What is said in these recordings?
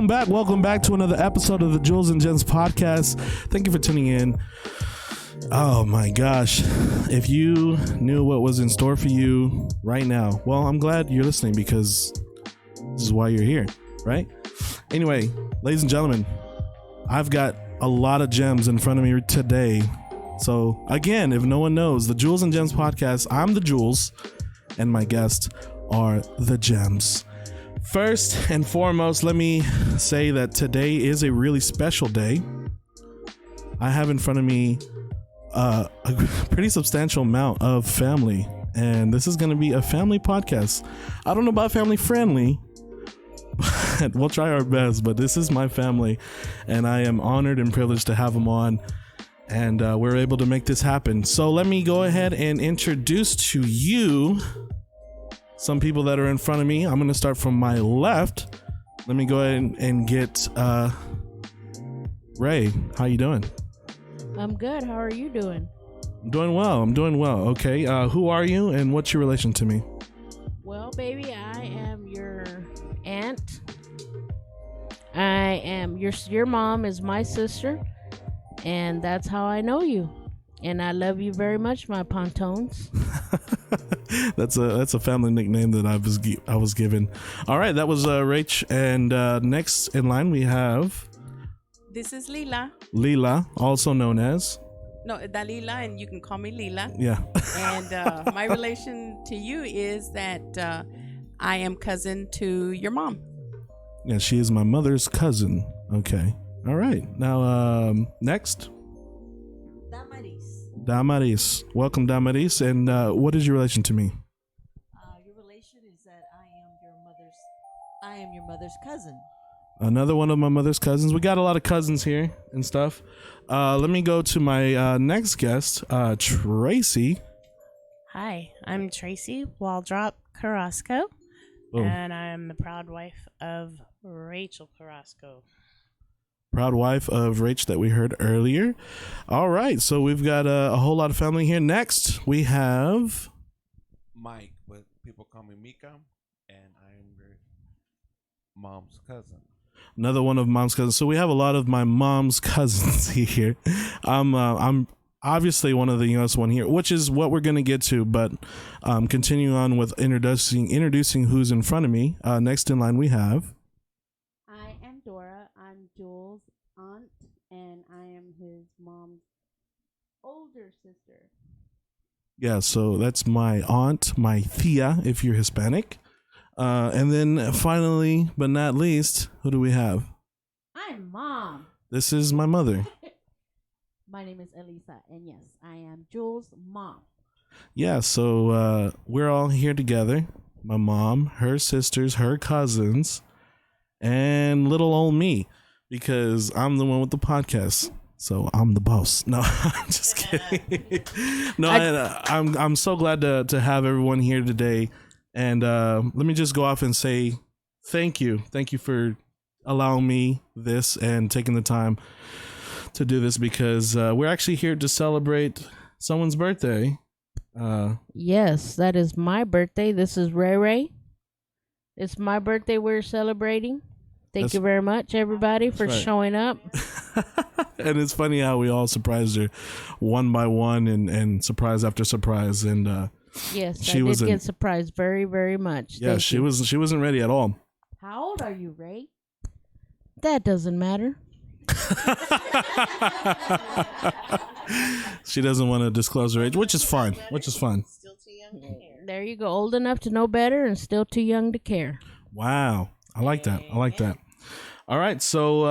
Welcome back to another episode of the Julz and Gems podcast. Thank you for tuning in. Oh my gosh. If you knew what was in store for you right now, well, I'm glad you're listening because this is why you're here, right? Anyway, ladies and gentlemen, I've got a lot of gems in front of me today. So again, if no one knows, the Julz and Gems podcast, I'm the Julz and my guests are the Gems. First and foremost, let me say that today is a really special day. I have in front of me a pretty substantial amount of family, and this is going to be a family podcast. I don't know about family friendly, but we'll try our best, but this is my family, and I am honored and privileged to have them on, and we're able to make this happen. So let me go ahead and introduce to you some people that are in front of me. I'm going to start from my left. Let me go ahead and get Ray. How you doing? I'm good. How are you doing? I'm doing well. Okay. Who are you and what's your relation to me? Well, baby, I am your aunt. I am your mom is my sister, and that's how I know you. And I love you very much, my pontones. That's a family nickname that I was given. All right, that was Rach, and next in line we have. This is Lila. Lila, also known as. No, Dalila, and you can call me Lila. Yeah. And my relation to you is that I am cousin to your mom. Yeah, she is my mother's cousin. Okay. All right. Now, next. Damaris. Welcome, Damaris. And what is your relation to me? Your relation is that I am your mother's cousin. Another one of my mother's cousins. We got a lot of cousins here and stuff. Let me go to my next guest, Tracy. Hi, I'm Tracy Waldrop Carrasco, and I'm the proud wife of Rachel Carrasco. Proud wife of Rach that we heard earlier. All right, so we've got a whole lot of family here. Next, we have Mike, but people call me Mika, and I'm your mom's cousin. Another one of mom's cousins. So we have a lot of my mom's cousins here. I'm obviously one of the youngest one here, which is what we're going to get to. But continuing on with introducing who's in front of me. Next in line we have. I am Dora. I'm Julz' aunt, and I am his mom's older sister. Yeah, so that's my aunt, my tia, if you're Hispanic. And then finally, but not least, who do we have? I'm Mom. This is my mother. My name is Elisa, and yes, I am Julz' mom. Yeah, so we're all here together. My mom, her sisters, her cousins, and little old me, because I'm the one with the podcast. So I'm the boss. No, I'm just kidding. No, I'm so glad to have everyone here today. And let me just go off and say thank you. Thank you for allowing me this and taking the time to do this, because we're actually here to celebrate someone's birthday. Yes, that is my birthday. This is Ray Ray. It's my birthday we're celebrating. Thank you very much, everybody, for showing up. And it's funny how we all surprised her one by one and surprise after surprise. And yes, I did get surprised very, very much. Yeah, she wasn't ready at all. How old are you, Ray? That doesn't matter. She doesn't want to disclose her age, which is fine. Still too young to care. There you go. Old enough to know better and still too young to care. Wow. I like that. All right. So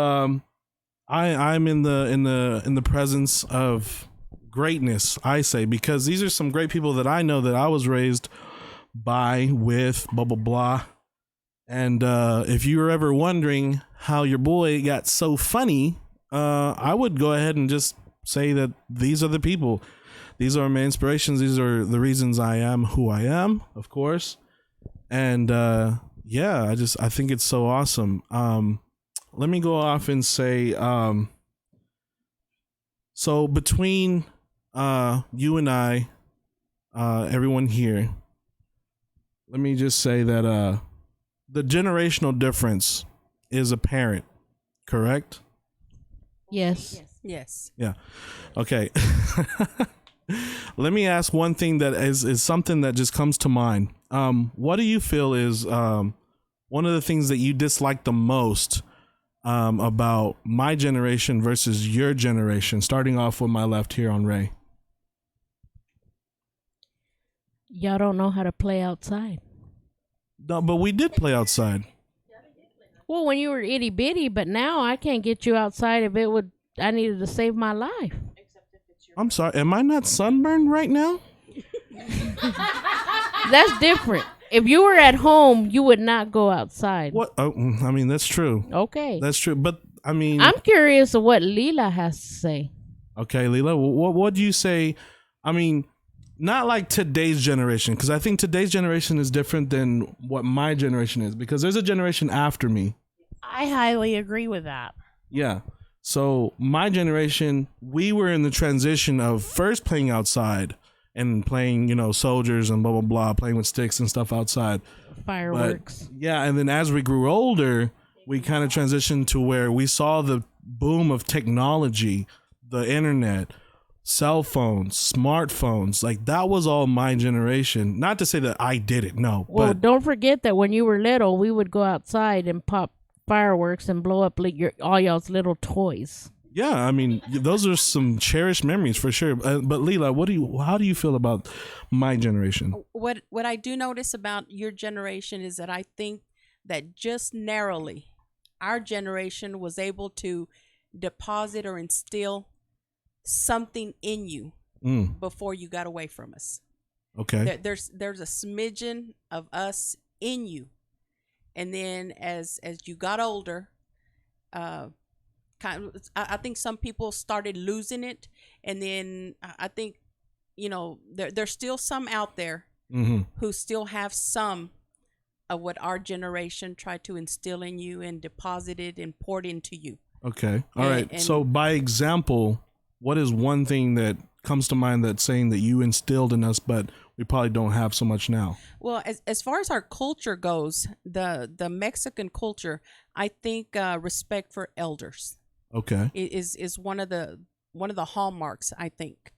I'm in the presence of greatness, I say, because these are some great people that I know that I was raised by, with, blah, blah, blah. And if you were ever wondering how your boy got so funny, I would go ahead and just say that these are the people. These are my inspirations. These are the reasons I am who I am, of course. And yeah, I think it's so awesome. Let me go off and say, so between you and I, everyone here, let me just say that the generational difference is a parent, correct? Yes. Yes. Yeah. Okay. Let me ask one thing that is something that just comes to mind. What do you feel is one of the things that you dislike the most about my generation versus your generation? Starting off with my left here on Ray. Y'all don't know how to play outside. No, but we did play outside. Well, when you were itty bitty, but now I can't get you outside if it would. I needed to save my life. I'm sorry. Am I not sunburned right now? That's different. If you were at home, you would not go outside. What? Oh, I mean, that's true. Okay. That's true. But I mean, I'm curious of what Leela has to say. okay, Leela, what do you say? I mean, not like today's generation, because I think today's generation is different than what my generation is, because there's a generation after me. I highly agree with that. Yeah. So my generation, we were in the transition of first playing outside and playing, soldiers and blah, blah, blah, playing with sticks and stuff outside. Fireworks. But, yeah. And then as we grew older, we kind of transitioned to where we saw the boom of technology, the internet, cell phones, smartphones. Like that was all my generation. Not to say that I did it. No. Well, but don't forget that when you were little, we would go outside and pop fireworks and blow up all y'all's little toys. yeah, I mean, those are some cherished memories for sure. But Leela, how do you feel about my generation? What I do notice about your generation is that I think that just narrowly, our generation was able to deposit or instill something in you before you got away from us. Okay. There's a smidgen of us in you, and then as you got older, I think some people started losing it, and then I think there's still some out there who still have some of what our generation tried to instill in you and deposited and poured into you. Okay. All right. So by example, what is one thing that comes to mind that's saying that you instilled in us, but we probably don't have so much now? Well, as far as our culture goes, the Mexican culture, I think respect for elders. Okay. Is one of the hallmarks, I think.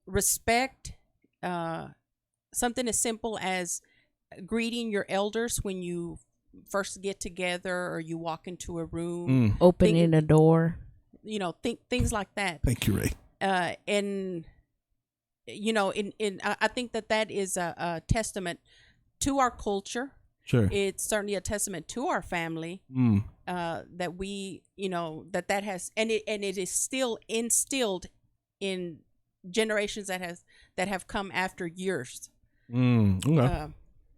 Respect, something as simple as greeting your elders when you first get together or you walk into a room, Opening a door. Things like that. Thank you, Ray. And I think that is a testament to our culture. Sure. It's certainly a testament to our family that we, that has, and it is still instilled in generations that have come after years. Okay.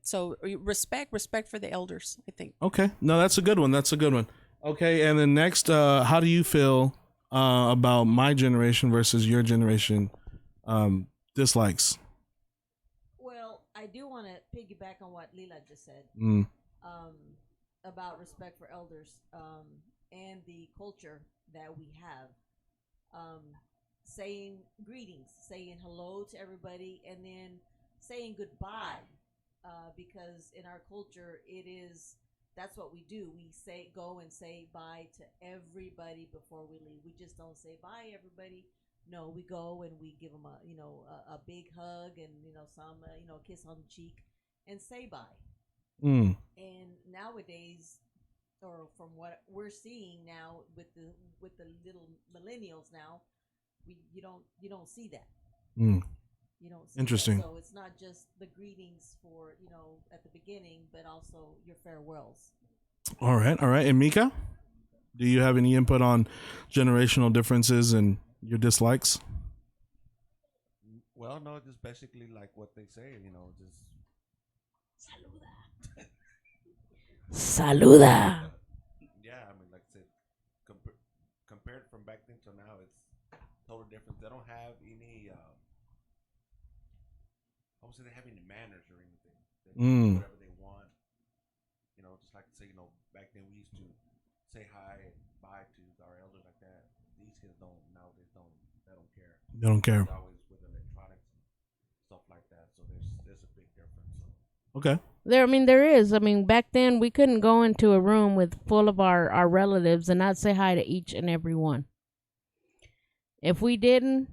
So respect for the elders, I think. Okay. No, that's a good one. Okay. And then next, how do you feel about my generation versus your generation dislikes? Well, I do want to piggyback on what Leela just said about respect for elders and the culture that we have. Saying greetings, saying hello to everybody, and then saying goodbye. Because in our culture, that's what we do. We go and say bye to everybody before we leave. We just don't say bye, everybody. No, we go and we give them a big hug and some kiss on the cheek and say bye. And nowadays, or from what we're seeing now with the little millennials now, you don't see that. You don't see Interesting. that. So it's not just the greetings for at the beginning, but also your farewells. All right. And Mika, do you have any input on generational differences and your dislikes? Well, no, just basically like what they say, just Saluda. yeah. I mean, like I said, compared from back then to now, it's total difference. They don't have any. I won't say they have any manners or anything. They do whatever they want. Just like to say, back then we used to say hi and bye to our elders like that. These kids don't nowadays. They don't care. They don't care. They're always with electronics and stuff like that. So there's a big difference. So. Okay. There is. I mean, back then we couldn't go into a room with full of our relatives and not say hi to each and every one. If we didn't,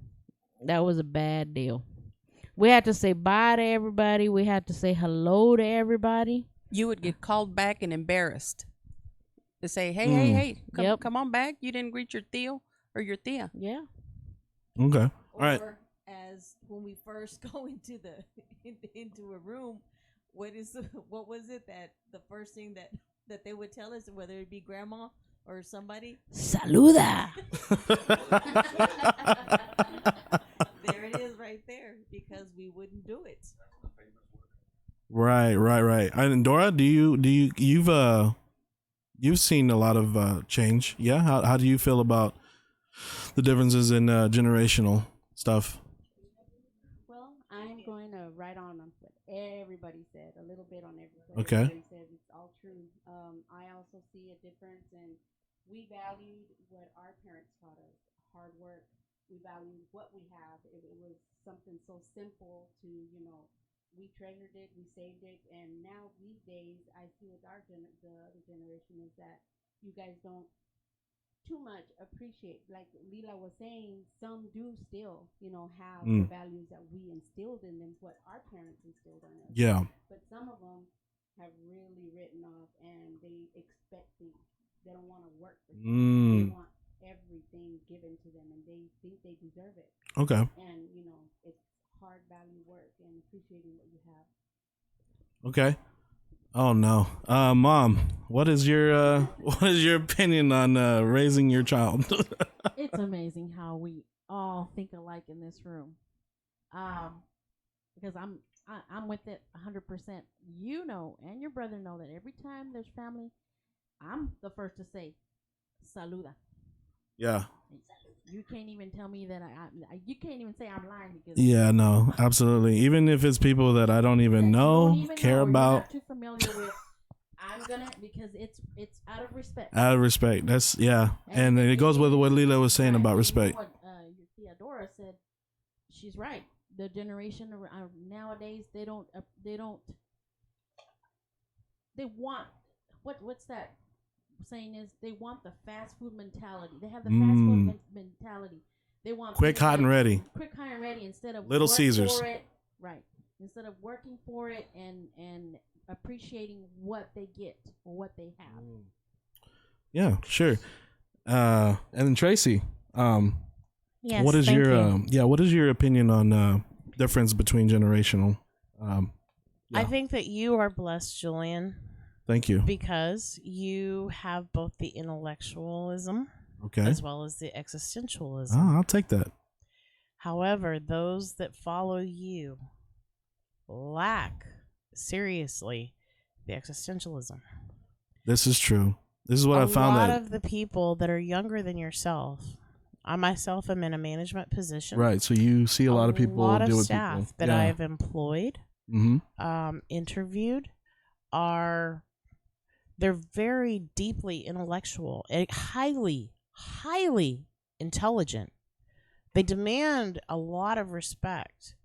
that was a bad deal. We had to say bye to everybody. We had to say hello to everybody. You would get called back and embarrassed to say, hey, come on back. You didn't greet your Theo or your Thea. Yeah. Okay. All right. Or as when we first go into a room, what was it that the first thing that they would tell us, whether it be grandma or somebody? Saluda. There it is right there, because we wouldn't do it. Right. And Dora, you've seen a lot of change. Yeah. How do you feel about the differences in generational stuff? Well, I'm going to write on what everybody said, a little bit on everything. Okay. Everybody said it's all true. I also see a difference, and we valued what our parents taught us: hard work. We valued what we have. It was something so simple to, we treasured it, we saved it, and now these days I see with the other generation is that you guys don't too much appreciate. Like Lila was saying, some do still, have the values that we instilled in them, what our parents instilled in us. Yeah. But some of them have really written off, and they expect things. They don't want to work for things. They want everything given to them, and they think they deserve it. Okay. And it's hard value work and appreciating what you have. Okay. Oh no, Mom, what is your opinion on raising your child? It's amazing how we all think alike in this room. Because I'm with it 100%. And your brother know that every time there's family, I'm the first to say, saluda. Yeah. You can't even tell me that you can't even say I'm lying, because Yeah, no, absolutely. Even if it's people that I don't even care about. You're not too familiar with. I'm gonna, because it's out of respect. Out of respect. That's and it goes with what Lila was saying about respect. What Theodora said, she's right. The generation nowadays, they want what's that saying is, they want the fast food mentality. They have the fast food mentality. They want quick, hot, and ready. Quick, hot, and ready instead of Little Caesars. for it, right? Instead of working for it and appreciating what they get or what they have. Yeah, sure. And then Tracy, Yes, what is thank your you. what is your opinion on difference between generational? Yeah. I think that you are blessed, Julian, Thank you. because you have both the intellectualism Okay. as well as the existentialism. Oh, I'll take that. However, those that follow you lack seriously the existentialism. This is true. This is what I found A lot that of the people that are younger than yourself, I myself am in a management position. right. So you see a lot of people lot of deal with staff people. that Yeah. I've employed, interviewed, they're very deeply intellectual and highly intelligent. They demand a lot of respect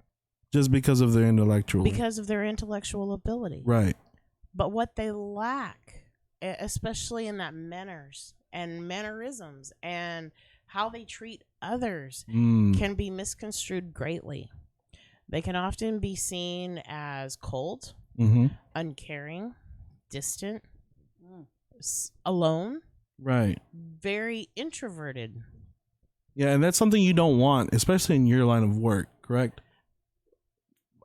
Just because of their intellectual. because of their intellectual ability. Right. But what they lack, especially in that manners and mannerisms and how they treat others, can be misconstrued greatly. They can often be seen as cold, uncaring, distant, alone, Right. very introverted. Yeah, and that's something you don't want, especially in your line of work, correct?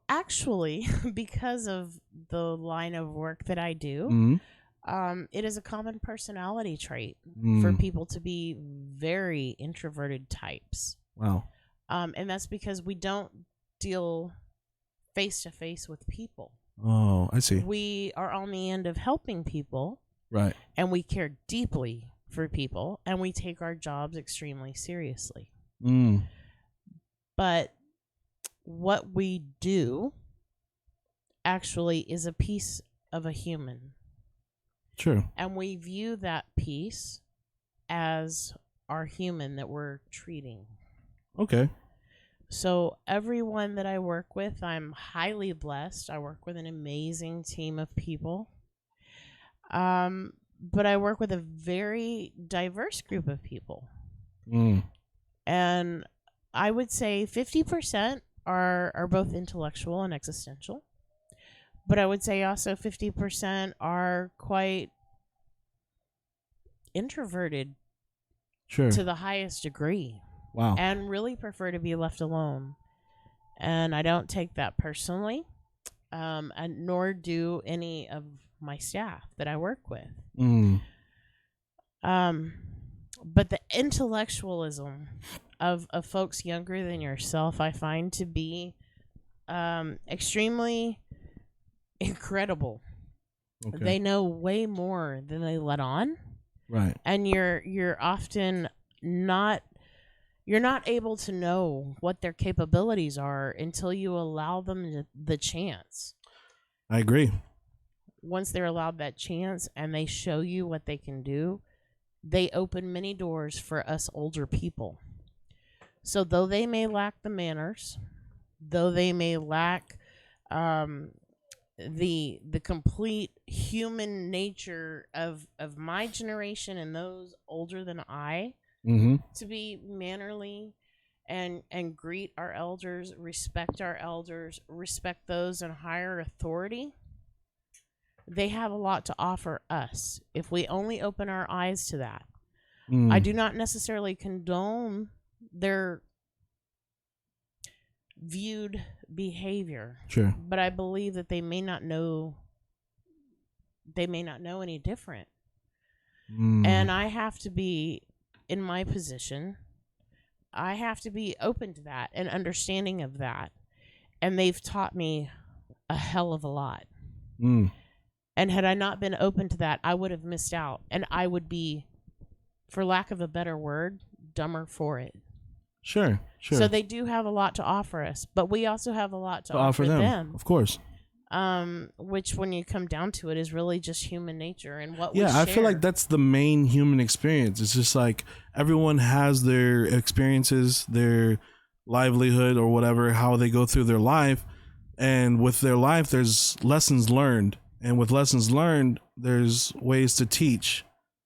Actually, because of the line of work that I do, it is a common personality trait for people to be very introverted types. Wow. And that's because we don't deal face to face with people. Oh, I see. We are on the end of helping people, Right. and we care deeply for people, and we take our jobs extremely seriously. But what we do actually is a piece of a human. True. And we view that piece as our human that we're treating. Okay. So everyone that I work with, I'm highly blessed. I work with an amazing team of people. But I work with a very diverse group of people. And I would say 50% are both intellectual and existential. But I would say also 50% are quite introverted to the highest degree. Wow. And really prefer to be left alone. And I don't take that personally, and nor do any of my staff that I work with. But the intellectualism of folks younger than yourself, I find to be extremely incredible. Okay. They know way more than they let on. Right. And you're often not able to know what their capabilities are until you allow them the chance. I agree. Once they're allowed that chance and they show you what they can do, they open many doors for us older people. So though they may lack the manners, though they may lack the complete human nature of my generation and those older than I, to be mannerly and greet our elders, respect those in higher authority, they have a lot to offer us if we only open our eyes to that. I do not necessarily condone their viewed behavior. Sure. But I believe that they may not know any different. And I have to be, in my position, I have to be open to that and understanding of that. And they've taught me a hell of a lot. And had I not been open to that, I would have missed out. And I would be, for lack of a better word, dumber for it. Sure. So they do have a lot to offer us, but we also have a lot to offer them. Of course. Which, when you come down to it, is really just human nature and what we share. share. I feel like that's the main human experience. It's just like everyone has their experiences, their livelihood or whatever, how they go through their life. And with their life, there's lessons learned. And with lessons learned, there's ways to teach,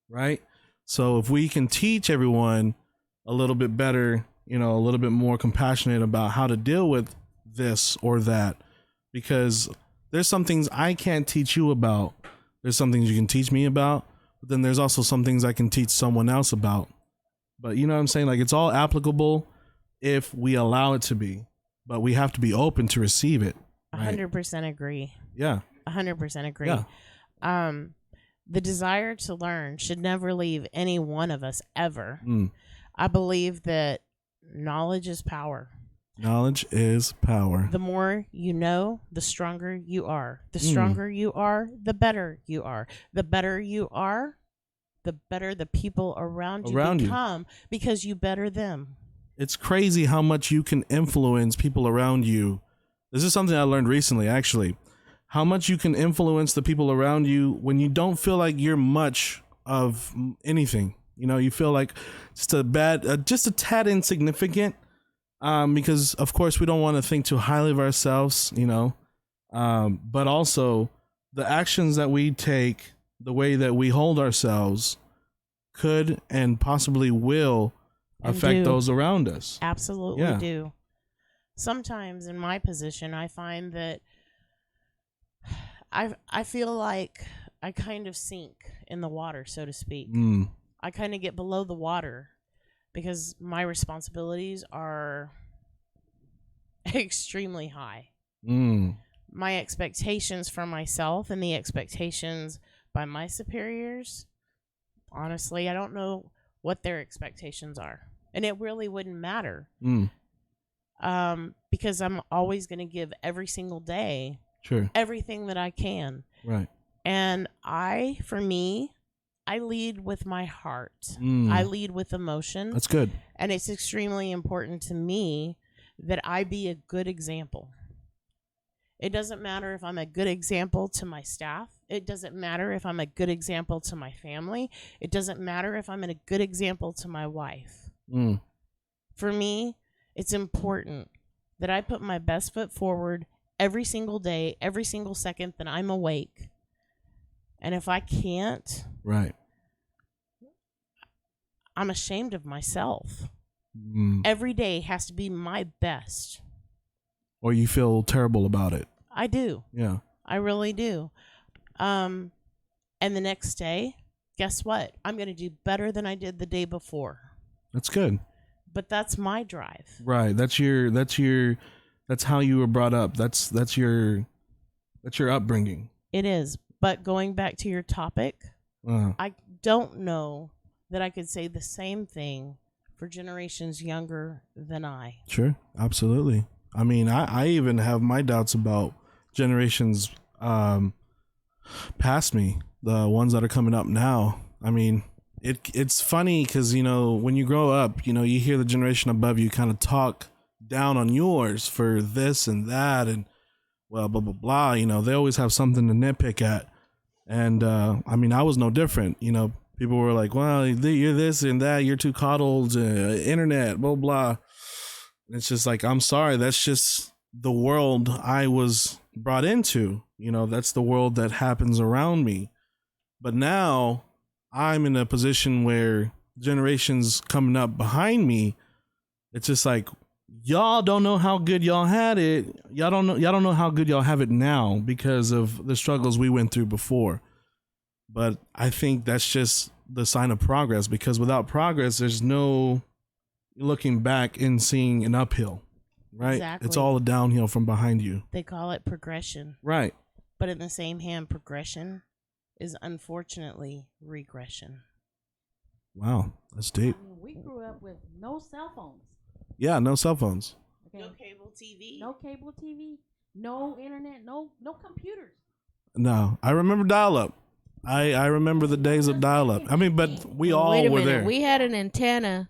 right? So if we can teach everyone a little bit better, a little bit more compassionate about how to deal with this or that, because there's some things I can't teach you about. There's some things you can teach me about, but then there's also some things I can teach someone else about. But you know what I'm saying? Like, it's all applicable if we allow it to be, but we have to be open to receive it. Right? 100% agree. Yeah. 100% agree. Yeah. The desire to learn should never leave any one of us ever. I believe that knowledge is power. Knowledge is power. The more you know, the stronger you are. The stronger you are, the better you are. The better you are, the better the people around you become because you better them. It's crazy how much you can influence people around you. This is something I learned recently, actually. How much you can influence the people around you when you don't feel like you're much of anything. You feel like just a tad insignificant. Because of course we don't want to think too highly of ourselves, but also the actions that we take, the way that we hold ourselves could and possibly will affect those around us. Absolutely do. Sometimes in my position, I find that I feel like I kind of sink in the water, so to speak. I kind of get below the water because my responsibilities are extremely high. My expectations for myself and the expectations by my superiors, honestly, I don't know what their expectations are. And it really wouldn't matter. Because I'm always going to give every single day everything that I can. Right. And for me, I lead with my heart. I lead with emotion. That's good. And it's extremely important to me that I be a good example. It doesn't matter if I'm a good example to my staff. It doesn't matter if I'm a good example to my family. It doesn't matter if I'm a good example to my wife. For me, It's important that I put my best foot forward every single day, every single second that I'm awake. And if I can't, Right. I'm ashamed of myself. Mm. Every day has to be my best. Or you feel terrible about it. I do. Yeah. I really do. And the next day, guess what? I'm going to do better than I did the day before. That's good. But that's my drive. Right. That's how you were brought up. That's your upbringing. It is. But going back to your topic, I don't know that I could say the same thing for generations younger than I. Sure. Absolutely. I mean, I even have my doubts about generations past me, the ones that are coming up now. I mean, it's funny because, you know, when you grow up, you know, you hear the generation above you kind of talk down on yours for this and that and, well, blah, blah, blah. You know, they always have something to nitpick at. And, I mean, I was no different. You know, people were like, well, you're this and that. You're too coddled, internet, blah, blah. It's just like, I'm sorry. That's just the world I was brought into. You know, that's the world that happens around me. But now I'm in a position where generations coming up behind me, it's just like, y'all don't know how good y'all had it. Y'all don't know how good y'all have it now because of the struggles we went through before. But I think that's just the sign of progress, because without progress, there's no looking back and seeing an uphill, right? Exactly. It's all a downhill from behind you. They call it progression. Right. But in the same hand, progression is unfortunately regression. Wow. That's deep. I mean, we grew up with no cell phones. Yeah. No cell phones. Okay? No cable TV. No cable TV. No internet. No computers. No, I remember dial-up. I remember the days of dial-up. I mean, but we all Wait a were minute. there. We had an antenna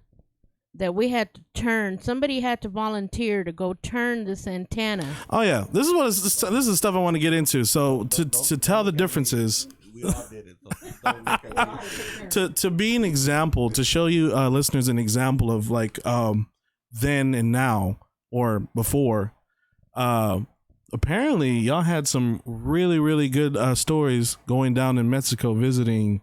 that we had to turn. Somebody had to volunteer to go turn this antenna. Oh yeah, this is stuff I want to get into. So to tell the differences, We all did it. So don't look at me. to be an example, to show you listeners an example of like then and now or before. Apparently, y'all had some really, really good stories going down in Mexico visiting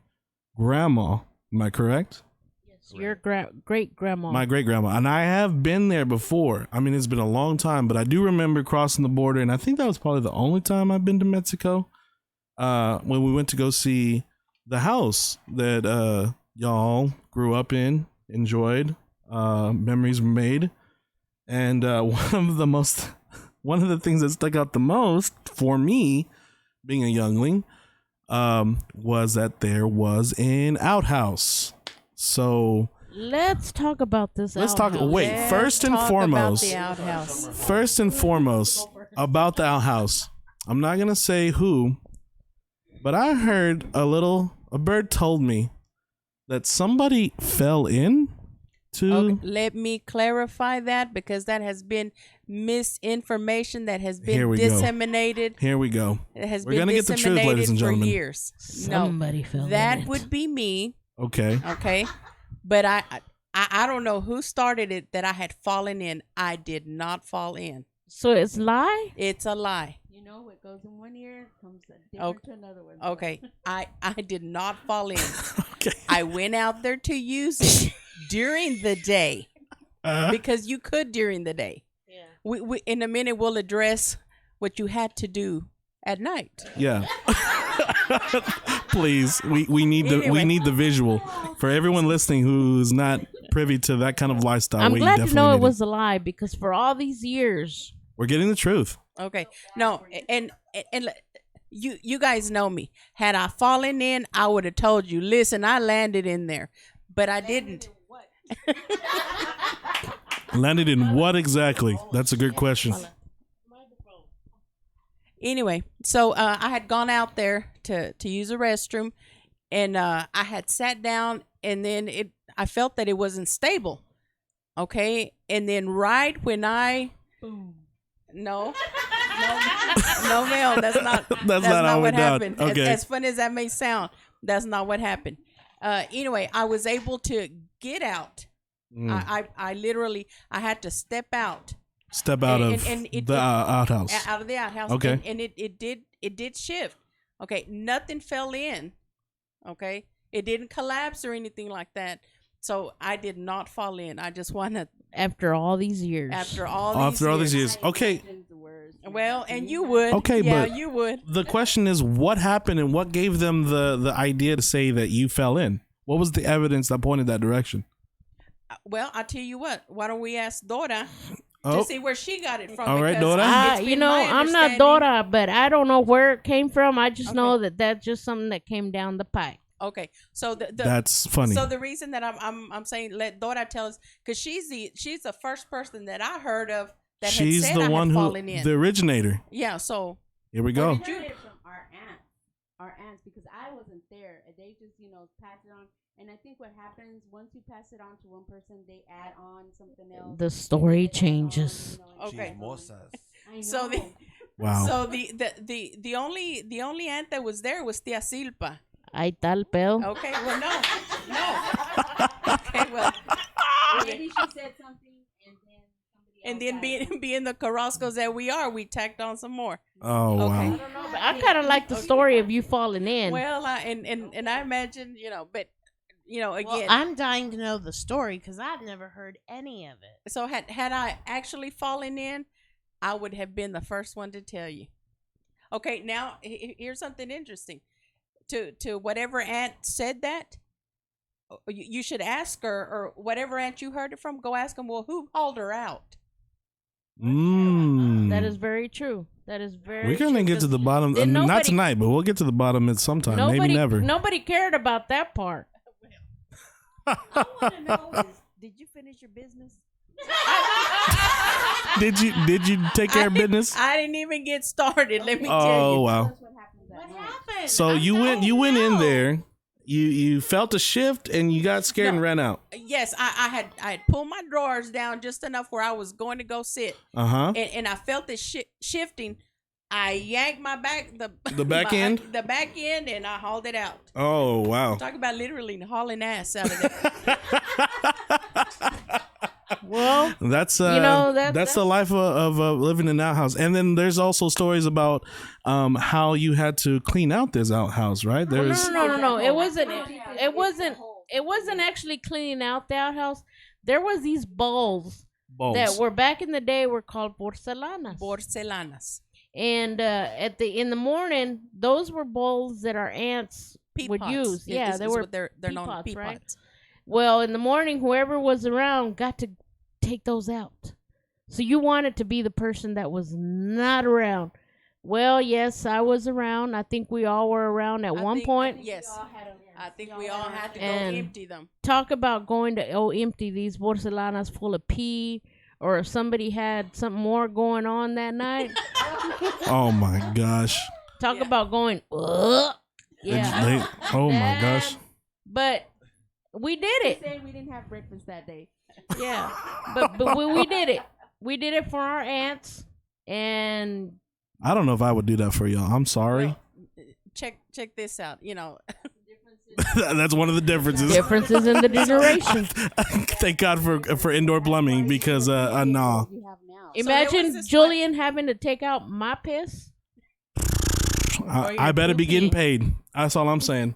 grandma. Am I correct? Yes, your great grandma. My great grandma. And I have been there before. I mean, it's been a long time, but I do remember crossing the border. And I think that was probably the only time I've been to Mexico. When we went to go see the house that y'all grew up in, enjoyed, memories were made. And one of the things that stuck out the most for me, being a youngling, was that there was an outhouse. So let's talk about this. let's talk. outhouse. Wait, Let's first and talk foremost, about the outhouse. first and foremost about the outhouse. I'm not gonna say who, but I heard a bird told me that somebody fell in to. Okay, let me clarify that, because that has been misinformation that has Here been we go. disseminated. Here we go. It has We're been gonna get the truth, disseminated ladies and for gentlemen. years. Somebody fell in That it. would be me. Okay. Okay, but I don't know who started it that I had fallen in. I did not fall in. So it's lie. It's a lie. You know, what goes in one ear comes different Okay. to another one. Okay, I did not fall in. Okay. I went out there to use it during the day, because you could during the day. Yeah. We in a minute we'll address what you had to do at night. Yeah. Please, we need we Anyway. need the visual for everyone listening who's not privy to that kind of lifestyle. I'm we glad to definitely know it need was a lie, because for all these years, We're getting the truth. Okay, no, and you guys know me. Had I fallen in, I would have told you. Listen, I landed in there, but I didn't. Landed in what exactly? That's a good question. Anyway, so I had gone out there to use a restroom, and I had sat down, and then I felt that it wasn't stable. Okay, and then right when I no, Mel, that's not That's not how what it done. happened. Okay. As fun as that may sound, that's not what happened. Anyway, I was able to get out, I literally I had to step out Step out of the outhouse. out of the outhouse. Okay. And it did shift. Okay, nothing fell in. Okay, it didn't collapse or anything like that. So I did not fall in. I just want to After all these years. after all these years. Okay. Well, and you would. Okay, yeah, but you would. the question is, what happened and what gave them the idea to say that you fell in? What was the evidence that pointed that direction? Well, I'll tell you what. Why don't we ask Dora Oh. to see where she got it from? All right, because Dora. it's been You know, my I'm not understanding- Dora, but I don't know where it came from. I just Okay. know that that's just something that came down the pipe. Okay, so the That's funny. So the reason that I'm saying let Dora tell us, because she's the first person that I heard of that She's had said the I one had who, fallen in. the originator. Yeah, so Here we go. did you- Heard it from our aunts, because I wasn't there. They just pass it on, and I think what happens once you pass it on to one person, they add on something else. The story They add on, changes. Okay. Chismosas. I know. So the Wow. so the only aunt that was there was Tia Silpa. Ay tal peo. Okay, well no. Okay, well, maybe she said something, and then somebody and else then added. being the Carrascos that we are, we tacked on some more. Oh, wow. Okay. I don't know, but I kind of like the story of you falling in. Well, and I imagine, but again, Well, I'm dying to know the story because I've never heard any of it. so had I actually fallen in, I would have been the first one to tell you. Okay, now here's something interesting. To whatever aunt said that, you should ask her, or whatever aunt you heard it from, go ask them. Well, who hauled her out? That is very true. That is very We're going to true, get to 'cause the bottom. then Not nobody- tonight, but we'll get to the bottom at some time. Maybe never. Nobody cared about that part. I want to know is, did you finish your business? Did you take care of business? I didn't even get started. Let me tell Oh, you. wow. That's what happens at night. happened? So you went in there. You felt a shift and you got scared and ran out. Yes, I had pulled my drawers down just enough where I was going to go sit, and I felt it shifting. I yanked my back The back end? the back end, and I hauled it out. Oh, wow. Talk about literally hauling ass out of there. Well, That's that's that's the life of living in an outhouse. And then there's also stories about how you had to clean out this outhouse, right? There's no. It wasn't actually cleaning out the outhouse. There was these bowls bowls. that were back in the day were called porcelanas. Porcelanas. And in the morning, those were bowls that our aunts would Peapots. use. Yeah, is they were what they're known as peapots, right? peapots. Well, in the morning, whoever was around got to take those out. So you wanted to be the person that was not around. Well, yes, I was around. I think we all were around at one point. Yes. I think we all had to go And- empty them. Talk about going to empty these porcelanas full of pee, or if somebody had something more going on that night. Oh my gosh. Talk Yeah. about going. Yeah, Oh my gosh. but we did They it. said we didn't have breakfast that day. Yeah, but we did it. We did it for our aunts, and I don't know if I would do that for y'all. I'm sorry. Check this out. That's one of the differences. differences in the generation. Thank God for indoor plumbing because nah. You have now. Imagine this Julian having to take out my piss. I better be getting paid. That's all I'm saying.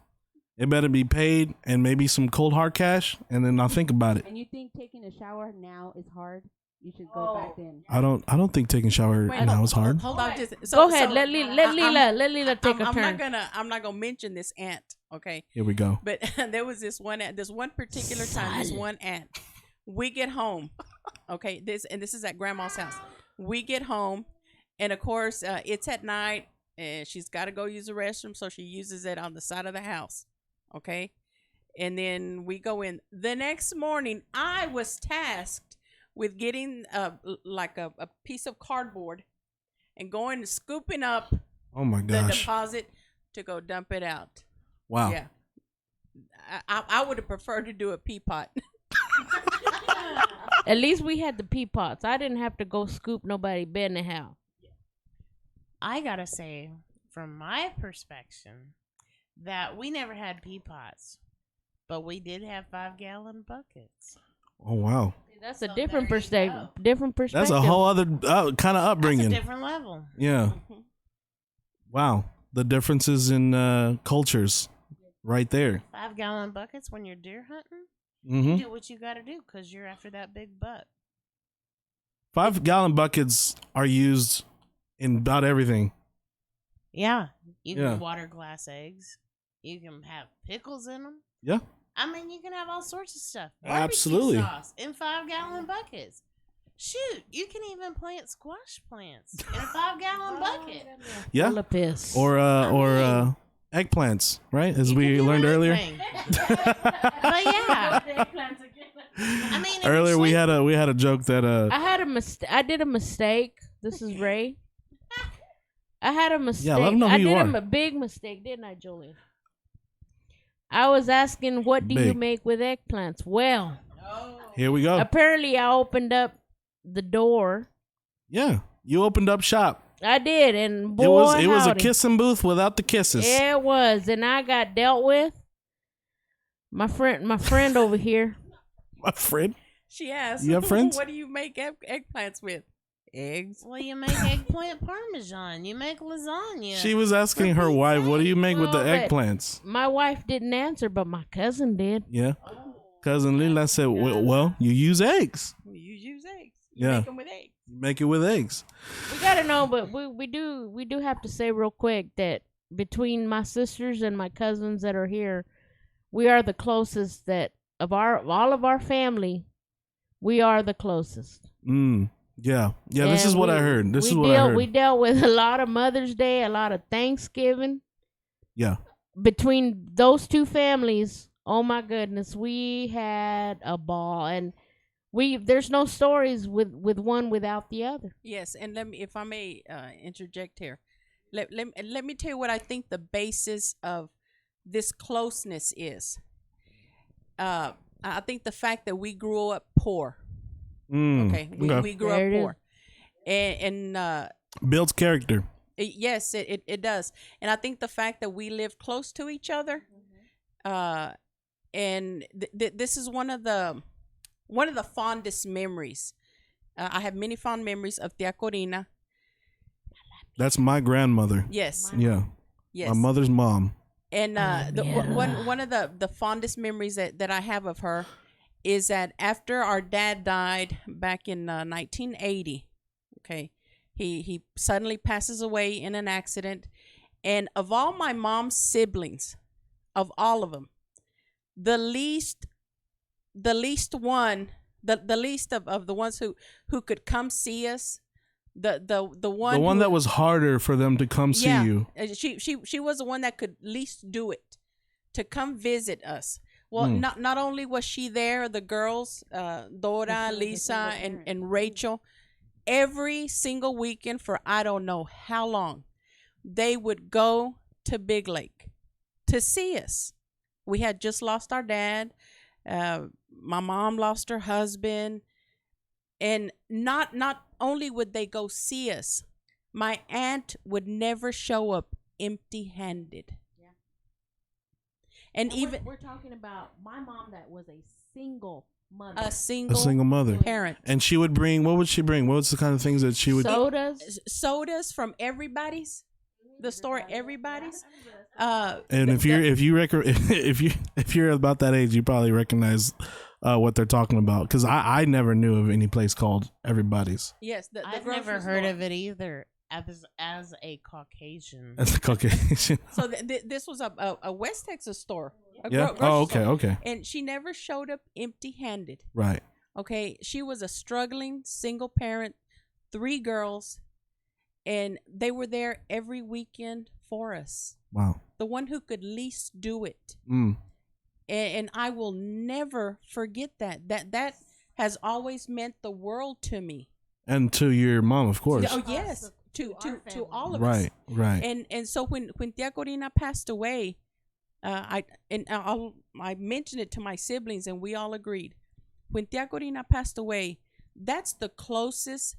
It better be paid and maybe some cold hard cash, and then I'll think about it. And you think taking a shower now is hard? You should go back then. I don't think taking a shower now is hard. Hold on, just Go ahead, let Leela take a I'm turn. not gonna mention this aunt, okay? Here we go. But there was this one particular time, this one aunt. We get home, okay. This is at grandma's house. We get home, and of course, it's at night, and she's got to go use the restroom, so she uses it on the side of the house, okay. And then we go in. The next morning, I was tasked with getting like a piece of cardboard and going and scooping up Oh my the gosh. deposit to go dump it out. Wow. Yeah. I would have preferred to do a pea pot. At least we had the pea pots. I didn't have to go scoop nobody bed in the house. I gotta say, from my perspective, that we never had pea pots, but we did have 5-gallon buckets. Oh wow. That's a So different there you perspective. go. Different perspective. That's a whole other kind of That's a upbringing. different level. Yeah. Wow. The differences in cultures, right there. 5-gallon buckets when you're deer hunting. Mm-hmm. Do what you got to do because you're after that big buck. 5-gallon buckets are used in about everything. Yeah, you can Yeah. water glass eggs. You can have pickles in them. Yeah. I mean, you can have all sorts of stuff. Absolutely. Barbecue sauce in 5-gallon buckets. Shoot, you can even plant squash plants in a 5-gallon bucket. Yeah. Full of piss. Or eggplants, right? As You we can do learned earlier. anything. But yeah, I mean, if Earlier it's we sweet- had a joke that I did a mistake. This is Ray. I had a mistake. let 'em know who I you did are. a big mistake, didn't I, Julian? I was asking, what do you Big. make with eggplants? Well, here we go. apparently I opened up the door. Yeah. You opened up shop. I did, and boy, It was a howdy. kissing booth without the kisses. Yeah, it was, and I got dealt with. My friend over here. My friend. She asked, You have friends? what do you make eggplants with? Eggs. Well, you make eggplant parmesan. You make lasagna. She was asking her wife, what do you make with the Well, but- eggplants? My wife didn't answer, but my cousin did. Yeah. Cousin Lila said, well, you use eggs. You use eggs. You Yeah. make them with eggs. You make it with eggs. We gotta know, but we do have to say real quick that between my sisters and my cousins that are here, we are the closest that of all of our family. We are the closest. Yeah. Yeah, this And is what I heard. We dealt with a lot of Mother's Day, a lot of Thanksgiving. Yeah. Between those two families, oh my goodness, we had a ball, and there's no stories with one without the other. Yes, and if I may interject here, let me tell you what I think the basis of this closeness is. I think the fact that we grew up poor. Okay, we grew There it up is. poor, and builds character. yes, it does. And I think the fact that we live close to each other, and this is one of the fondest memories. I have many fond memories of Tia Corina. That's my grandmother. Yes, Yeah. yes. My mother's mom. And one of the fondest memories that I have of her is that after our dad died back in 1980, okay, he suddenly passes away in an accident, and of all my mom's siblings, of all of them, the least of the ones who could come see us, the one that was harder for them to come see you. She was the one that could least do it, to come visit us. Well, not only was she there, the girls, Dora, Lisa, and Rachel, every single weekend for I don't know how long, they would go to Big Lake to see us. We had just lost our dad. My mom lost her husband. And not only would they go see us, my aunt would never show up empty-handed. And even we're talking about my mom that was a single mother. a single mother. parent. And she would bring, what would she bring? What was the kind of things that she would Sodas. From everybody's, the store everybody's. And if you're about that age, you probably recognize what they're talking about, because I never knew of any place called Everybody's. Yes, the I've grocery never heard store. of it either. As a Caucasian. As a Caucasian. So this was a West Texas store. Yeah. Grocery store. Okay. And she never showed up empty-handed. Right. Okay, she was a struggling single parent, 3 girls, and they were there every weekend for us. Wow. The one who could least do it. Mm. And I will never forget that. That has always meant the world to me. And to your mom, of course. Oh yes, to all of us. Right. Right. And so when Tia Corina passed away, I mentioned it to my siblings, and we all agreed. When Tia Corina passed away, that's the closest.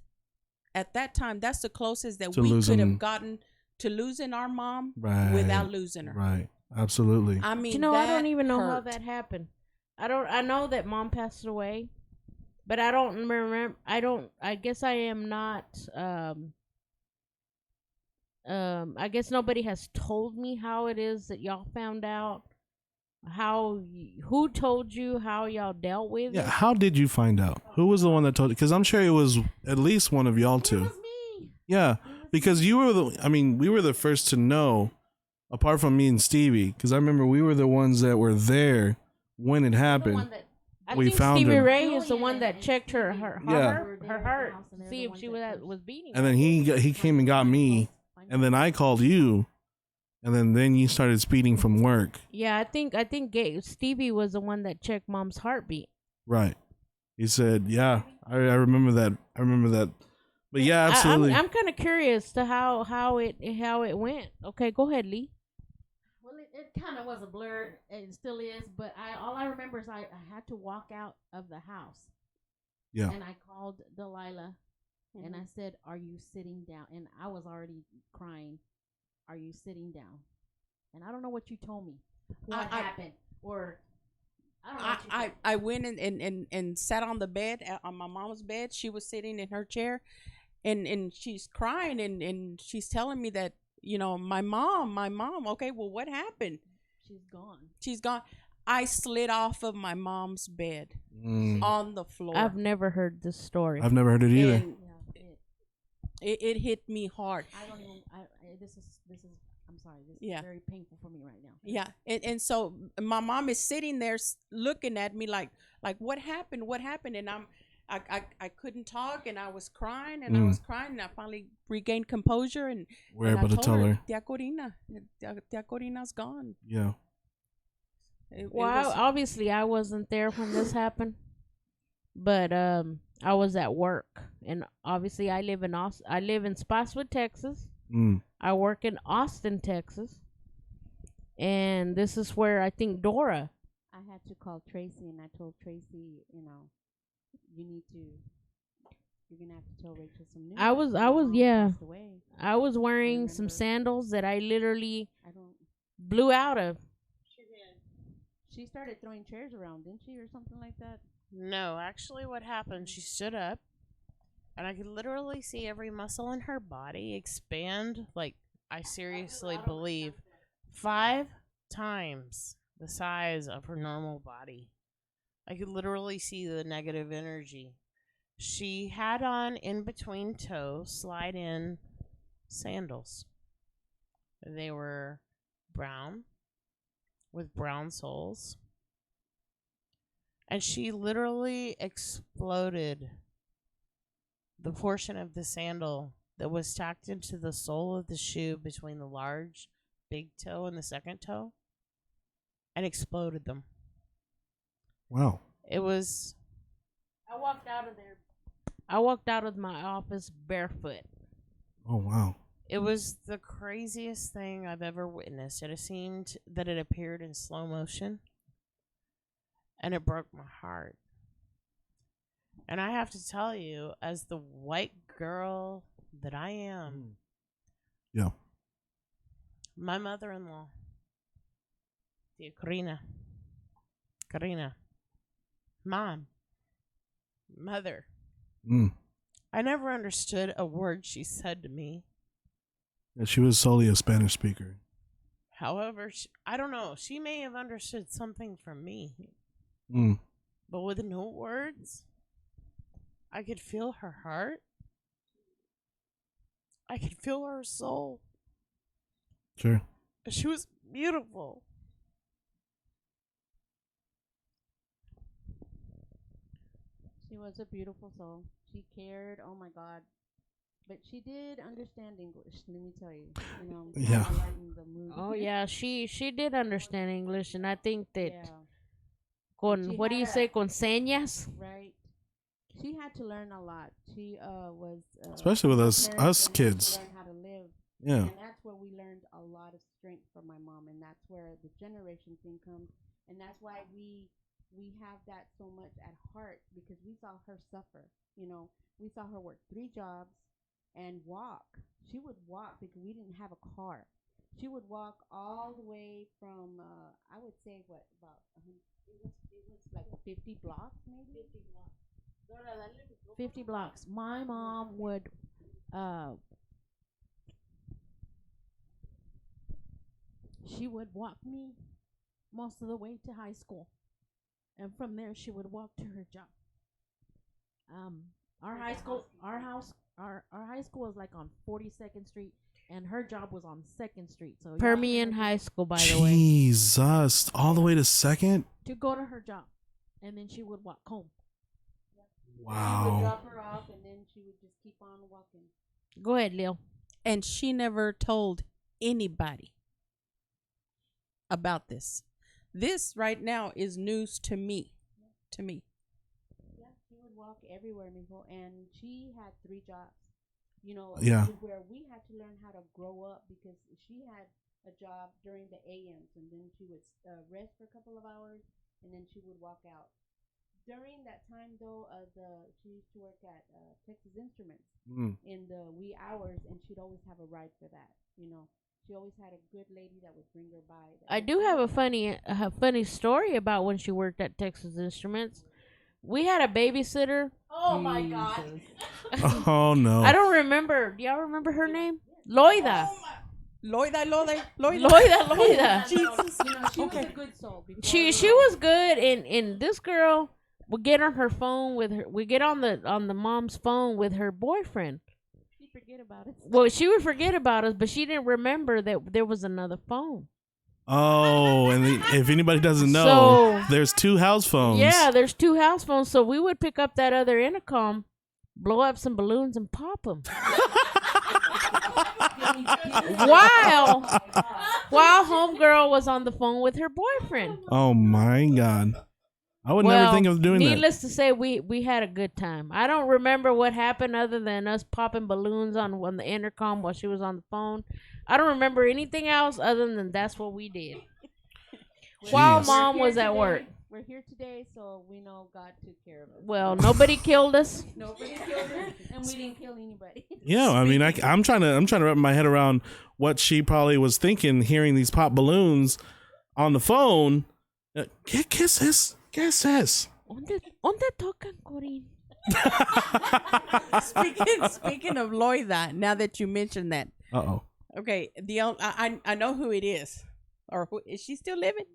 At that time, that's the closest that we could have gotten to losing our mom without losing her. Right. Absolutely. I mean, I don't that even know how hurt. that happened. I know that mom passed away, but I don't remember. I don't. I guess I am not. I guess nobody has told me how it is that y'all found out. Who told you how y'all dealt with Yeah, it? how did you find out? Who was the one that told you? Because I'm sure it was at least one of y'all It two. was me. Yeah, because you were the. I mean, we were the first to know, apart from me and Stevie. Because I remember we were the ones that were there when it The happened. one that I We think found Stevie him. Ray is the Julian one that and checked her Yeah. her heart to see if she was beating. And then he came and got me, and then I called you, and then you started speeding from work. Yeah, I think Stevie was the one that checked Mom's heartbeat. Right. He said, "Yeah, I remember that. I remember that." But yeah, absolutely. I'm kind of curious to how it went. Okay, go ahead, Lee. Well, it kind of was a blur. It still is, but all I remember is I had to walk out of the house. Yeah. And I called Delilah, and I said, "Are you sitting down?" And I was already crying. "Are you sitting down?" And I don't know what you told me. What happened? Or I don't know. What you told me. I went and sat on the bed, on my mom's bed. She was sitting in her chair, and she's crying, and she's telling me that, my mom. Okay, well, what happened? She's gone. She's gone. I slid off of my mom's bed on the floor. I've never heard this story. I've never heard it either. And Yeah. it hit me hard. I don't even. This is. I'm sorry. This Yeah. is very painful for me right now. Yeah, and so my mom is sitting there looking at me like what happened, and I couldn't talk, and I was crying, and I was crying, and I finally regained composure, and We're and able I to told tell her. Tia Corina, Tia Corina's gone. Yeah. Well, obviously I wasn't there when this happened, but I was at work, and obviously I live in Spotswood, Texas. I work in Austin, Texas, and this is where I think Dora. I had to call Tracy, and I told Tracy, you're gonna have to tell Rachel some news. I was Your mom yeah. passed away. I was wearing some remember. sandals that I literally I don't. blew out of. She started throwing chairs around, didn't she, or something like that? No, actually, what happened? She stood up, and I could literally see every muscle in her body expand. Like, I seriously believe 5 times the size of her normal body. I could literally see the negative energy. She had on in between toe slide in sandals. They were brown with brown soles. And she literally exploded the portion of the sandal that was tacked into the sole of the shoe between the large, big toe and the second toe and exploded them. Wow. It was. I walked out of there. I walked out of my office barefoot. Oh wow. It was the craziest thing I've ever witnessed. It seemed that it appeared in slow motion, and it broke my heart. And I have to tell you, as the white girl that I am, Yeah. my mother-in-law, Tia Karina, Mom, Mother, I never understood a word she said to me. Yeah, she was solely a Spanish speaker. However, I don't know. She may have understood something from me. But with no words, I could feel her heart. I could feel her soul. Sure. She was beautiful. She was a beautiful soul. She cared. Oh my God. But she did understand English. Let me tell you. Yeah. Lighten the mood. Oh yeah, she did understand English, and I think that Yeah. con She what do you had say con señas? Right. She had to learn a lot. She was Especially with her us parents and had to kids. learn how to live. Yeah. And that's where we learned a lot of strength from my mom, and that's where the generation thing comes, and that's why we have that so much at heart, because we saw her suffer. We saw her work 3 jobs and walk. She would walk because we didn't have a car. She would walk all the way from I would say what about it was like 50 blocks maybe. 50 blocks. 50 blocks. My mom would she would walk me most of the way to high school, and from there she would walk to her job. Our high school, our high school was like on 42nd Street, and her job was on 2nd Street. So Permian High School, by the way, Jesus, all the way to second. to go to her job, and then she would walk home. She would Wow. drop her off, and then she would just keep on walking. Go ahead, Leo. And she never told anybody about this. This right now is news to me. To me. Yeah, she would walk everywhere, mijo, and she had 3 jobs. You know, Yeah. where we had to learn how to grow up because she had a job during the AMs, and then she would rest for a couple of hours, and then she would walk out. During that time, though, she used to work at Texas Instruments Mm. in the wee hours, and she'd always have a ride for that. You know, she always had a good lady that would bring her by. I do have a funny story about when she worked at Texas Instruments. We had a babysitter. Oh my God. Oh no. I don't remember. Do y'all remember her name? Loida. Loida. Loida. Jesus. You know, she was a good soul. before She was good, and this girl would get on her phone with her. We get on the mom's phone with her boyfriend. She'd forget about it. Well, she would forget about us, but she didn't remember that there was another phone. Oh, and if anybody doesn't know, So- there's 2 house phones. Yeah, there's 2 house phones, so we would pick up that other intercom, blow up some balloons, and pop them. while homegirl was on the phone with her boyfriend. Oh my God. I would never think of doing that. Needless to say, we had a good time. I don't remember what happened other than us popping balloons on the intercom while she was on the phone. I don't remember anything else other than that's what we did. While Jeez. mom was at work. We're here today, so we know God took care of us. Well, nobody killed us. Nobody killed us, and we didn't kill anybody. Yeah, I mean, I'm trying to wrap my head around what she probably was thinking, hearing these pop balloons on the phone. Kisses. ¿Dónde tocan, Corín? Speaking of Loida, now that you mentioned that, Uh-oh. okay, I know who it is, or is she still living?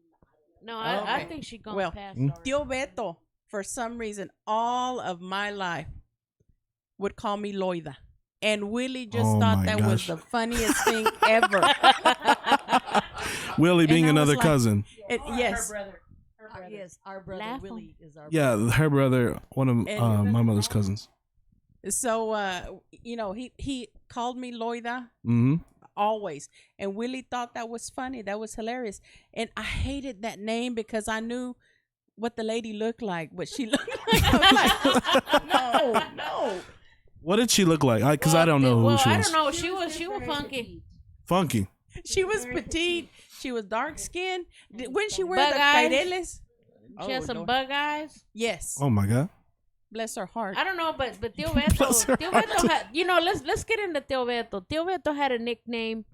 No, I Okay. think she gone Well, past already. Tio Beto, for some reason, all of my life would call me Loida, and Willie just Oh thought my that gosh. was the funniest thing ever. Willie being I was another like- cousin. Yes, Yes, our brother Laugh Willie is our Yeah, her brother, one of And- my mother's cousins. so he called me Loida. Mm-hmm. Always. And Willie thought that was funny. That was hilarious. And I hated that name because I knew what the lady looked like, what she looked like. I was like, no. What did she look like? Because I don't know who she I was. don't know. She was funky. Funky. She was petite. She was dark skinned. When she wear Bug the eyes. caireles? She had some Lord. bug eyes. Yes. Oh my God. Bless her heart. I don't know, but Tio Bless her Beto had, let's get into Tio Beto. Tio Beto had a nickname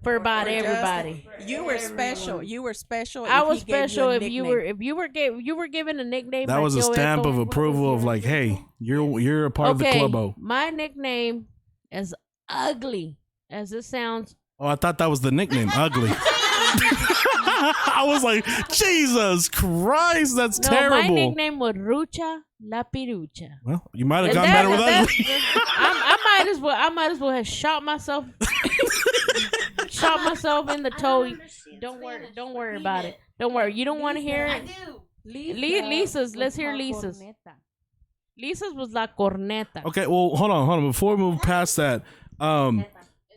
for about everybody. You were special. You were special. I if was he gave special a if you nickname. were you were given a nickname. That by was a Tio stamp Beto. of approval of like, hey, you're a part of the Okay, clubo. my nickname, as ugly as it sounds, Oh, I thought that was the nickname. Ugly. I was like, Jesus Christ, that's no, terrible. my nickname was Rucha La Pirucha. Well, you might have And gotten better with that- ugly. I might as well have shot myself in the toe. Don't worry about it. Don't worry. You don't want to hear it. Lisa's. Let's hear Lisa's. Lisa's was La Corneta. Okay, well, hold on. Before we move past that,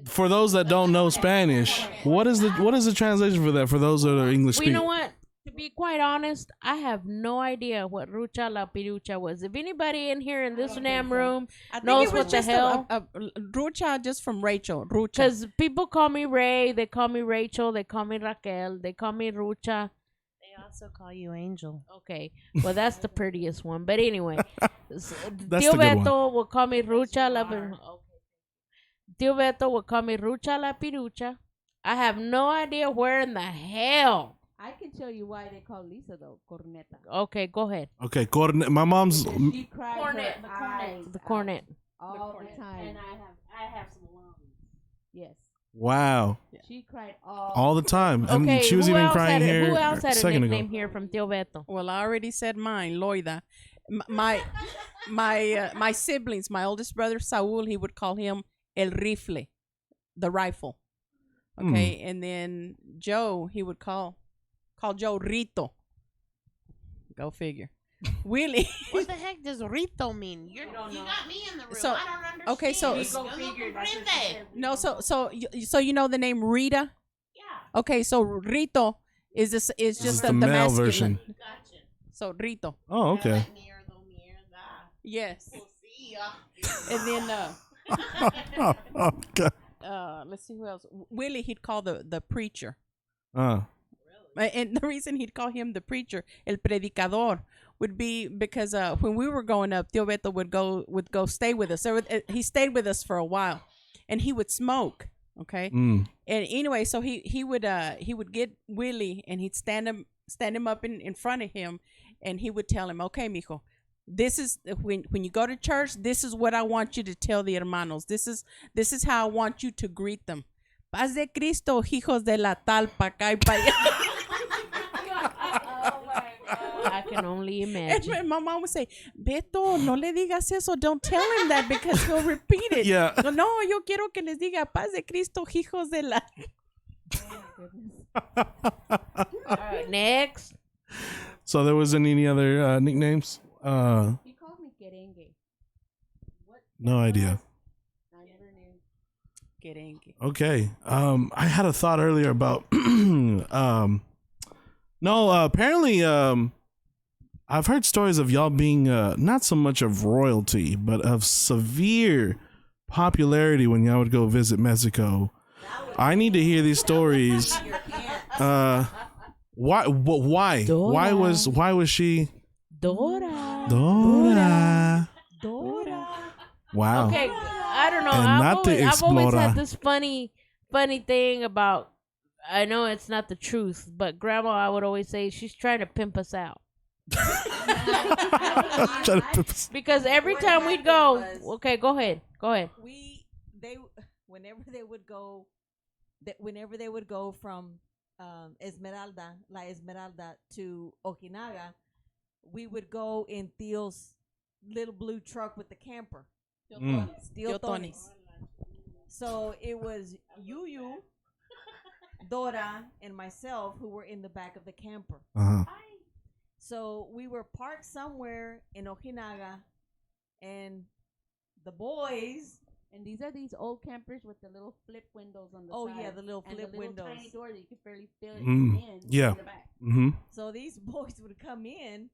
for those that don't know Spanish, what is the translation for that? For those that are English Well, you speaking, know what? To be quite honest, I have no idea what Rucha La Pirucha was. If anybody in here in this damn room I think knows it was what the just hell, a Rucha just from Rachel. Rucha. because people call me Ray, they call me Rachel, they call me Raquel, they call me Rucha. They also call you Angel. Okay, well that's the prettiest one. But anyway, That's Tio the good one. Beto will call me Rucha La Pirucha. Tio Beto will call me Rucha La Pirucha. I have no idea where in the hell I can tell you why they call Lisa though corneta. Okay, go ahead. Okay, cornet. My mom's. She cried Cornet. her eyes The cornet. out all the time. And I have some lungs. Yes, Wow. she cried All the time. Okay, And she was who even else crying had here who else a had a second nickname ago. here from Tio Beto? Well, I already said mine, Loida. My siblings, my oldest brother Saul, he would call him El Rifle, the rifle. Okay, and then Joe, he would call Joe Rito. Go figure. Willie. What the heck does Rito mean? You got me in the room. So- I don't understand. okay, so- So you know the name Rita? Yeah. Okay, so Rito is just is the the male masculine. version. Gotcha. So Rito. Oh, okay. Yes. We'll see ya. And then Oh, God. let's see who else. Willie, he'd call the preacher. Uh, And the reason he'd call him the preacher, el predicador, would be because when we were growing up, Tio Beto would go stay with us. He stayed with us for a while, and he would smoke. Okay, and anyway, so he would get Willie, and he'd stand him up in front of him, and he would tell him, "Okay, mijo, this is when you go to church. This is what I want you to tell the hermanos. This is how I want you to greet them. Paz de Cristo, hijos de la tal, pa' acá y pa' allá." I can only And imagine. my mom would say, "Beto, no le digas eso. Don't tell him that because he'll repeat it." Yeah. No, yo quiero que les diga paz de Cristo, hijos de la. All right, next. so there wasn't any other nicknames? he called me querengue. No idea. I never knew. Querengue. Okay. I had a thought earlier about apparently I've heard stories of y'all being not so much of royalty, but of severe popularity when y'all would go visit Mexico. I need to hear these stories. Why why was she Dora. Dora? Wow. Okay, I don't know. And not the I've always Explorer. had this funny thing about. I know it's not the truth, but Grandma, I would always say she's trying to pimp us out Try to pimp- because every What time we'd go, happened was- okay, go ahead. Whenever they would go from La Esmeralda to Ojinaga, we would go in Theo's little blue truck with the camper. Mm. Tío Tío Tony's. So it was Yuyu, Dora, and myself who were in the back of the camper. Uh-huh. So we were parked somewhere in Ojinaga, and the boys. And these are these old campers with the little flip windows on the Oh side. yeah, the little and flip the little windows. tiny door that you could barely fit in. Yeah. In the back. Mm-hmm. So these boys would come in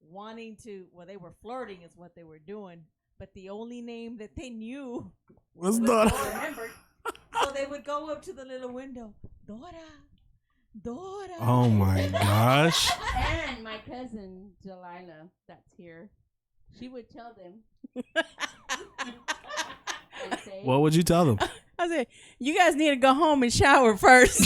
wanting to. Well, they were flirting, is what they were doing. But the only name that they knew What's was Dora? Dora. So they would go up to the little window, Dora. Oh my gosh. And my cousin Delilah, that's here, she would tell them. And say, What would you tell them? I said, "You guys need to go home and shower first."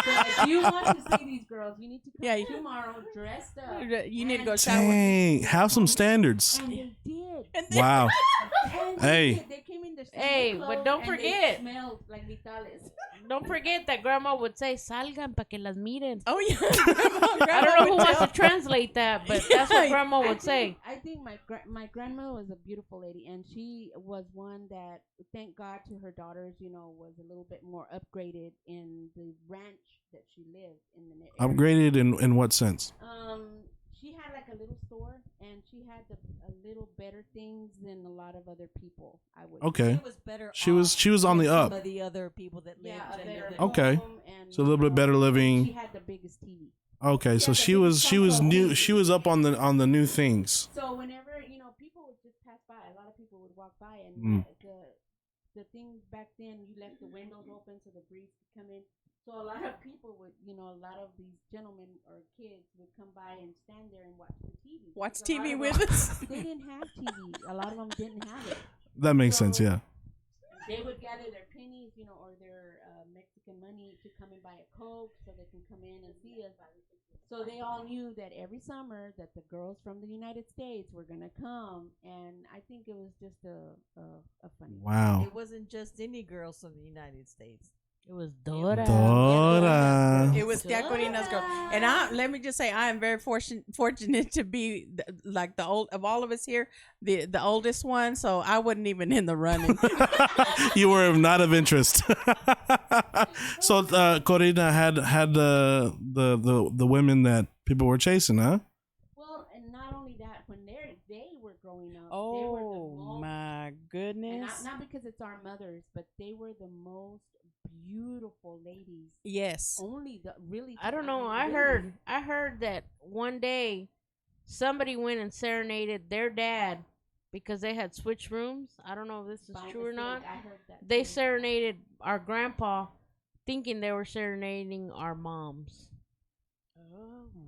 if you want to see these girls, you need to come Yeah, you- tomorrow dressed up. You need to go shower. Dang, have some standards. And they did. Wow. And Hey. they came in their Hey, same but don't clothes, and forget. They smelled like vitales. Don't forget that Grandma would say, "Salgan para que las miren." Oh yeah. I don't know who wants to translate that, but that's what Grandma would say. I think my grandma was a beautiful lady, and she was one that, thank God to her daughters, was a little bit more upgraded in the ranch that she lived in the area. Upgraded in what sense? She had like a little store, and she had a little better things than a lot of other people. I would. Okay. She was better. She was on than the some up. of the other people that lived. Yeah, a in better the- Okay. home, and, So a little bit better She living. had the biggest TV. Okay, so Yeah, she the was console new. TV. She was up on the new things. So whenever people would just pass by, a lot of people would walk by, and Mm. the thing back then, you left the windows open so the breeze could come in. So a lot of people would, a lot of these gentlemen or kids would come by and stand there and watch the TV. Watch Because a lot TV of with them- us. They didn't have TV. A lot of them didn't have it. That makes sense. Yeah. They would gather their pennies, or their Mexican money to come and buy a Coke so they can come in and see us. So they all knew that every summer that the girls from the United States were gonna come, and I think it was just a funny. Wow. It wasn't just any girls from the United States. It was Dora. Dora. It was Tia Corina's girl, and let me just say, I am very fortunate to be like the old of all of us here, the oldest one. So I wasn't even in the running. You were not of interest. So Corina had the women that people were chasing, huh? Well, and not only that, when they were growing up, they were the Oh most, my and goodness! not because it's our mothers, but they were the most beautiful ladies. Yes. Only the really. I don't know. I heard that one day somebody went and serenaded their dad because they had switched rooms. I don't know if this is By true or not. mistake, I heard that They too. serenaded our grandpa, thinking they were serenading our moms.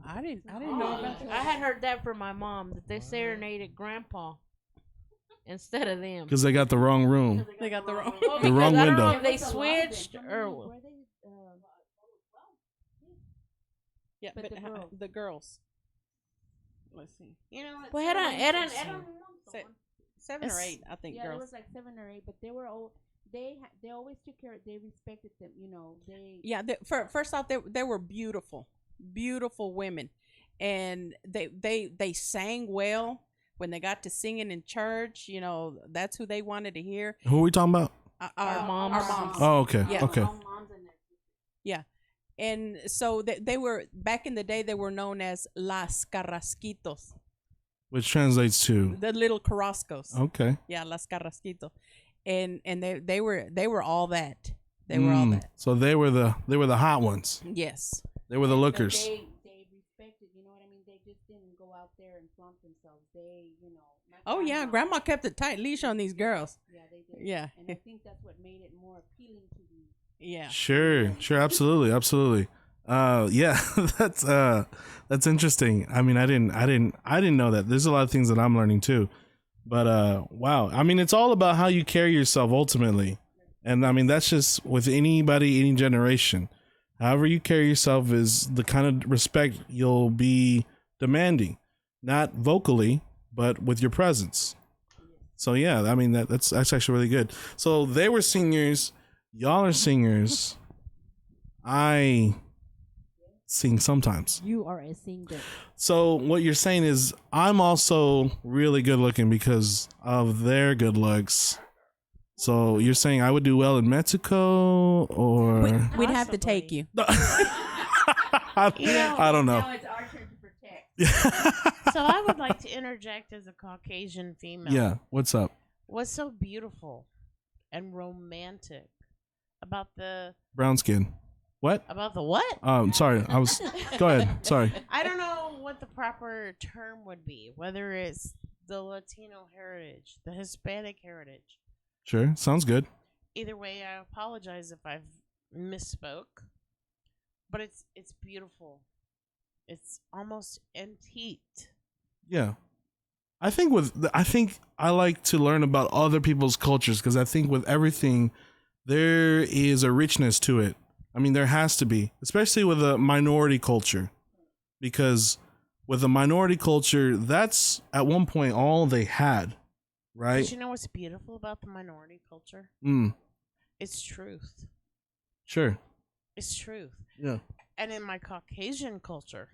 I didn't know about that. I had heard that from my mom that they serenaded grandpa instead of them. Because they got the wrong room. They got the wrong. Well, The wrong because I don't window. know if they There was a lot of them. switched Some of or them, were they, Yeah, But but the girls. the girls. Let's see, You know, well, I don't interesting. know. Se- 7 or It's- 8, I think, yeah, it girls. was like 7 or 8, but they were old. They always took care. They respected them. You know, they. Yeah, first off, they were beautiful, beautiful women, and they sang well when they got to singing in church. You know, that's who they wanted to hear. Who are we talking about? Our moms. Our moms. Oh, okay. Yeah. Okay. Yeah, and so they were back in the day. They were known as las Carrasquitos, Which translates to. the little Carrascos. Okay. Yeah, las Carrasquitos, and they were all that. They were all that. So they were the hot ones. Yes. They were the But lookers. they respected. You know what I mean? They just didn't go out there and flaunt themselves. They, you know. my Oh yeah, Grandma kept a tight leash on these girls. Yeah, they did. Yeah. And I think that's what made it more appealing to the. Yeah. Sure, absolutely. Yeah, that's interesting. I mean, I didn't know that. There's a lot of things that I'm learning too. But wow. I mean, it's all about how you carry yourself ultimately. And I mean, that's just with anybody, any generation. However you carry yourself is the kind of respect you'll be demanding, not vocally, but with your presence. So yeah, I mean that's actually really good. So they were singers, y'all are singers. I sing sometimes. You are a singer. So what you're saying is I'm also really good looking because of their good looks. So you're saying I would do well in Mexico or We'd have to Possibly. take you. I don't know. Now it's our turn to protect. So I would like to interject as a Caucasian female. Yeah, what's up? What's so beautiful and romantic about the Brown skin. What? what? Sorry. Go ahead. Sorry. I don't know what the proper term would be, whether it's the Latino heritage, the Hispanic heritage. Sure. Sounds good. Either way, I apologize if I've misspoke, but it's beautiful. It's almost antiqued. Yeah. I think I like to learn about other people's cultures because I think with everything there is a richness to it. I mean, there has to be, especially with a minority culture, because with a minority culture, that's at one point all they had, right? But you know what's beautiful about the minority culture? Mm, It's truth. sure. It's truth. Yeah. And in my Caucasian culture,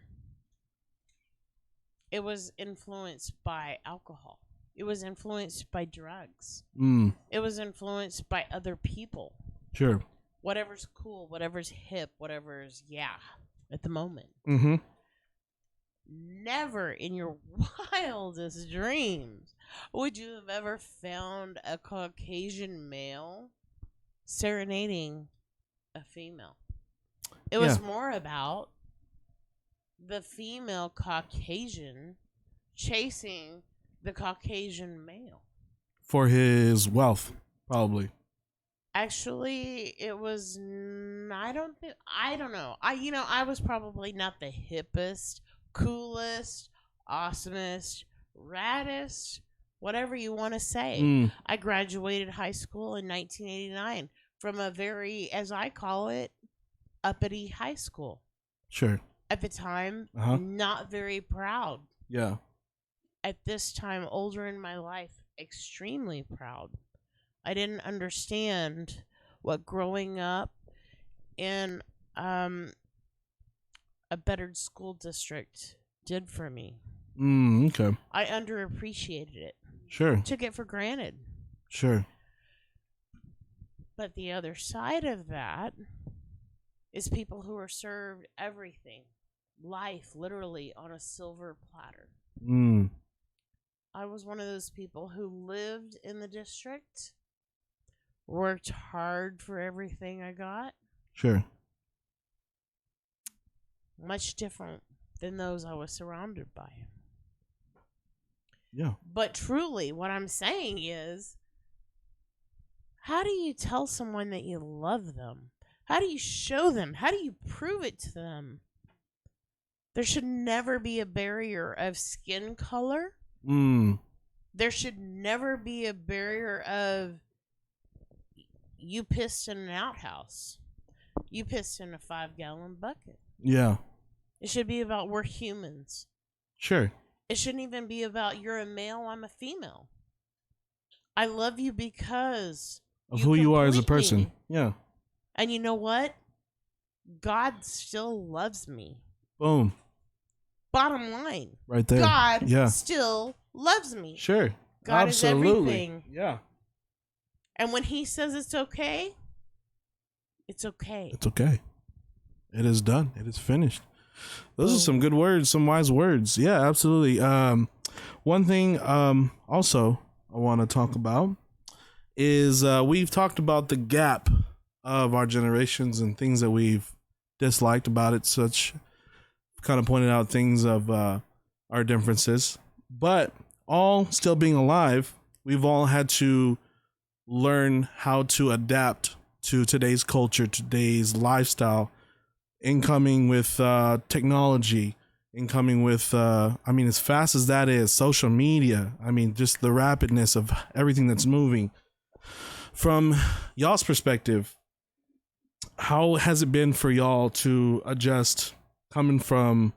it was influenced by alcohol. It was influenced by drugs. Mm, It was influenced by other people. sure. Whatever's cool, whatever's hip, whatever's at the moment. Mm-hmm. Never in your wildest dreams would you have ever found a Caucasian male serenading a female. It was more about the female Caucasian chasing the Caucasian male. For his wealth, probably. Actually, it was. I don't know. I was probably not the hippest, coolest, awesomest, raddest, whatever you want to say. Mm, I graduated high school in 1989 from a very, as I call it, uppity high school. Sure. At the time, Uh-huh. not very proud. Yeah. At this time, older in my life, extremely proud. I didn't understand what growing up in a better school district did for me. Okay. I underappreciated it, Sure. took it for granted. Sure. But the other side of that is people who are served everything, life literally on a silver platter. Mm. I was one of those people who lived in the district, worked hard for everything I got. Sure. Much different than those I was surrounded by. Yeah. But truly, what I'm saying is, how do you tell someone that you love them? How do you show them? How do you prove it to them? There should never be a barrier of skin color. There should never be a barrier of you pissed in an outhouse. You pissed in a 5-gallon bucket. Yeah. It should be about we're humans. Sure. It shouldn't even be about you're a male, I'm a female. I love you because Of who you are as a complete person. me. Yeah. And you know what? God still loves me. Boom. Bottom line. Right there. God Yeah. still loves me. Sure. God is Absolutely. everything. Yeah. And when he says it's okay, it's okay. It's okay. It is done. It is finished. Those are some good words, some wise words. Yeah, absolutely. One thing also I want to talk about is we've talked about the gap of our generations and things that we've disliked about it, such kind of pointed out things of our differences. But all still being alive, we've all had to learn how to adapt to today's culture, today's lifestyle, incoming with technology, incoming with, as fast as that is, social media. Just the rapidness of everything that's moving. From y'all's perspective, how has it been for y'all to adjust coming from,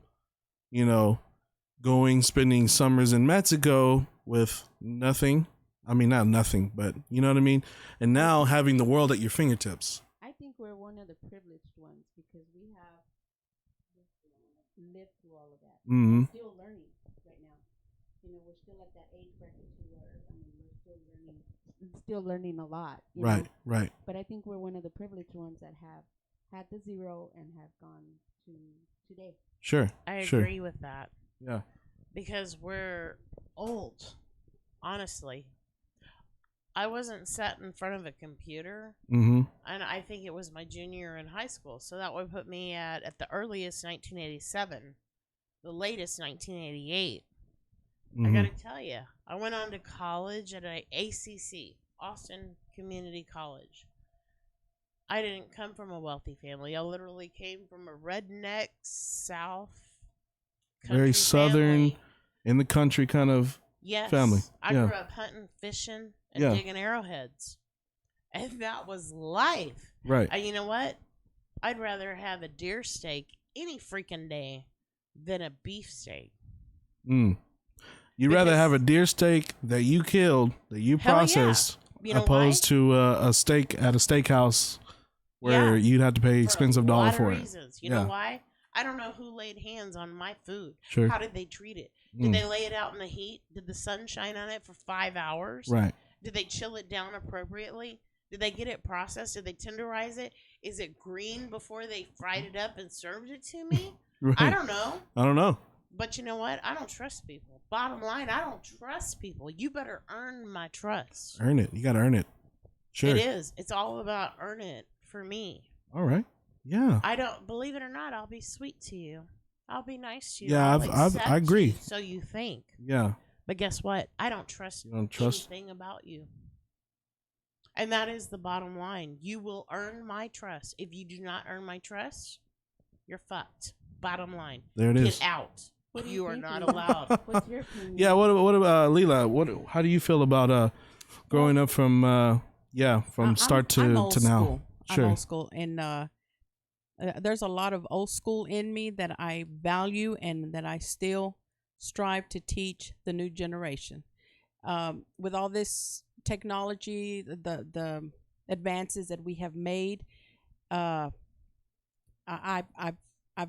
spending summers in Mexico with nothing? Not nothing, but you know what I mean? And now having the world at your fingertips. I think we're one of the privileged ones because we have lived through all of that. Mm-hmm. We're still learning right now. We're still at that age bracket where we're still learning a lot. Right. But I think we're one of the privileged ones that have had the zero and have gone to today. Sure. I sure. agree with that. Yeah. Because we're old, honestly. I wasn't sat in front of a computer, and I think it was my junior year in high school. So that would put me at the earliest 1987, the latest 1988. I got to tell you, I went on to college at a ACC, Austin Community College. I didn't come from a wealthy family. I literally came from a redneck South country very southern, family. In the country kind of family. I grew up hunting, fishing, and digging arrowheads. And that was life. Right. And you know what? I'd rather have a deer steak any freaking day than a beef steak. You'd rather have a deer steak that you killed, that you processed, opposed to a steak at a steakhouse where you'd have to pay expensive dollar for it. Reasons. You know why? I don't know who laid hands on my food. Sure. How did they treat it? Did they lay it out in the heat? Did the sun shine on it for 5 hours? Right. Did they chill it down appropriately? Did they get it processed? Did they tenderize it? Is it green before they fried it up and served it to me? Right. I don't know. But you know what? I don't trust people. Bottom line, I don't trust people. You better earn my trust. Earn it. You got to earn it. Sure. It is. It's all about earn it for me. All right. Yeah. I don't believe it or not. I'll be sweet to you. I'll be nice to you. Yeah, I agree. So you think. Yeah. But guess what? I don't trust anything about you. And that is the bottom line. You will earn my trust. If you do not earn my trust, you're fucked. Bottom line. There it is. Get out. What You are think, not Leela? allowed. What's your opinion? Yeah. What about Leela? How do you feel about growing up from start to I'm old now? school. Sure. I'm old school, and there's a lot of old school in me that I value and that I still strive to teach the new generation. With all this technology, the advances that we have made, I've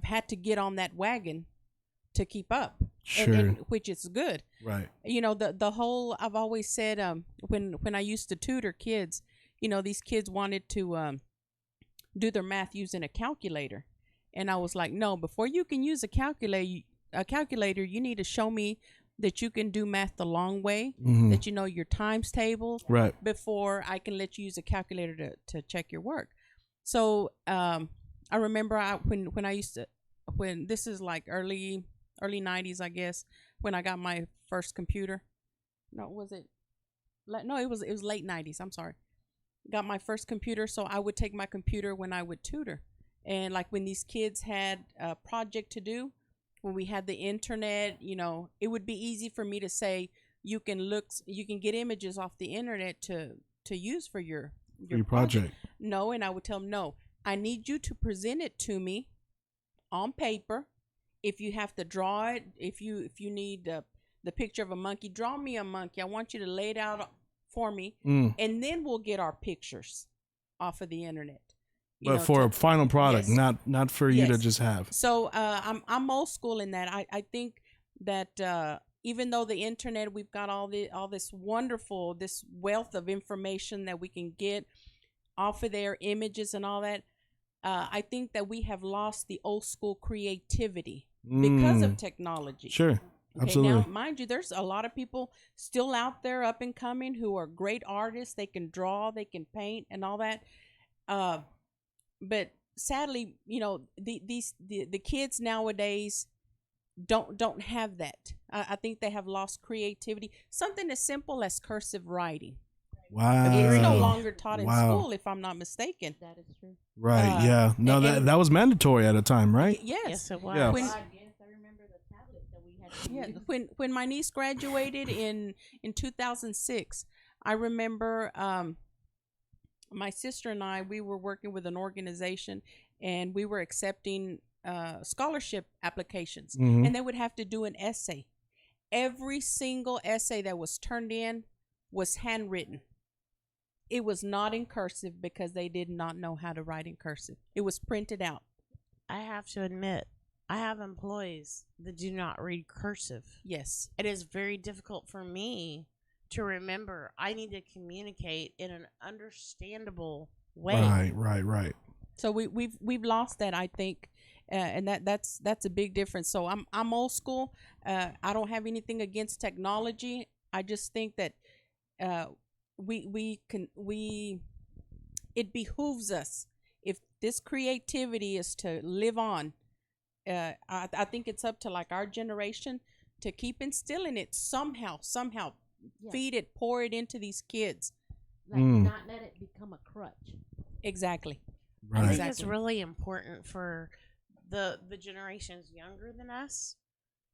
had to get on that wagon to keep up. Sure. And which is good. Right. You know, the whole, I've always said, when I used to tutor kids, you know, these kids wanted to do their math using a calculator, and I was like, no, before you can use a calculator, you need to show me that you can do math the long way, that you know your times table, right, before I can let you use a calculator to check your work. So I remember when this is like early 90s, I guess, when I got my first computer. No, was it? No, it was late 90s. I'm sorry. Got my first computer, so I would take my computer when I would tutor. And like when these kids had a project to do, when we had the internet, you know, it would be easy for me to say, you can get images off the internet to use for your project. No, and I would tell them, no, I need you to present it to me on paper. If you have to draw it, if you need the picture of a monkey, draw me a monkey. I want you to lay it out for me, and then we'll get our pictures off of the internet. But for a final product, yes. not for you to just have. So I'm old school in that. I think that even though the internet, we've got all this wonderful, this wealth of information that we can get off of their images and all that. I think that we have lost the old school creativity because of technology. Sure. Okay, Absolutely. now, mind you, there's a lot of people still out there up and coming who are great artists. They can draw, they can paint, and all that. But sadly, you know, the kids nowadays don't have that. I think they have lost creativity. Something as simple as cursive writing. Wow. It's no longer taught in Wow. school, if I'm not mistaken. That is true. Right. Yeah. No, and- that was mandatory at a time, right? Yes. It was. Yeah. When- Yes, I remember the tablet that we had to Yeah, use. when my niece graduated in 2006, I remember my sister and we were working with an organization, and we were accepting scholarship applications, and they would have to do an essay. Every single essay that was turned in was handwritten. It was not in cursive because they did not know how to write in cursive. It was printed out. I have to admit, I have employees that do not read cursive. Yes. It is very difficult for me to remember. I need to communicate in an understandable way. Right. So we've lost that, I think, and that's a big difference. So I'm old school. I don't have anything against technology. I just think that it behooves us, if this creativity is to live on. I think it's up to like our generation to keep instilling it somehow. Yeah. Feed it, pour it into these kids. Like not let it become a crutch. Exactly. I Right. think it's really important for the generations younger than us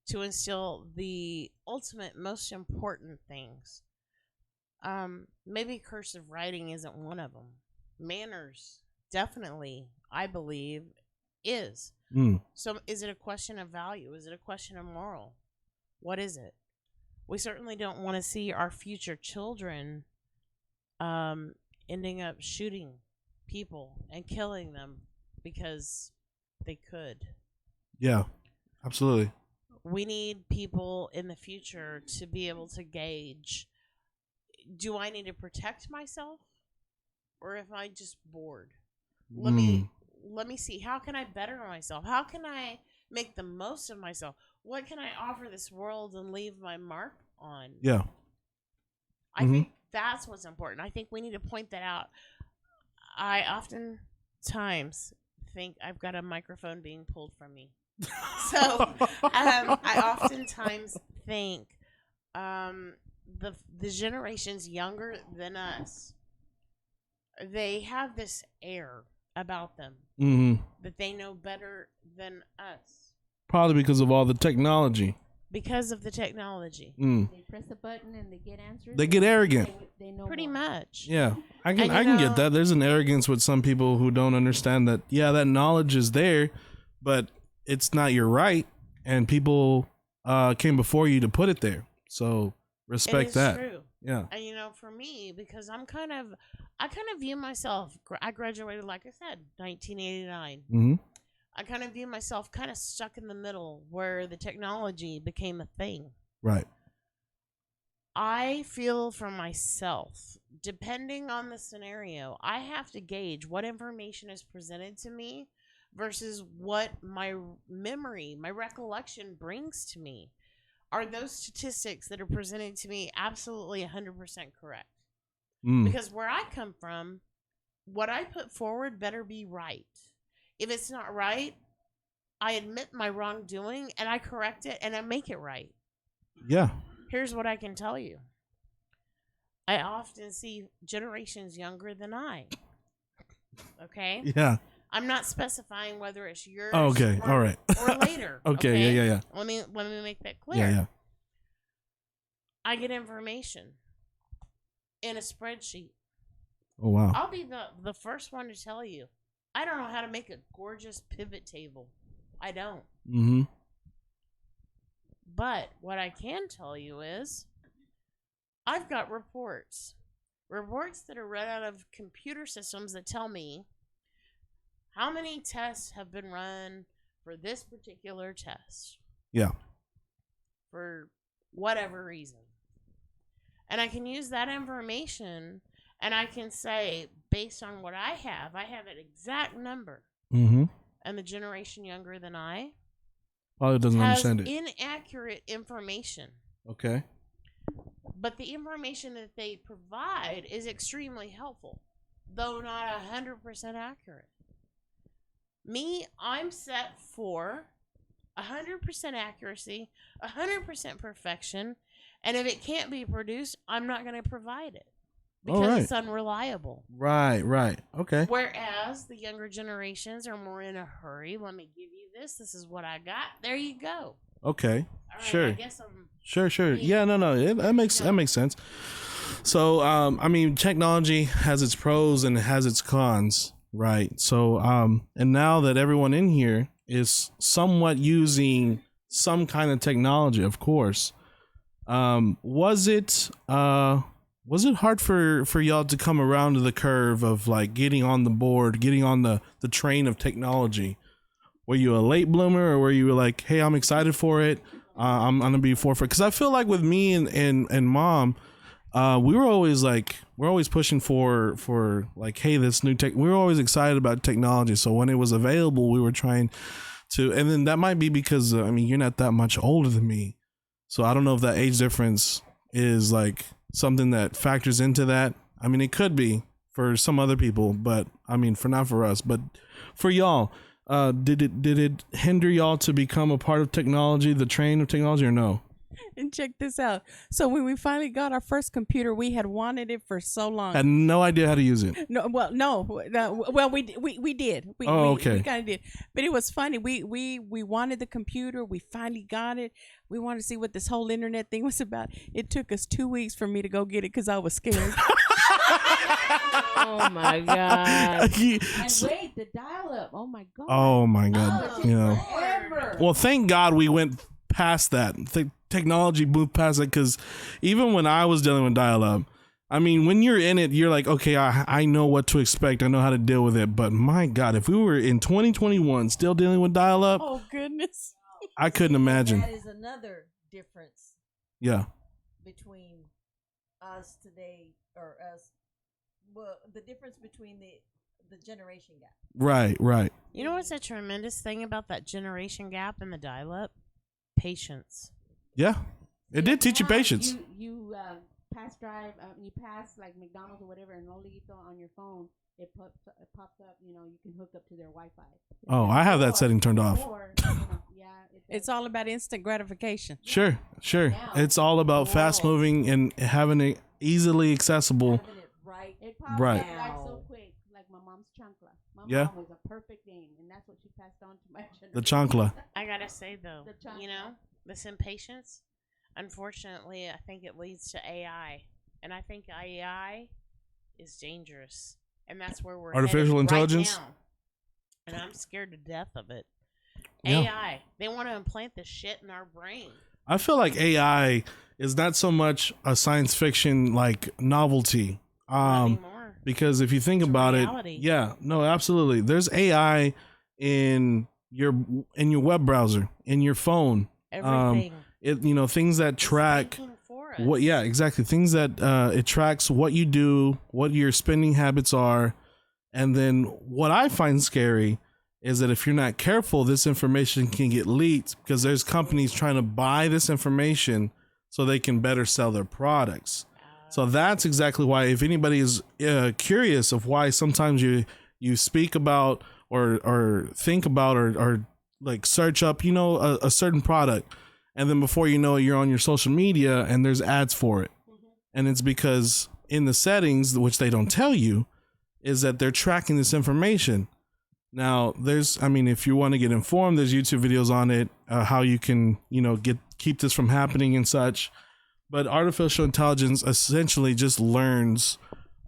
to instill the ultimate, most important things. Maybe cursive writing isn't one of them. Manners, definitely, I believe, is. So is it a question of value? Is it a question of moral? What is it? We certainly don't want to see our future children ending up shooting people and killing them because they could. Yeah. Absolutely. We need people in the future to be able to gauge, do I need to protect myself, or am I just bored? Let me see, how can I better myself? How can I make the most of myself? What can I offer this world and leave my mark on? Yeah. I think that's what's important. I think we need to point that out. I oftentimes think I've got a microphone being pulled from me. So I oftentimes think the generations younger than us, they have this air about them that they know better than us. Probably because of all the technology. because of the technology. They press a button and they get answers. They get arrogant. They know Pretty more. much. Yeah, I can And, I can get that. There's an arrogance with some people who don't understand that. Yeah, that knowledge is there, but it's not your right, and people came before you to put it there. So respect It is that. true. Yeah. And for me, because I kind of view myself. I graduated, like I said, 1989. Mm-hmm. I kind of view myself kind of stuck in the middle where the technology became a thing. Right. I feel for myself, depending on the scenario, I have to gauge what information is presented to me versus what my memory, my recollection brings to me. Are those statistics that are presented to me absolutely 100% correct? Because where I come from, what I put forward better be right. If it's not right, I admit my wrongdoing and I correct it and I make it right. Yeah. Here's what I can tell you. I often see generations younger than I. Okay? Yeah. I'm not specifying whether it's yours Okay. or, All right. or later. Okay. Yeah. Let me make that clear. Yeah. I get information in a spreadsheet. Oh wow. I'll be the first one to tell you. I don't know how to make a gorgeous pivot table. I don't. Mm-hmm. But what I can tell you is I've got reports that are read out of computer systems that tell me how many tests have been run for this particular test. Yeah. For whatever reason. And I can use that information and I can say, based on what I have an exact number. Mm-hmm. And the generation younger than I Probably doesn't has understand it. inaccurate information. Okay. But the information that they provide is extremely helpful, though not 100% accurate. Me, I'm set for 100% accuracy, 100% perfection, and if it can't be produced, I'm not going to provide it because it's unreliable. Right. Okay. Whereas the younger generations are more in a hurry. Let me give you this. This is what I got. There you go. Okay. All right, Sure. I guess I'm... Sure. Yeah, no. That makes sense. So, I mean, technology has its pros and it has its cons, right? So, and now that everyone in here is somewhat using some kind of technology, of course, was it hard for y'all to come around to the curve of like getting on the board, getting on the train of technology? Were you a late bloomer, or were you like, hey, I'm excited for it? I'm gonna be forefront, because I feel like with me and mom, we're always pushing for like, hey, this new tech. We were always excited about technology, so when it was available, we were trying to. And then that might be because I mean, you're not that much older than me, so I don't know if that age difference is like something that factors into that. I mean, it could be for some other people, but I mean, not for us, but for y'all. Did it hinder y'all to become a part of technology, the train of technology, or no? And check this out. So when we finally got our first computer, we had wanted it for so long. Had no idea how to use it. No, we did. Okay. We kind of did, but it was funny. We wanted the computer. We finally got it. We wanted to see what this whole internet thing was about. It took us 2 weeks for me to go get it because I was scared. Oh my god! And wait, the dial-up. Oh my god. Oh my god! You know. Forever. Well, thank God we went past that. Technology moved past it, because even when I was dealing with dial-up, I mean, when you're in it, you're like, okay, I know what to expect. I know how to deal with it. But my God, if we were in 2021 still dealing with dial-up, Oh goodness. I couldn't imagine. That is another difference Yeah. between us today, or us. Well, the difference between the generation gap. Right. You know what's a tremendous thing about that generation gap and the dial-up? Patience. Yeah. It did teach you Now, patience. You pass drive. You pass like McDonald's or whatever, and only on your phone it pops up. You know, you can hook up to their Wi-Fi. Oh, I have that setting turned off. Or, yeah, It's all about instant gratification. Sure. It's all about fast moving and having it easily accessible. Having it right. it pops Right. up like so quick, like my mom's chancla. My Yeah. mom was a perfect game, and that's what she passed on to my generation. The chancla. I gotta say though, The chancla. you know, this impatience, unfortunately, I think it leads to AI. And I think AI is dangerous. And that's where we're Artificial headed intelligence? right now. And I'm scared to death of it. Yeah. AI. They want to implant this shit in our brain. I feel like AI is not so much a science fiction like novelty. Not anymore. Because if you think It's about reality. it, yeah, no, absolutely. There's AI in your web browser, in your phone. Everything. Things that track Thinking for us. what, yeah, exactly. Things that it tracks what you do, what your spending habits are, and then what I find scary is that if you're not careful, this information can get leaked because there's companies trying to buy this information so they can better sell their products. So that's exactly why, if anybody is curious of why sometimes you speak about or think about or like search up, a certain product, and then before you know it, you're on your social media and there's ads for it. And it's because in the settings, which they don't tell you, is that they're tracking this information. Now, if you want to get informed, there's YouTube videos on it, how you can, keep this from happening and such. But artificial intelligence essentially just learns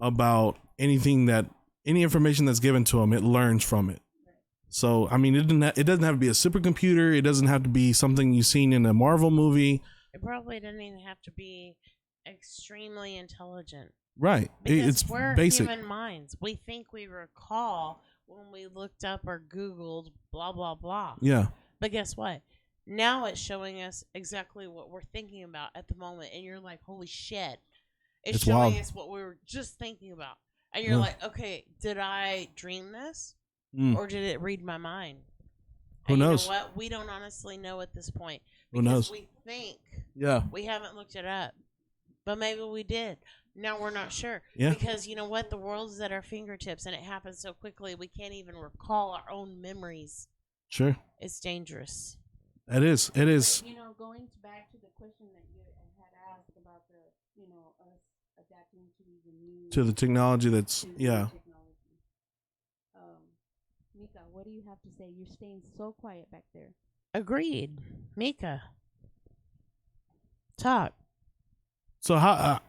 about any information that's given to them. It learns from it. So, it doesn't have to be a supercomputer. It doesn't have to be something you've seen in a Marvel movie. It probably doesn't even have to be extremely intelligent. Right. Because It's we're basic. human minds. We think we recall when we looked up or Googled blah, blah, blah. Yeah. But guess what? Now it's showing us exactly what we're thinking about at the moment. And you're like, holy shit. It's showing wild. us what we were just thinking about. And you're Yeah. like, okay, did I dream this? Mm. Or did it read my mind? Who And knows? You know what? We don't honestly know at this point. Who Because knows? we think Yeah. we haven't looked it up. But maybe we did. Now we're not sure. Yeah. Because you know what? The world's at our fingertips and it happens so quickly we can't even recall our own memories. Sure. It's dangerous. It is. It is. But, going back to the question that you had asked about us adapting to the new To the technology that's, to the yeah. technology. Mika, what do you have to say? You're staying so quiet back there. Agreed. Mika. Talk. So I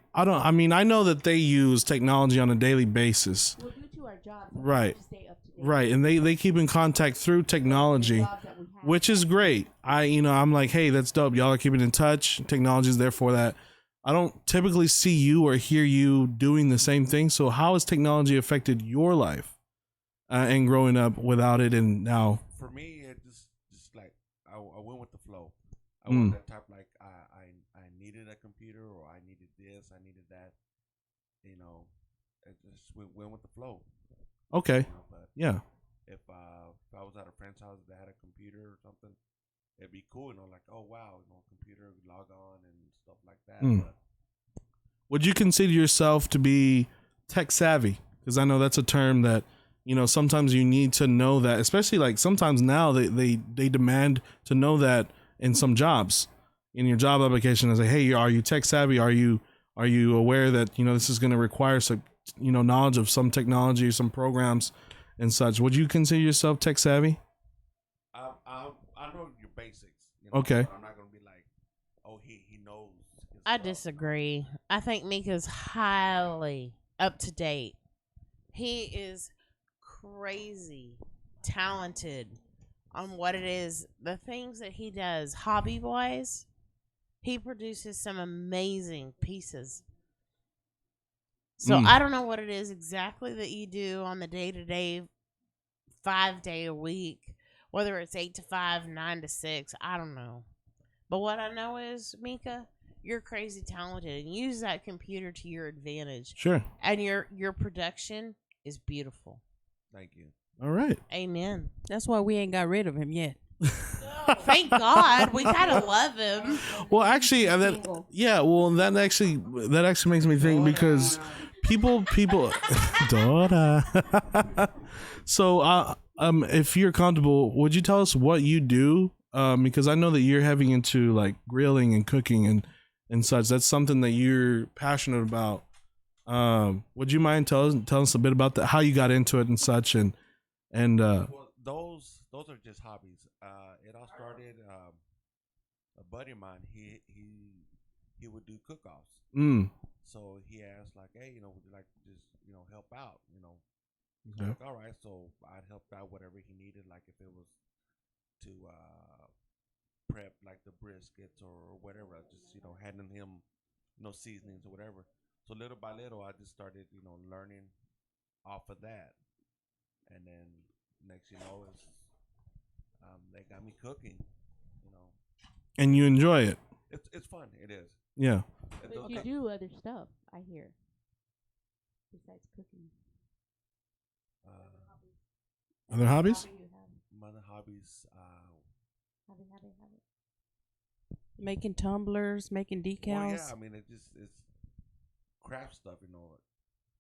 know that they use technology on a daily basis. Well, due to our jobs, we Right. have to stay up to date. Right. And they keep in contact through technology, Jobs that we have. which is great. I'm like, hey, that's dope. Y'all are keeping in touch. Technology's there for that. I don't typically see you or hear you doing the same thing. So how has technology affected your life and growing up without it and now? For me, it just like I went with the flow. I Mm. was that type like I needed a computer or I needed this, I needed that. It just went with the flow. Okay. But Yeah. if I was at a friend's house that had a computer or something, it'd be cool. Like, oh wow, computer, log on and stuff like that. Mm. But Would you consider yourself to be tech savvy? Because I know that's a term that, sometimes you need to know that, especially like sometimes now they demand to know that in some jobs, in your job application. They say, hey, are you tech savvy? Are you aware that, this is going to require some, knowledge of some technology, some programs and such? Would you consider yourself tech savvy? I know your basics. Okay. But I'm not gonna be like, oh, he knows. his I stuff. disagree. I think Mika's highly up to date. He is crazy talented on what it is, the things that he does hobby wise. He produces some amazing pieces. So Mm. I don't know what it is exactly that you do on the day to day, 5 day a week, whether it's 8 to 5, 9 to 6. I don't know. But what I know is, Mika, you're crazy talented and use that computer to your advantage. Sure. And your production is beautiful. Thank you. All right. Amen. That's why we ain't got rid of him yet. Thank God. We gotta love him. Well, actually, that actually makes me think because people, Dora. So, if you're comfortable, would you tell us what you do? Because I know that you're heavy into like grilling and cooking and such. That's something that you're passionate about. Would you mind tell us a bit about that, how you got into it and such, and Well, those are just hobbies. It all started. a buddy of mine, he would do cook-offs. So he asked like, hey, would you like to just help out? Okay. Like, all right. So I'd help out whatever he needed, like if it was to prep like the briskets or whatever. I just handing him seasonings or whatever. So little by little, I just started learning off of that, and then next is they got me cooking. And you enjoy it. It's fun. It is. Yeah. But you do other stuff, I hear, besides cooking. Other hobbies? What do you have? My other hobbies. Have it. Making tumblers, making decals. Well, yeah, I mean, it's craft stuff.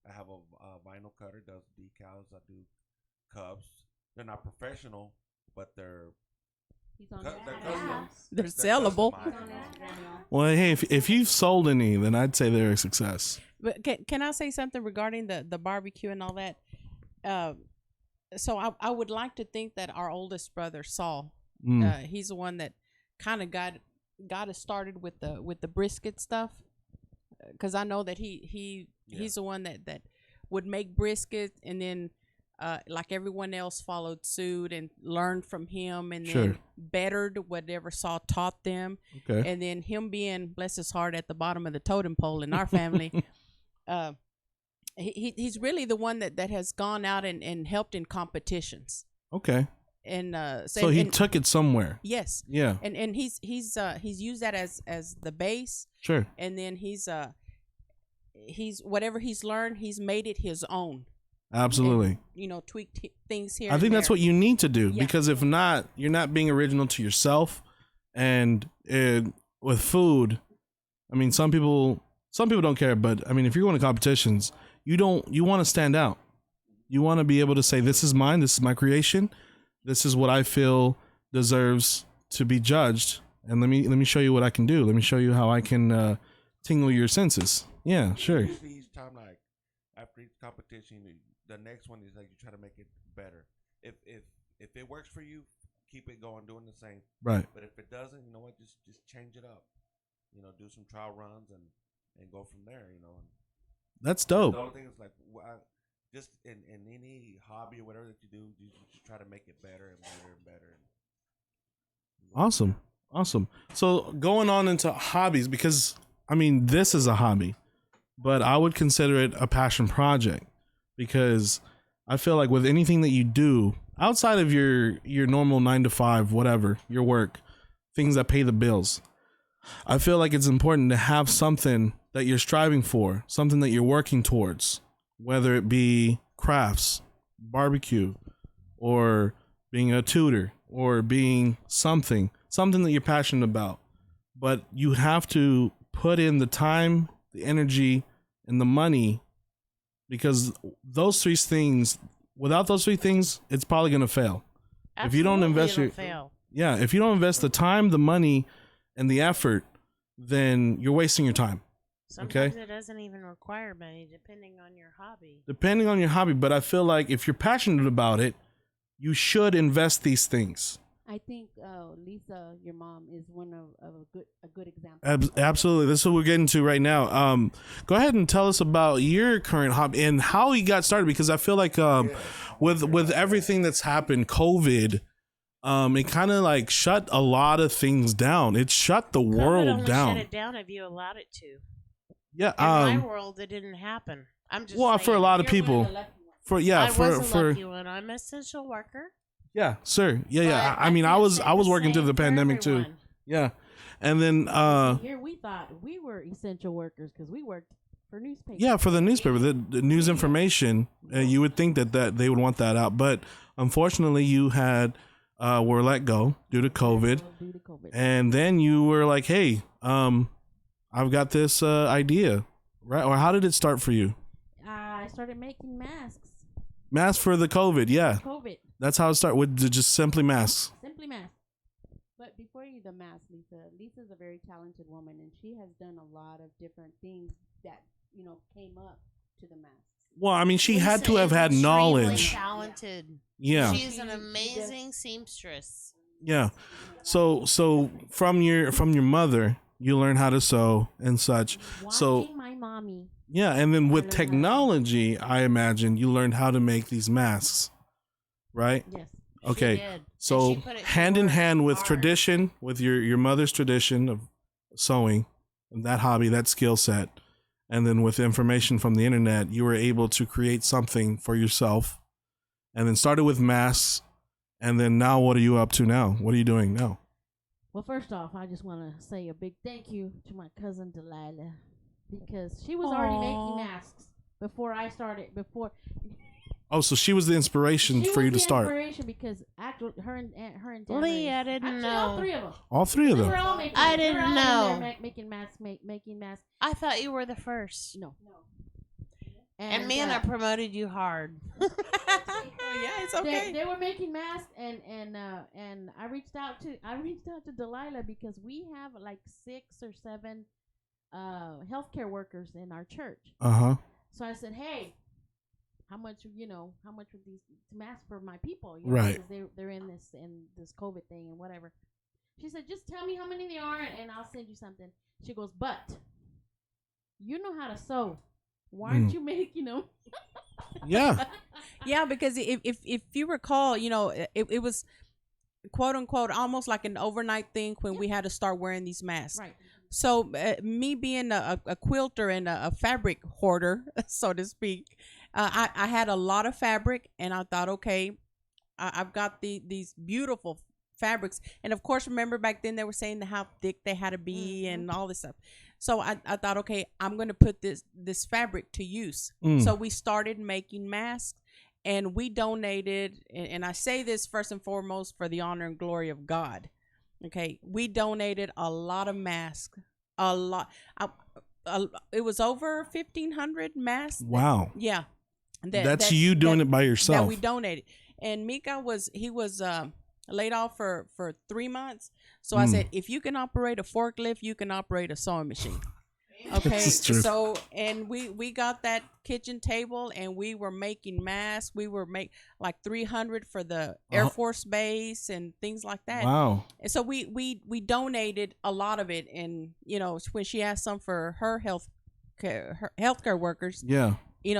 I have a vinyl cutter, does decals. I do cups. They're not professional, but they're He's on they're Instagram. custom. They're sellable. He's on Instagram, y'all. Well, hey, if you've sold any, then I'd say they're a success. But can I say something regarding the barbecue and all that? So I would like to think that our oldest brother Saul, he's the one that kind of got us started with the brisket stuff, because I know that he's the one that would make brisket, and then like everyone else followed suit and learned from him, and then bettered whatever Saul taught them. Okay. And then him being, bless his heart, at the bottom of the totem pole in our family, he's really the one that has gone out and helped in competitions. Okay. And so he took it somewhere. Yes. Yeah. And he's used that as the base. Sure. And then he's whatever he's learned, he's made it his own. Absolutely. And, tweaked things here. I think that's what you need to do, Yeah. because if not, you're not being original to yourself. And with food, I mean, some people don't care, but I mean, if you're going to competitions, you want to stand out. You want to be able to say, this is mine, this is my creation, this is what I feel deserves to be judged, and let me show you what I can do. Let me show you how I can tingle your senses. Yeah, sure. Usually each time, like after each competition, the next one is like you try to make it better. If it works for you, keep it going, doing the same. Right. But if it doesn't, just change it up. Do some trial runs and go from there. That's The dope. only thing is like just in any hobby or whatever that you do, you just try to make it better and better and better. Awesome. So going on into hobbies, because I mean, this is a hobby, but I would consider it a passion project, because I feel like with anything that you do outside of your normal 9 to 5, whatever, your work, things that pay the bills, I feel like it's important to have something that you're striving for, something that you're working towards, whether it be crafts, barbecue, or being a tutor, or being something that you're passionate about. But you have to put in the time, the energy, and the money, because those 3 things, without those 3 things, it's probably going to fail. Absolutely, if you don't invest if you don't invest the time, the money, and the effort, then you're wasting your time. Sometimes it doesn't even require money, depending on your hobby. But I feel like if you're passionate about it, you should invest these things. I think Lisa, your mom, is one of a good example. Absolutely. This is what we're getting to right now. Go ahead and tell us about your current hobby and how you got started, because I feel like with everything that's happened, COVID, it kind of like shut a lot of things down. It shut the world only down. Shut it down if you allowed it to. Yeah. In my world, it didn't happen. I'm just well, saying. for a lot of people. I was a lucky one. I'm an essential worker. Yeah, sir. Yeah. I mean, I was working through the pandemic too. Yeah. And then Here we thought we were essential workers because we worked for newspapers. yeah, for the newspaper, the news information, you would think that they would want that out, but unfortunately you were let go due to COVID. And then you were like, "Hey, I've got this idea." Right? Or how did it start for you? I started making masks. Masks for the COVID, yeah. COVID. That's how it started, with just simply masks. Simply masks. But before you the mask, Lisa's a very talented woman, and she has done a lot of different things that came up to the masks. Well, I mean, she Lisa had to have is had extremely knowledge. talented. Yeah. She's an amazing seamstress. Yeah. So from your mother, you learn how to sew and such. So Watching my mommy. yeah, and then with learned how to- technology, I imagine you learned how to make these masks, right? Yes. Okay. did. And So she put it to hand in work hand with hard. tradition, with your mother's tradition of sewing, that hobby, that skill set, and then with information from the internet, you were able to create something for yourself, and then started with masks, and then now what are you up to now? What are you doing now? Well, first off, I just want to say a big thank you to my cousin Delilah because she was already making masks before I started. Oh, so she was the inspiration She for was you to the start. inspiration because actually her and Lee, I Damaris- didn't actually, all know. three of them. All three of They them. were all making. I they were didn't all in know. there making masks. Making masks. I thought you were the first. No. And man, I promoted you hard. Oh, yeah, it's okay. They were making masks, and I reached out to Delilah because we have like 6 or 7 healthcare workers in our church. Uh-huh. So I said, hey, how much would these masks for my people? You know, Right. because they're in this COVID thing and whatever. She said, just tell me how many they are, and I'll send you something. She goes, but you know how to sew. Why aren't you making them? Yeah. Yeah, because if you recall, it was quote unquote almost like an overnight thing when we had to start wearing these masks. Right. So me being a quilter and a fabric hoarder, so to speak, I had a lot of fabric, and I thought, okay, I've got these beautiful fabrics, and of course, remember back then they were saying how thick they had to be and all this stuff. So I thought, okay, I'm going to put this fabric to use. So we started making masks, and we donated, and I say this first and foremost for the honor and glory of God. Okay, we donated a lot of masks, a lot. It was over 1,500 masks. Wow. Yeah. That's you doing it by yourself. That we donated. And Mika was laid off for 3 months. So I said, if you can operate a forklift, you can operate a sewing machine. Okay. This is true. So, and we got that kitchen table, and we were making masks. We were like 300 for the Air Force Base and things like that. Wow. And so we donated a lot of it. And, when she asked some for her healthcare workers, Yeah.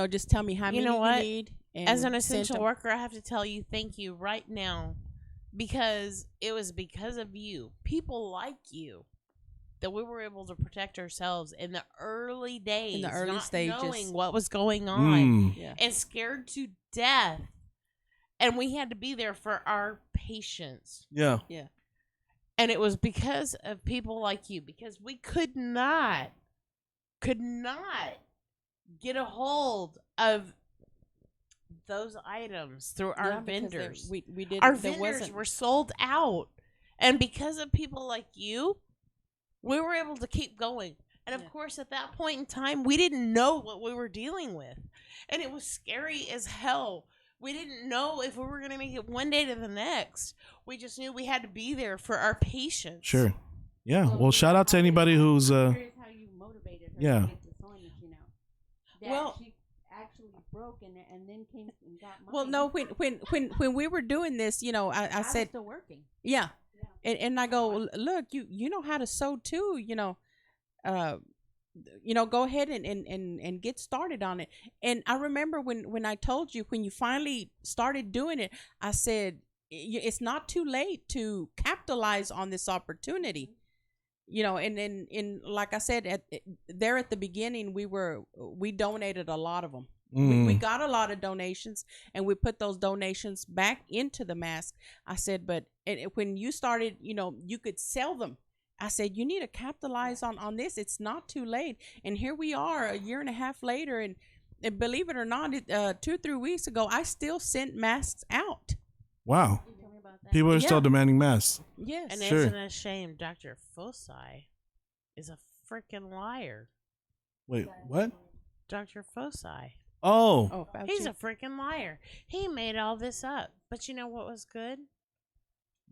Just tell me how many know what? you need. And As an send essential them. worker, I have to tell you thank you right now, because it was because of you, people like you, that we were able to protect ourselves in the early days, not stages. knowing what was going on Yeah. and scared to death. And we had to be there for our patients. Yeah. Yeah. And it was because of people like you, because we could not get a hold of those items through our Yeah, because vendors. we did. Our there vendors wasn't. were sold out. And because of people like you, we were able to keep going. And of Yeah. course, at that point in time, we didn't know what we were dealing with. And it was scary as hell. We didn't know if we were going to make it one day to the next. We just knew we had to be there for our patients. Sure. Yeah. Well, shout out to anybody who's I'm curious how you motivated her yeah. to get the sewing machine out. That Well- she actually broke and then came and got mine. Well, no, when we were doing this, I was said, still working. yeah, and I go, look, you know how to sew too, go ahead and get started on it. And I remember when I told you, when you finally started doing it, I said, it's not too late to capitalize on this opportunity. And like I said, at the beginning, we donated a lot of them. We got a lot of donations, and we put those donations back into the mask. I said, but when you started, you could sell them. I said, you need to capitalize on this. It's not too late. And here we are a year and a half later. And believe it or not, 2-3 weeks ago, I still sent masks out. Wow. Tell me about that. People are still demanding masks. Yes. And Sure. isn't it a shame Dr. Foci is a freaking liar? Wait, what? Dr. Foci. Oh. Oh, Fauci. He's a freaking liar. He made all this up. But you know what was good?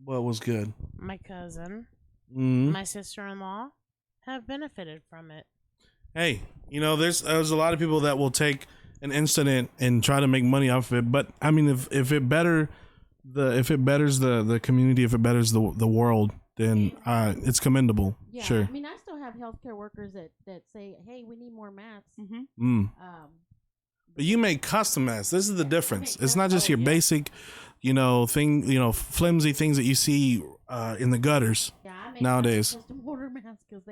What was good? My cousin, Mm. my sister-in-law have benefited from it. Hey, there's a lot of people that will take an incident and try to make money off of it. But I mean, if it better if it betters the community, if it betters the world, then it's commendable. Yeah, Sure. I mean, I still have healthcare workers that say, "Hey, we need more masks." But you make custom masks. This is the difference. It's not just your yeah. basic, flimsy things that you see in the gutters. Yeah, I make nowadays. custom order masks because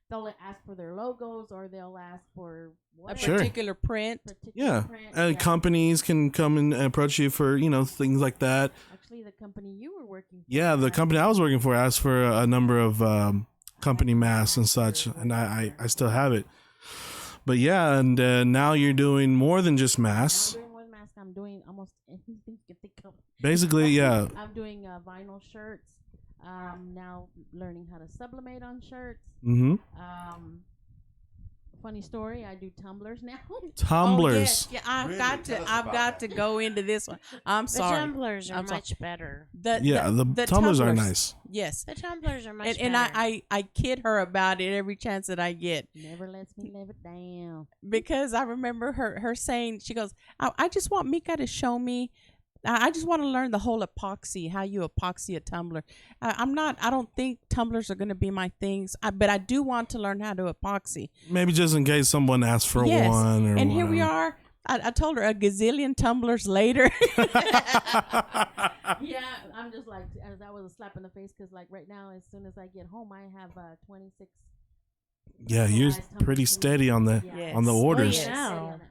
they'll ask for their logos or they'll ask for A whatever. Sure. particular print. Yeah, print. and Yeah. companies can come and approach you for things like that. Actually, the company you were working for. Yeah, the company I was working for asked for a number of company masks and such, and I still have it. But yeah, and now you're doing more than just I'm masks. doing one mask. I'm doing almost anything you can think of. Basically, yeah. I'm doing vinyl shirts. Now learning how to sublimate on shirts. Mm-hmm. Funny story, I do tumblers now. Tumblers. Oh, yeah, I've Really? got Tell to. us I've about got that. to go into this one. I'm The sorry. tumblers are I'm sorry. much better. The tumblers are nice. Yes, The tumblers are much and better. I kid her about it every chance that I get Never lets me live it down. because I remember her saying, she goes, I just want Mika to show me. I just want to learn the whole epoxy, how you epoxy a tumbler. I don't think tumblers are going to be my things, but I do want to learn how to epoxy. Maybe just in case someone asks for Yes. one. Or And here we whatever. are. I told her a gazillion tumblers later. Yeah, I'm just like, as that was a slap in the face because, like, right now, as soon as I get home, I have 26. Yeah, you're personalized tumblers pretty to me. steady on the Yeah. on the Yes. orders. Well, yeah. Steady on that.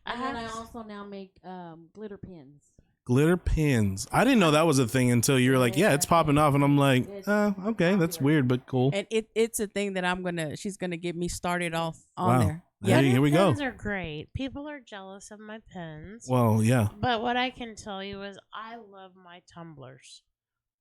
I And then I have- also now make glitter pins. Glitter pins. I didn't know that was a thing until you were like, yeah, it's popping off, and I'm like, okay, that's weird but cool. And it's a thing that she's gonna get me started off on Wow. there. Hey, Yeah. here we go. Pens are great. People are jealous of my pens. Well, yeah, But what I can tell you is I love my tumblers.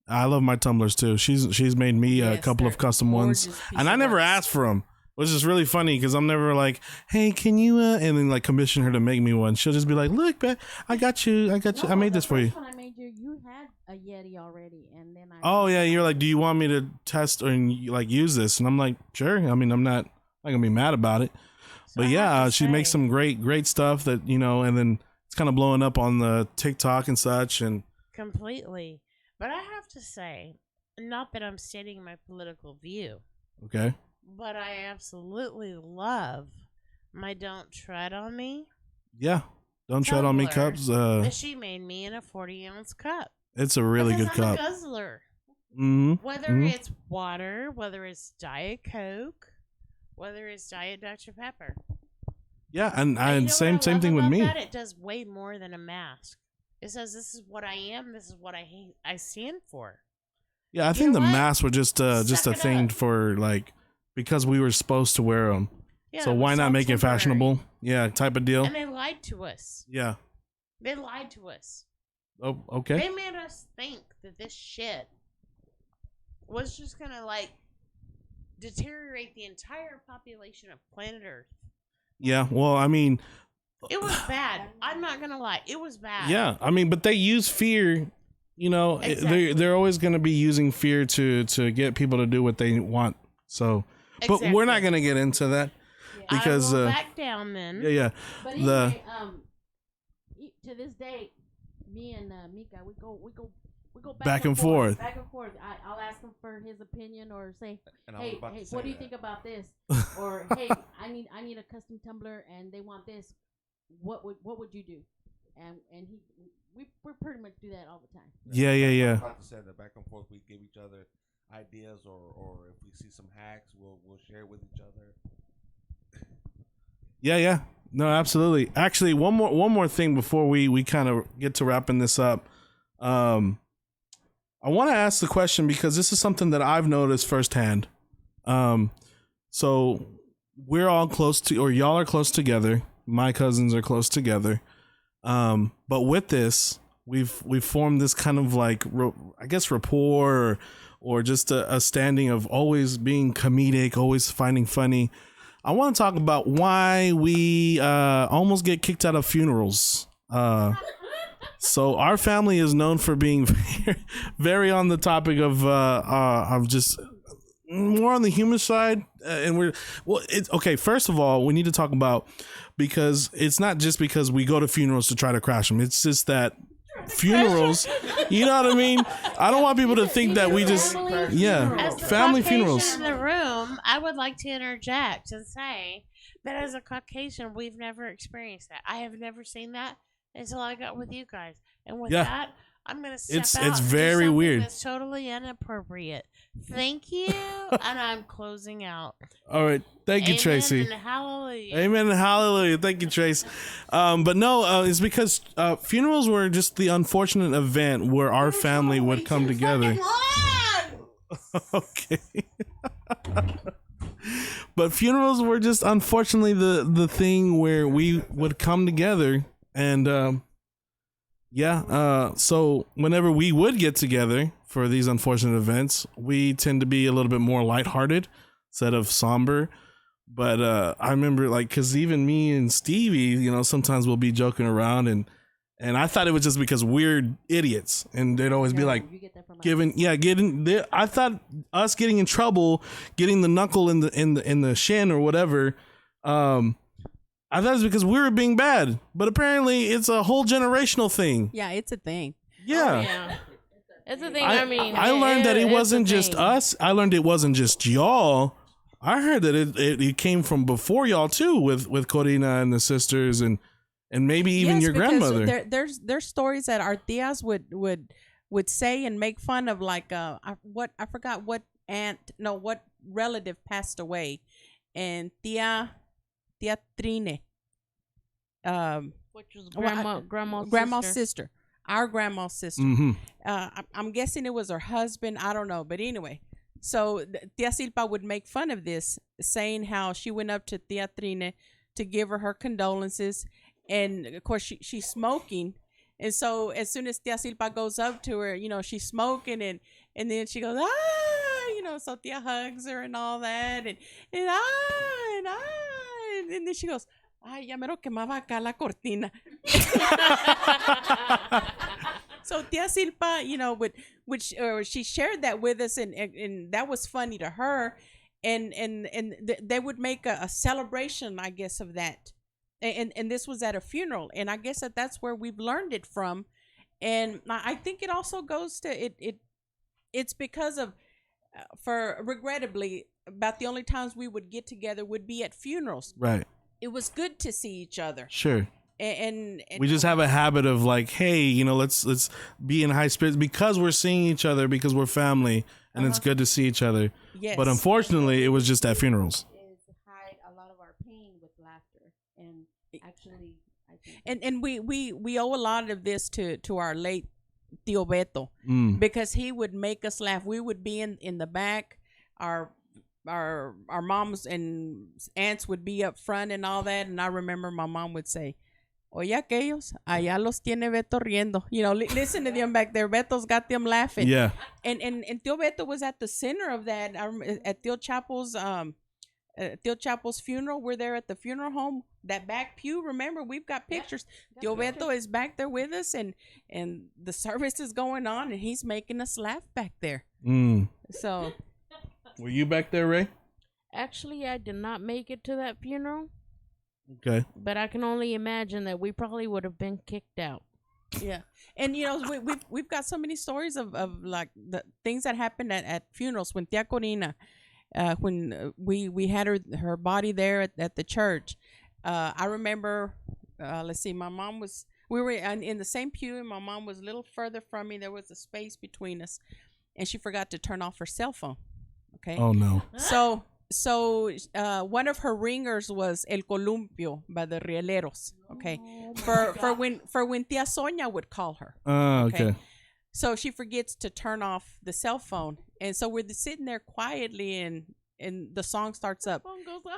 I love my tumblers too. She's made me a Yes, couple of they're custom ones, gorgeous piece and I of never work. asked for them, which is really funny because I'm never like, hey, can you and then like commission her to make me one. She'll just be like, look, I got you, I made this for you. When I made you had a Yeti already, and then I. Oh yeah, you're like, do you want me to test or like use this? And I'm like, sure. I mean, I'm not gonna be mad about it. So But I yeah, have to she makes say- some great stuff that and then it's kind of blowing up on the TikTok and such. And Completely. But I have to say, not that I'm stating my political view, okay, but I absolutely love my Don't Tread on Me. yeah, don't tread on me Tumbler cups. that she made me in a 40-ounce cup. It's a really good Because I'm cup. a guzzler. Mm-hmm. Whether it's water, whether it's Diet Coke, whether it's Diet Dr. Pepper. Yeah, and And you know same what I love thing with about me. That? It does way more than a mask. It says this is what I am. This is what I stand for. Yeah, I You think know the what? masks were just a Suck it thing up. for like because we were supposed to wear them. Yeah, So it why was not all make it temporary. fashionable? Yeah, type of deal. And they lied to us. Yeah. They lied to us. Oh, okay. They made us think that this shit was just gonna like deteriorate the entire population of planet Earth. Yeah. Well, I mean, It was bad. I'm not gonna lie. It was bad. yeah. I mean, but they use fear. Exactly. They're always going to be using fear to get people to do what they want. So, but we're not Exactly. going to get into that because I will back down then. yeah. But The anyway, to this day, me and Mika, we go Back and forth. Back and forth. I'll ask him for his opinion or say, And I was hey, about to say what do you that. think about this? Or hey, I need a custom tumbler and they want this. What would you do? And we pretty much do that all the time. Yeah. I was about to say that back and forth, we give each other ideas, or if we see some hacks, we'll share with each other. Yeah. No, absolutely. Actually, one more thing before we kind of get to wrapping this up. I want to ask the question because this is something that I've noticed firsthand. So we're all close to, or y'all are close together. My cousins are close together. But with this, we've formed this kind of like, I guess, rapport or just a standing of always being comedic, always finding funny. I want to talk about why we almost get kicked out of funerals. So our family is known for being very on the topic of just more on the human side, and it's okay. First of all, we need to talk about, because it's not just because we go to funerals to try to crash them. It's just that funerals. You know what I mean? I don't want people to think that we just As the family Caucasian funerals. in the room, I would like to interject and say that as a Caucasian, we've never experienced that. I have never seen that until I got with you guys. And with Yeah. that, I'm going to step It's out and do very something weird. that's totally inappropriate. Thank you, and I'm closing out. All right, thank you, Amen Tracy. and hallelujah. Amen and hallelujah. Thank you, Trace. But no, it's because funerals were just the unfortunate event where our family would come together. Okay. But funerals were just unfortunately the thing where we would come together and so whenever we would get together for these unfortunate events, we tend to be a little bit more lighthearted instead of somber. But I remember, like, because even me and Stevie, you know, sometimes we'll be joking around, and I thought it was just because we're idiots, and they'd always be like, I thought us getting in trouble, getting the knuckle in the shin or whatever, I thought it was because we were being bad, but apparently it's a whole generational thing. Yeah, it's a thing. Yeah. Yeah. It's a thing. I learned that it it's a wasn't just thing. us. I learned it wasn't just y'all. I heard that it came from before y'all too, with Corina and the sisters and maybe even Yes, your because grandmother. There's stories that our tias would say and make fun of, like I forgot what what relative passed away, and tia Trine, Which was well, grandma's sister. sister, our grandma's sister. Mm-hmm. I'm guessing it was her husband. I don't know, but anyway. So Tia Silpa would make fun of this, saying how she went up to Tia Trine to give her condolences, and of course she's smoking, and so as soon as Tia Silpa goes up to her, you know, she's smoking, and then she goes, you know, so Tia hugs her and all that, and then she goes, ay, ya mero quemaba acá la cortina. So Tia Silpa, you know, she shared that with us, and that was funny to her, and they would make a celebration, I guess, of that, and this was at a funeral, and I guess that's where we've learned it from, and I think it also goes to it's because of, for regrettably, about the only times we would get together would be at funerals. Right. It was good to see each other. Sure. And We just have a habit of like, hey, you know, let's be in high spirits because we're seeing each other, because we're family, and it's good to see each other. yes. But unfortunately, it was just at funerals. Is hide a lot of our pain with laughter, and actually, I think and we owe a lot of this to our late Tio Beto, because he would make us laugh. We would be in the back, our moms and aunts would be up front and all that, and I remember my mom would say, oye, aquellos, allá los tiene Beto riendo. You know, listen to them back there. Beto's got them laughing. Yeah. And Tio Beto was at the center of that. At Tio Chapo's funeral, we're there at the funeral home. That back pew, remember, we've got pictures. Tio Beto is back there with us, and the service is going on, and he's making us laugh back there. So, Were you back there, Ray? Actually, I did not make it to that funeral, Okay. but I can only imagine that we probably would have been kicked out. yeah. And, you know, we've got so many stories of like the things that happened at funerals. When Tia Corina, when we had her body there at the church, I remember, let's see, we were in the same pew, and my mom was a little further from me. There was a space between us, and she forgot to turn off her cell phone. Okay. Oh no. So one of her ringers was El Columpio by the Rieleros. Okay. For when Tia Sonia would call her. Okay. So she forgets to turn off the cell phone, and so we're sitting there quietly, and the song starts up.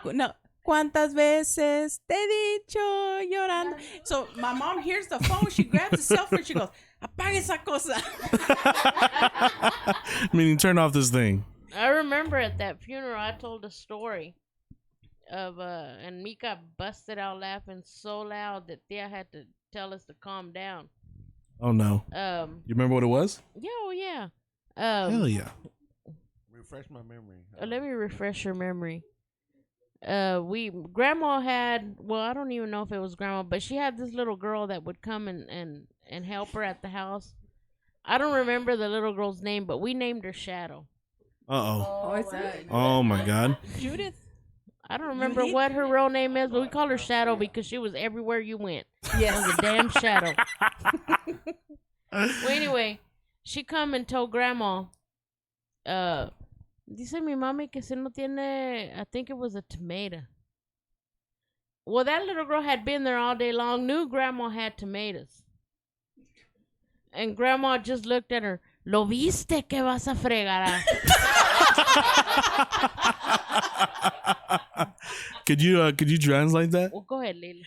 No. ¿Cuántas veces te he dicho llorando? So my mom hears the phone. She grabs the cell phone. She goes, apague esa cosa. Meaning turn off this thing. I remember at that funeral, I told a story of, and Mika busted out laughing so loud that Thea had to tell us to calm down. Oh no. You remember what it was? Yeah. Hell yeah. Refresh my memory. Let me refresh your memory. grandma had, well, I don't even know if it was grandma, but she had this little girl that would come and help her at the house. I don't remember the little girl's name, but we named her Shadow. Oh, is that Oh my God. Judith? I don't remember what her real name is, but we call her Shadow because she was everywhere you went. Yes. She was a damn shadow. Well, anyway, she come and told grandma, dice mi mami que si no tiene, I think it was a tomato. Well, that little girl had been there all day long, knew grandma had tomatoes. And grandma just looked at her, ¿Lo viste que vas a fregar? Could you translate that? Well, go ahead, Lily.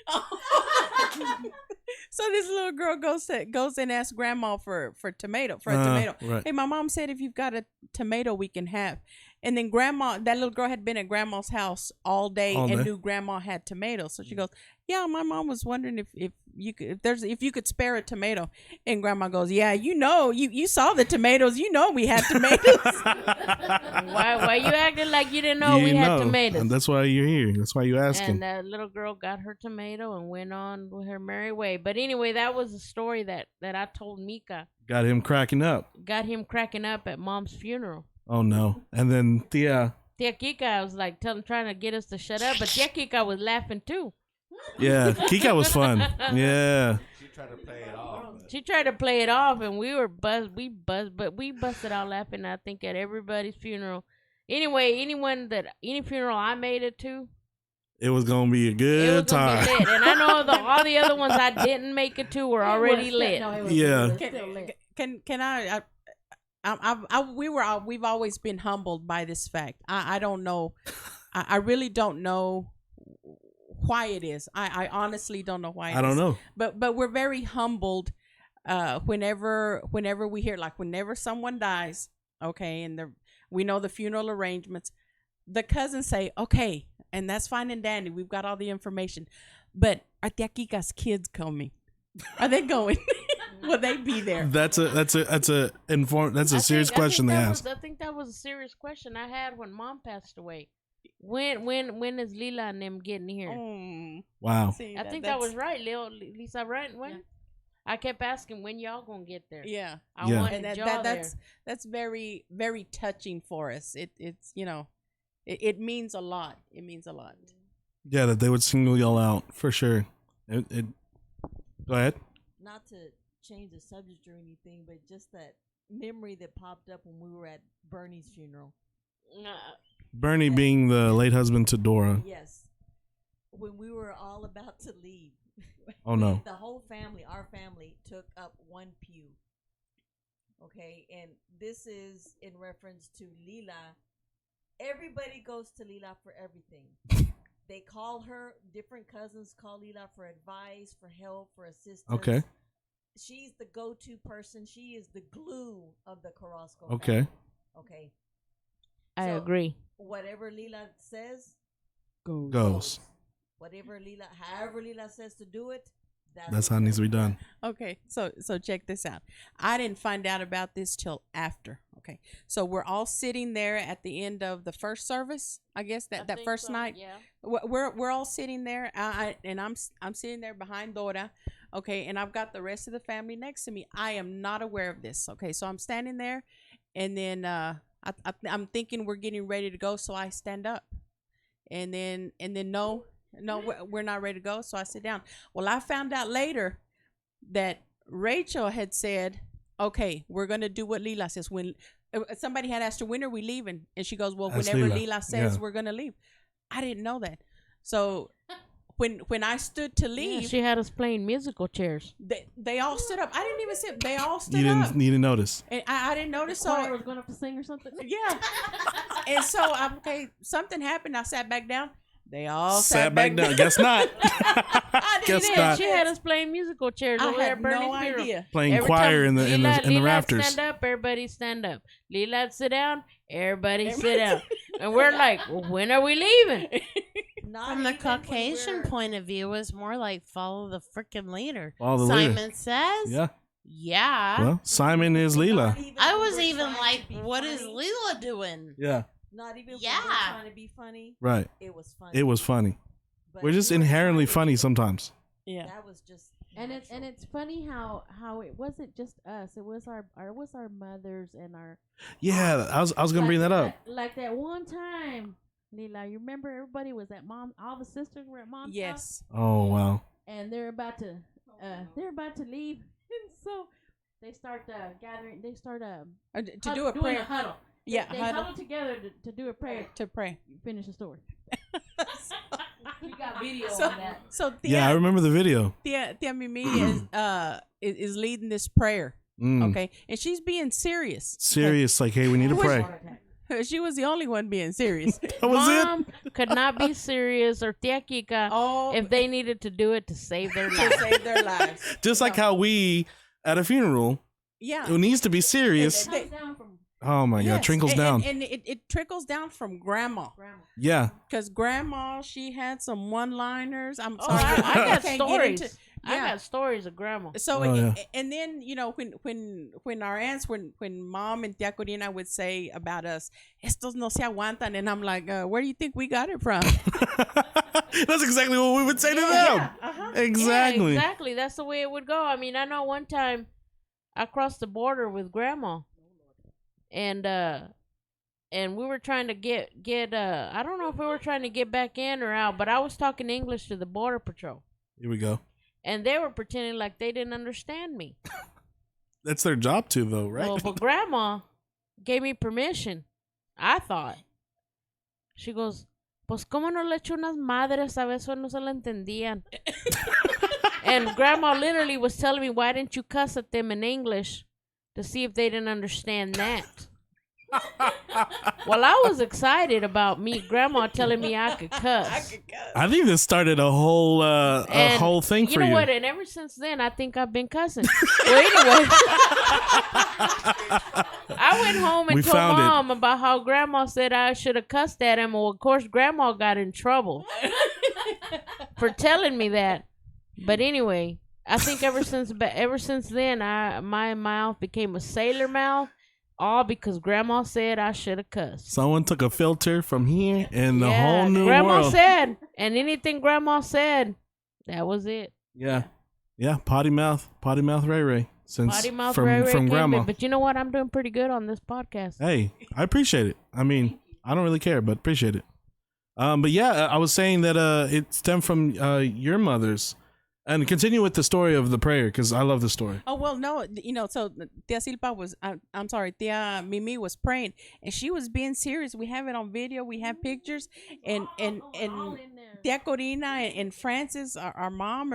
So this little girl goes and asks grandma for a tomato. Right. Hey, my mom said if you've got a tomato we can have. And then that little girl had been at grandma's house all day and knew grandma had tomatoes. So she goes, yeah, my mom was wondering if you could spare a tomato. And grandma goes, yeah, you saw the tomatoes. You know we had tomatoes. Why you acting like you didn't know we had tomatoes? And that's why you're here. That's why you asking. And that little girl got her tomato and went on with her merry way. But anyway, that was a story that I told Mika. Got him cracking up at Mom's funeral. Oh no! And then Tia Kika was like trying to get us to shut up, but Tia Kika was laughing too. Yeah, Kika was fun. Yeah. She tried to play it off. She tried to play it off, and we busted out laughing. I think at everybody's funeral. Anyway, any funeral I made it to, it was gonna be a good time. Be lit. And I know all the other ones I didn't make it to were already lit. Yeah. Can I we've always been humbled by this fact. I don't know. I really don't know why it is. I honestly don't know why. I don't know. But we're very humbled whenever we hear, like, whenever someone dies, okay, and we know the funeral arrangements, the cousins say, okay, and that's fine and dandy. We've got all the information. But are Tia Kika's kids coming? Are they going? Will they be there? That's a serious question they ask. I think that was a serious question I had when Mom passed away. When is Lila and them getting here? Wow. See, I think that was right, Lisa. Right? When? Yeah. I kept asking when y'all gonna get there. Yeah. I wanted y'all there. That's very, very touching for us. It's it means a lot. It means a lot. Yeah, that they would single y'all out for sure. Go ahead. Not to change the subject or anything, but just that memory that popped up when we were at Bernie's funeral. Bernie being the late husband to Dora. Yes. When we were all about to leave. Oh no. The whole family, our family, took up one pew. Okay, and this is in reference to Lila. Everybody goes to Lila for everything. They call her, different cousins call Lila for advice, for help, for assistance. Okay. She's the go-to person. She is the glue of the Carrasco Okay. family. Okay. I agree. Whatever Lila says, Goes. However Lila says to do it, that's how it needs to be done. Okay, so check this out. I didn't find out about this till after. Okay, so we're all sitting there at the end of the first service. I guess that first night. Yeah. We're all sitting there. I'm sitting there behind Dora. Okay, and I've got the rest of the family next to me. I am not aware of this. Okay, so I'm standing there, and then I'm thinking we're getting ready to go, so I stand up, and then no, we're not ready to go, so I sit down. Well, I found out later that Rachel had said, okay, we're going to do what Lila says. When somebody had asked her, when are we leaving? And she goes, well, That's whenever Lila says we're going to leave. I didn't know that. So when I stood to leave. Yeah, she had us playing musical chairs. They all stood up. I didn't even sit. They all stood up. You didn't notice. And I didn't notice. The choir was going up to sing or something. Yeah. And so, something happened. I sat back down. They all sat back down. Guess not. Guess not. She had us playing musical chairs over there. No idea. Playing choir in the rafters. Stand up, everybody stand up. Lila sit down, everybody sit down. And we're like, well, when are we leaving? From the Caucasian point of view, it was more like follow the freaking leader. Follow the Simon leader. says. Yeah. Yeah. Well, Simon is Lila. I was even like, what is Lila doing? Yeah. Not even when Yeah. we're trying to be funny. Right. It was funny. It was funny. But We're just we were inherently trying to- funny sometimes. Yeah. That was just. And it's natural. funny how it wasn't just us. It was our mothers and our Yeah, I was gonna bring that up. Like that one time, Lila, you remember everybody was at mom. All the sisters were at mom's house, Yes. Oh wow. and they're about to leave, and so they start gathering. They start To do a doing prayer. a huddle. Yeah, they huddle. huddle together to do a prayer. To pray. Finish the story. We got video So, on that. so Yeah, I Tia, remember the video. Tia Mimi is leading this prayer. Mm. Okay, and she's being serious. Serious, like, hey, we need to pray. She was the only one being serious. That was Mom could not be serious, or Tia Kika, Oh, if they needed to do it to save their to lives. save their lives. it. Just like how we at a funeral, Yeah. it needs to be serious. They- Oh my God, Yes, trickles and, down. and it trickles down from grandma. Yeah. Because grandma, she had some one-liners. I'm Oh, sorry, I got can't get stories. into- I yeah. got stories of grandma. So Oh, yeah. and then when our aunts when mom and Tia Corina would say about us, estos no se aguantan, and I'm like, where do you think we got it from? That's exactly what we would say to them. Exactly. Yeah, exactly. That's the way it would go. I mean, I know one time I crossed the border with grandma, and we were trying to get I don't know if we were trying to get back in or out, but I was talking English to the border patrol, Here we go. and they were pretending like they didn't understand me. That's their job too, though, right? Well, but grandma gave me permission. I thought. She goes, pues cómo no le echo unas madres, a veces no se la entendían. And grandma literally was telling me, why didn't you cuss at them in English to see if they didn't understand that? Well, I was excited about grandma telling me I could cuss. I think this started a whole And whole thing for you know you. what? And ever since then, I think I've been cussing. Well, anyway, I went home and We told found it. mom about how grandma said I should have cussed at him. Well, of course, grandma got in trouble for telling me that. But anyway, I think ever since then, my mouth became a sailor mouth, all because grandma said I should have cussed. Someone took a filter from here and the Yeah, whole new grandma world. said, and anything grandma said, that was it. Yeah. Yeah, potty mouth Ray Ray. Since Potty mouth from Ray Ray from came grandma. in. But you know what? I'm doing pretty good on this podcast. Hey, I appreciate it. I mean, I don't really care, but appreciate it. But yeah, I was saying that it stemmed from your mother's. And continue with the story of the prayer, because I love the story. Oh well, no, so Tia Silpa was, I'm sorry, Tia Mimi was praying, and she was being serious. We have it on video, we have pictures, and Tia Corina and Francis, our mom,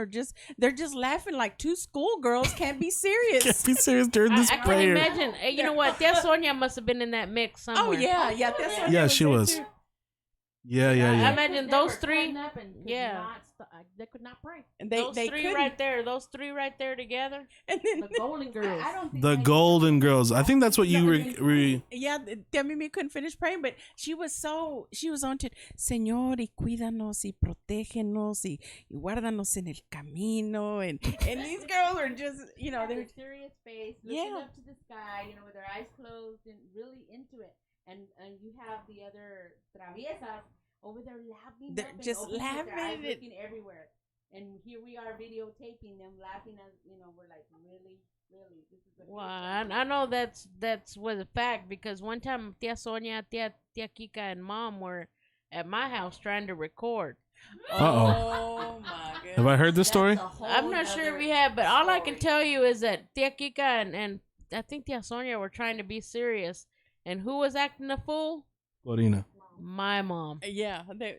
they're just laughing like two schoolgirls can't be serious. Can't be serious during this I can prayer. imagine. You know what? Tia Sonia must have been in that mix somewhere. Oh yeah, Tia Sonia Yeah, she there, was. too. Yeah. I imagine those three. Yeah. They could not pray. And Those they three couldn't. right there. Those three right there together. And then, The Golden Girls. I don't think The Golden Girls. I think that's what you yeah, Tia Mimi couldn't finish praying, but she was on to Señor y cuídanos y protégenos y guárdanos en el camino, and these girls are just their they're serious face, looking Yeah. up to the sky, with their eyes closed and really into it. And you have the other traviesas over there laughing. They're up and just opening with their eyes laughing. looking everywhere. And here we are videotaping them laughing as we're like, really, this is a Well, I know that's was a fact, because one time Tia Sonia, Tia Kika, and Mom were at my house trying to record. Oh my goodness. Have I heard this story? I'm not sure if we have, but all I can tell you is that Tia Kika and I think Tia Sonia were trying to be serious. And who was acting a fool? Corina. My mom. Yeah, that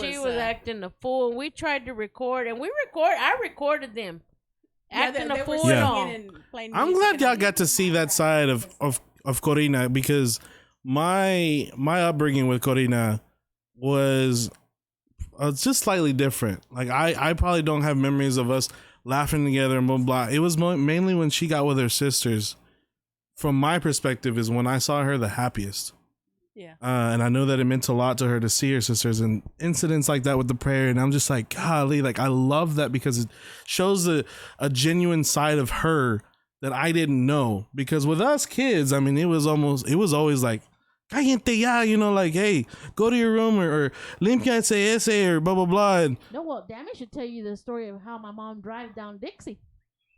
She was acting a fool, and we tried to record, and I recorded them acting a fool and all. I'm glad y'all got to see that side of Corina, because my upbringing with Corina was just slightly different. Like I probably don't have memories of us laughing together and blah blah. It was mainly when she got with her sisters. From my perspective, is when I saw her the happiest. Yeah. And I know that it meant a lot to her to see her sisters, and incidents like that with the prayer. And I'm just like, golly, like I love that, because it shows a genuine side of her that I didn't know. Because with us kids, I mean, it was always like cállate ya, like, hey, go to your room or límpiate ese or blah, blah, blah. And, No, well, Dammy should tell you the story of how my mom drives down Dixie.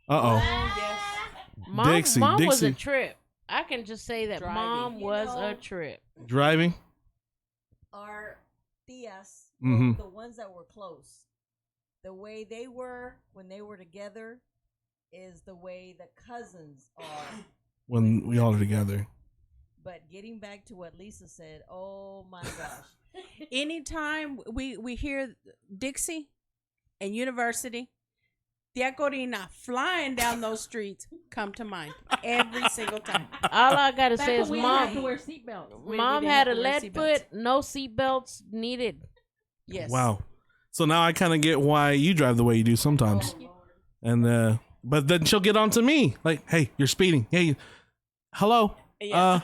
uh-oh. Yes. Mom was a Dixie. trip. I can just say that Driving. mom was a trip. Driving? Our tias, Mhm. the ones that were close, the way they were when they were together is the way the cousins are. When we all are together. But getting back to what Lisa said, oh my gosh. Anytime we hear Dixie and University, Tia Corina flying down those streets come to mind every single time. All I gotta Back say when is we didn't have to mom. wear seatbelts. Mom didn't had have a to wear lead seatbelts. foot, no seatbelts needed. Yes. Wow. So now I kind of get why you drive the way you do sometimes. And but then she'll get on to me like, hey, you're speeding. Hey, hello. Yeah.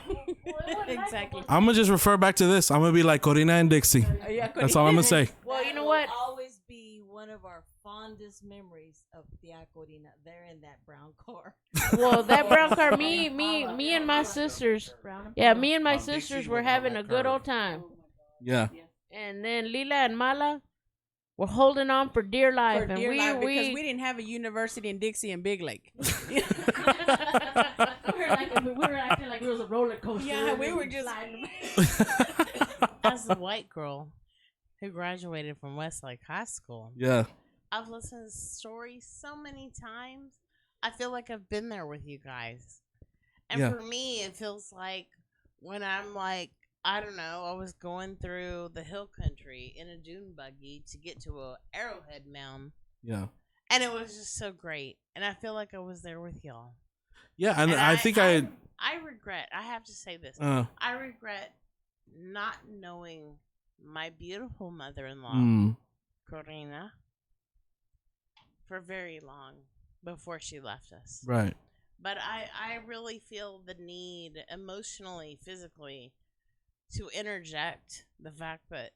Exactly. I'm gonna just refer back to this. I'm gonna be like Corina and Dixie. That's all I'm gonna say. Well, you know That what? will always be one of our fondest memories of Tia Corina. They're in that brown car. Well, that brown car, me and my sisters. Yeah, me and my Dixie sisters was were on having that a good curve. old time. Yeah. And then Lila and Mala were holding on for dear life. For and dear life, because we we didn't have a University in Dixie and Big Lake. We were acting like it was a roller coaster. Yeah, we were just sliding. As a white girl who graduated from Westlake High School, Yeah. I've listened to stories so many times. I feel like I've been there with you guys. And Yeah. for me, it feels like when I'm like, I don't know, I was going through the hill country in a dune buggy to get to a Arrowhead Mound. Yeah. And it was just so great. And I feel like I was there with y'all. Yeah. And I think I regret, I have to say this. I I regret not knowing my beautiful mother-in-law, mm, Corina, for very long before she left us. right. But I really feel the need emotionally, physically, to interject the fact that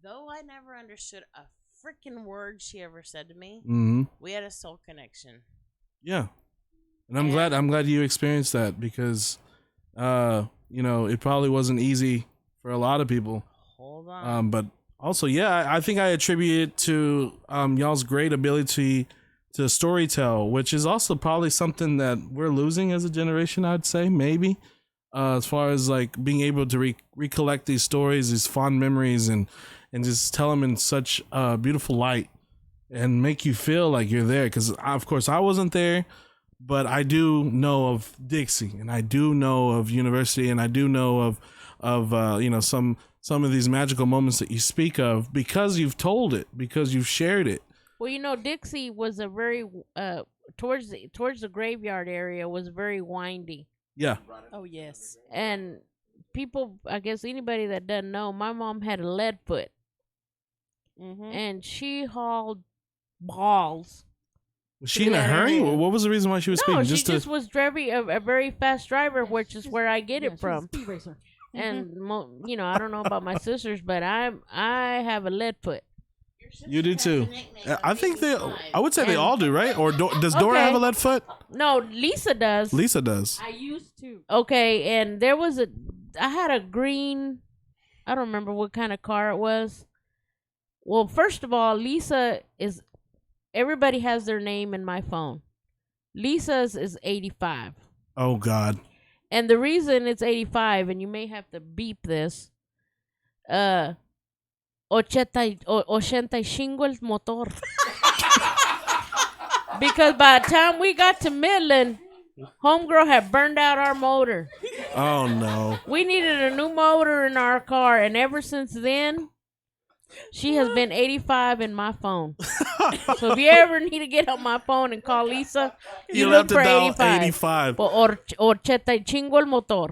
though I never understood a freaking word she ever said to me, Mm-hmm. we had a soul connection. Yeah. And I'm glad you experienced that because it probably wasn't easy for a lot of people. Hold on. But also, yeah, I think I attribute it to y'all's great ability to storytell, which is also probably something that we're losing as a generation, I'd say, maybe. As far as like being able to recollect these stories, these fond memories, and just tell them in such beautiful light and make you feel like you're there. Because, of course, I wasn't there, but I do know of Dixie, and I do know of University, and I do know of some of these magical moments that you speak of because you've told it, because you've shared it. Well, Dixie was a very towards the graveyard area was very windy. Yeah. oh yes. And people, I guess anybody that doesn't know, my mom had a lead foot, and she hauled balls. Was she in a Yeah. hurry? What was the reason why she was No, speaking? she just was driving a very fast driver, which is where I get Yeah, it she's a from. speed racer. And I don't know about my sisters, but I have a lead foot. You do too. I think I would say they And- all do, right? Or does Dora Okay. have a lead foot? No, Lisa does. Lisa does. I used to. Okay, and I had a green, I don't remember what kind of car it was. Well, first of all, everybody has their name in my phone. Lisa's is 85. Oh God. And the reason it's 85, and you may have to beep this, 85 el motor. Because by the time we got to Midland, homegirl had burned out our motor. Oh no. We needed a new motor in our car, and ever since then, she has been 85 in my phone. So if you ever need to get on my phone and call Lisa, you You'll look have to for dial 85. 85. Or 85 el motor.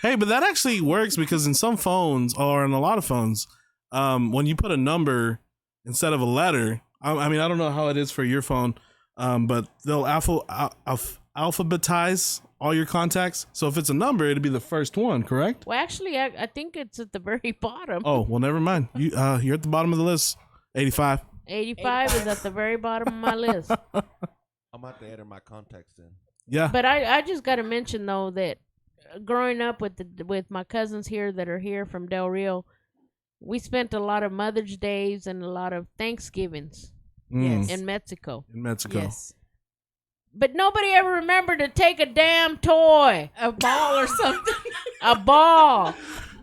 Hey, but that actually works because in some phones, or in a lot of phones, when you put a number instead of a letter, I mean, I don't know how it is for your phone, but they'll alphabetize all your contacts. So if it's a number, it'll be the first one, correct? Well, actually, I think it's at the very bottom. Oh, well, never mind. You're at the bottom of the list. 85. 85 is at the very bottom of my list. I'm about to enter my contacts in. Yeah. But I just got to mention, though, that growing up with my cousins here that are here from Del Rio, we spent a lot of Mother's Days and a lot of Thanksgivings Mm. in Mexico. In Mexico. Yes. But nobody ever remembered to take a damn toy, A ball or something. a ball,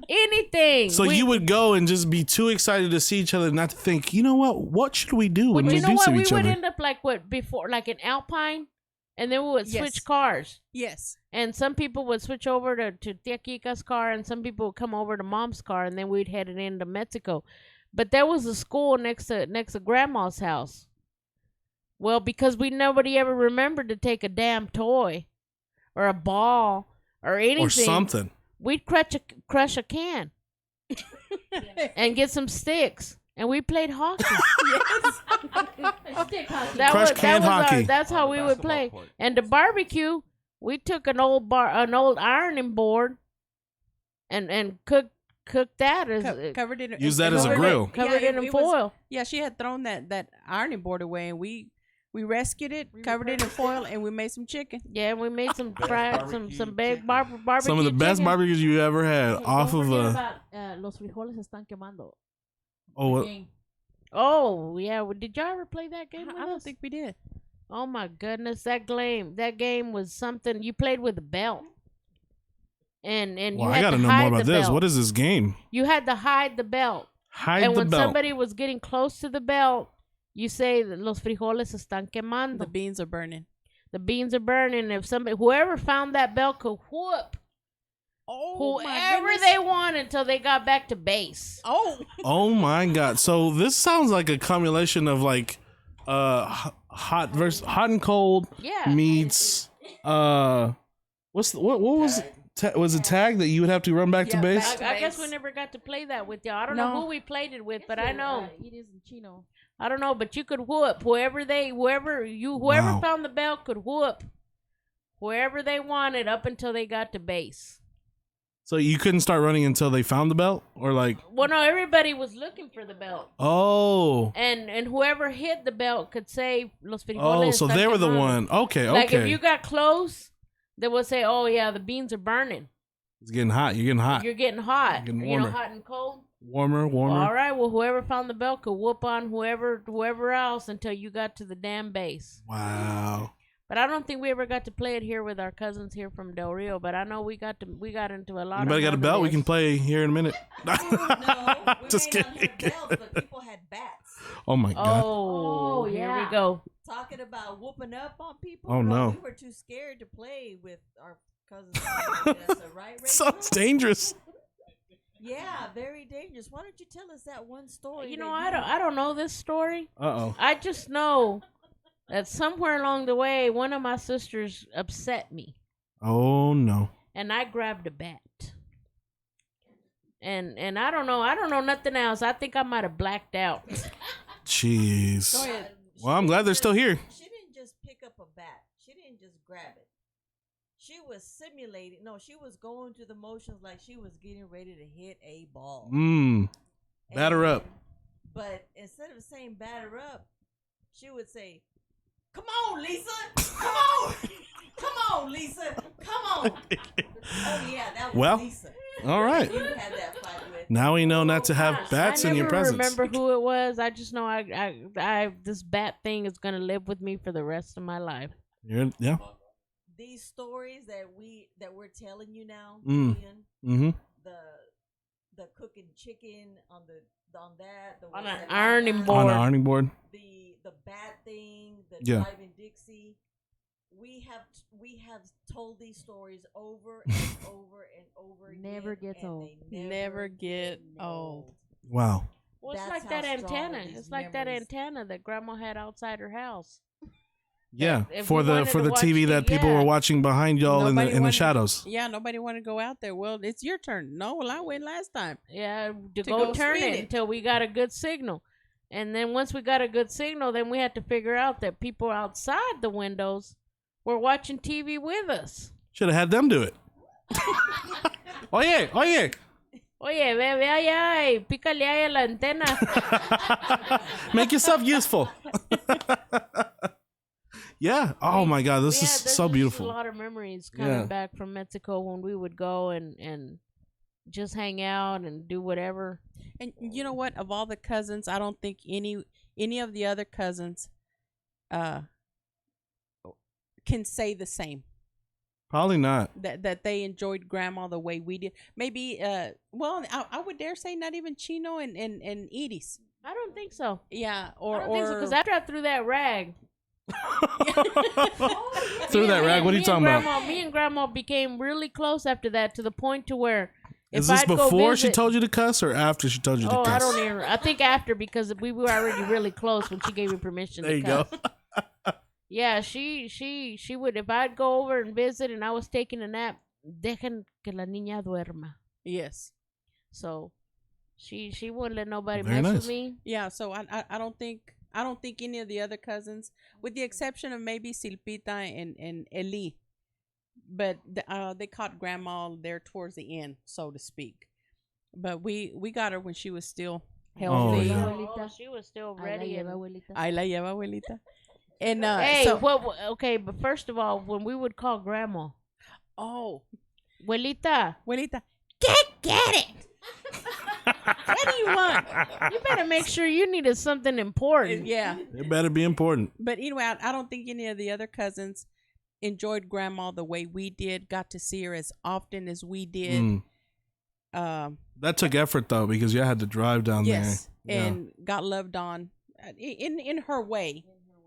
anything. So you would go and just be too excited to see each other, not to think, you know what should we do when But we you know do what? see We each would other? end up like like in Alpine, and then we would Yes. switch cars. Yes. And some people would switch over to Tia Kika's car, and some people would come over to Mom's car, and then we'd head it into Mexico. But there was a school next to Grandma's house. Well, because nobody ever remembered to take a damn toy, or a ball, or anything, Or something. we'd crush a can, and get some sticks, and we played hockey. Stick hockey. Crush can hockey. That's how On the we would basketball play. court. And the barbecue, we took an old ironing board, and cooked that as Covered it. Use that as a grill. covered it in it was- foil. Yeah, she had thrown that ironing board away, and we rescued it, covered it in foil, and we made some chicken. Yeah, we made some fried barbecue some big chicken. barbecue. Some of the best chicken. barbecues you ever had Hey, off don't of forget a. about, los frijoles están quemando. Oh, what? Game. Oh yeah, did y'all ever play that game? I with don't us? think we did. Oh my goodness, that game was something. You played with a belt, and you Well, had I got to to know hide more about the this. belt. What is this game? You had to hide the belt, Hide and the when belt. somebody was getting close to the belt, you say that los frijoles están quemando. The beans are burning. The beans are burning. If whoever found that belt could whoop Oh, whoever they want until they got back to base. Oh, Oh my god! So this sounds like a combination of like, hot and cold Yeah. meets what was was it tag that you would have to run back to Yeah, base? back- I guess we never got to play that with y'all. I don't No. know who we played it with, but I know. It is in Chino. I don't know, but you could whoop whoever Wow. found the belt could whoop whoever they wanted up until they got to base. So you couldn't start running until they found the belt, or like, Well, no, everybody was looking for the belt, oh, and whoever hit the belt could say los frijoles. oh, so están they were the quemando. one. Okay, Like if okay. you got close, they would say, "Oh yeah, the beans are burning. It's getting hot. You're getting hot. You're getting hot. Getting You know, warmer. hot and cold." Warmer. All right. Well, whoever found the belt could whoop on whoever else until you got to the damn base. Wow. But I don't think we ever got to play it here with our cousins here from Del Rio. But I know we got into a lot. Anybody of got a belt? We can nonetheless. play here in a minute. No, we Just may not kidding. have bells, but people had bats. Oh my god. Oh, here yeah. we go. Talking about whooping up on people. Oh, no. We were too scared to play with our cousins. That's a right, Rachel? Sounds dangerous. Yeah, very dangerous. Why don't you tell us that one story? You that know, I don't know this story. Uh oh. I just know that somewhere along the way, one of my sisters upset me, Oh no. and I grabbed a bat. And I don't know nothing else. I think I might have blacked out. Jeez. go ahead. Well, I'm glad they're still here. She didn't just pick up a bat. She didn't just grab it. She was simulating. No, she was going through the motions like she was getting ready to hit a ball. Batter up. But instead of saying batter up, she would say, "Come on, Lisa. Come on. Come on, Lisa. Come on." Oh, yeah, that was Well, Lisa. All right. You had that fight with. Now we know not to have bats I in your never presence. remember who it was. I just know I this bat thing is gonna live with me for the rest of my life. Yeah. These stories that we're telling you now, Mm. Julian, Mm-hmm. the cooking chicken on that, the On ones an that ironing got board. On the ironing board. the bat thing, the Yeah. driving Dixie. We have told these stories over and over and over again. Never gets and old. they Never get old. Wow. Well, it's That's like that how strong antenna. these It's like that memories- antenna that Grandma had outside her house. Yeah. If For we the wanted for to the watch TV that people yeah. were watching behind y'all in Nobody the wanted- shadows. Yeah, nobody want to go out there. Well, it's your turn. No, well, I went last time. Yeah, to go go turn spin it it. until we got a good signal. And then once we got a good signal, then we had to figure out that people outside the windows were watching TV with us. Should have had them do it. Oye. Oye, ve allá y pícale ahí a la antena. Make yourself useful. Yeah. Oh my God, this is there's so just beautiful. A lot of memories coming Yeah. back from Mexico when we would go and just hang out and do whatever. And you know what? Of all the cousins, I don't think any of the other cousins can say the same. Probably not. That they enjoyed grandma the way we did. Maybe well, I would dare say not even Chino and Edie's. I don't think so. Yeah, I don't think so because after I threw that rag, Through that rag. What are you talking about? Me and grandma became really close after that to the point to where. Is if this I'd go before she visit- told you to cuss or after she told you to Oh, cuss? I don't even. I think after because we were already really close when she gave me permission. There to you cuss. go. Yeah, she would if I'd go over and visit and I was taking a nap. Dejen que la niña duerma. yes, So, she wouldn't let nobody Very mess nice. with me. yeah. So I don't think any of the other cousins, with the exception of maybe Silpita and Eli, but they caught grandma there towards the end, so to speak. But we got her when she was still healthy. Oh, yeah. Oh, she was still ready. And, Ay la lleva abuelita. And hey, so okay, but first of all, when we would call grandma, oh, abuelita, abuelita, get it. what do you want? You better make sure you needed something important. Yeah. It better be important. But anyway, I don't think any of the other cousins enjoyed grandma the way we did, got to see her as often as we did. Mm. That took effort though because you had to drive down Yes, there. and got loved on in her way.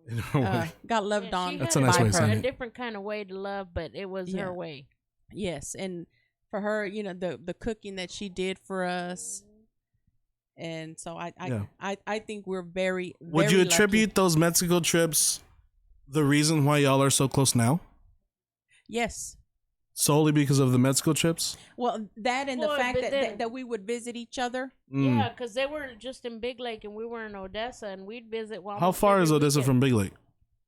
In a way. Got loved Yeah, on. she That's had a nice way of a saying it. different kind of way to love, but it was Yeah. her way. Yes, and for her, the cooking that she did for us, and so I think we're very. Would very you lucky. attribute those Mexico trips the reason why y'all are so close now? Yes. Solely because of the Mexico trips? Well, that and the Well, fact but that, then- that we would visit each other. Mm. Yeah, because they were just in Big Lake and we were in Odessa, and we'd visit. How far is Odessa from Big Lake?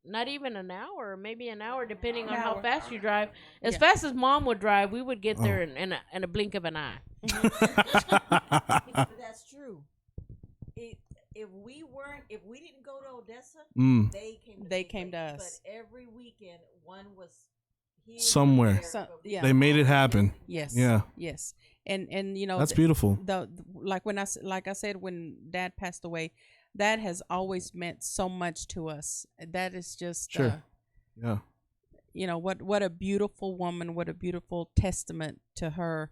Not even an hour, maybe an hour, depending on An how hour. fast you drive. As Yeah. fast as Mom would drive, we would get Oh. there in a blink of an eye. That's true. If we didn't go to Odessa, Mm. they came. To They Big came to Lake. us. But every weekend, one was here, Somewhere. one there, So- but we yeah. They made it happen. Yes. Yeah. Yes. And That's beautiful. like I said when Dad passed away, that has always meant so much to us. That is just Sure. Yeah. what a beautiful woman, what a beautiful testament to her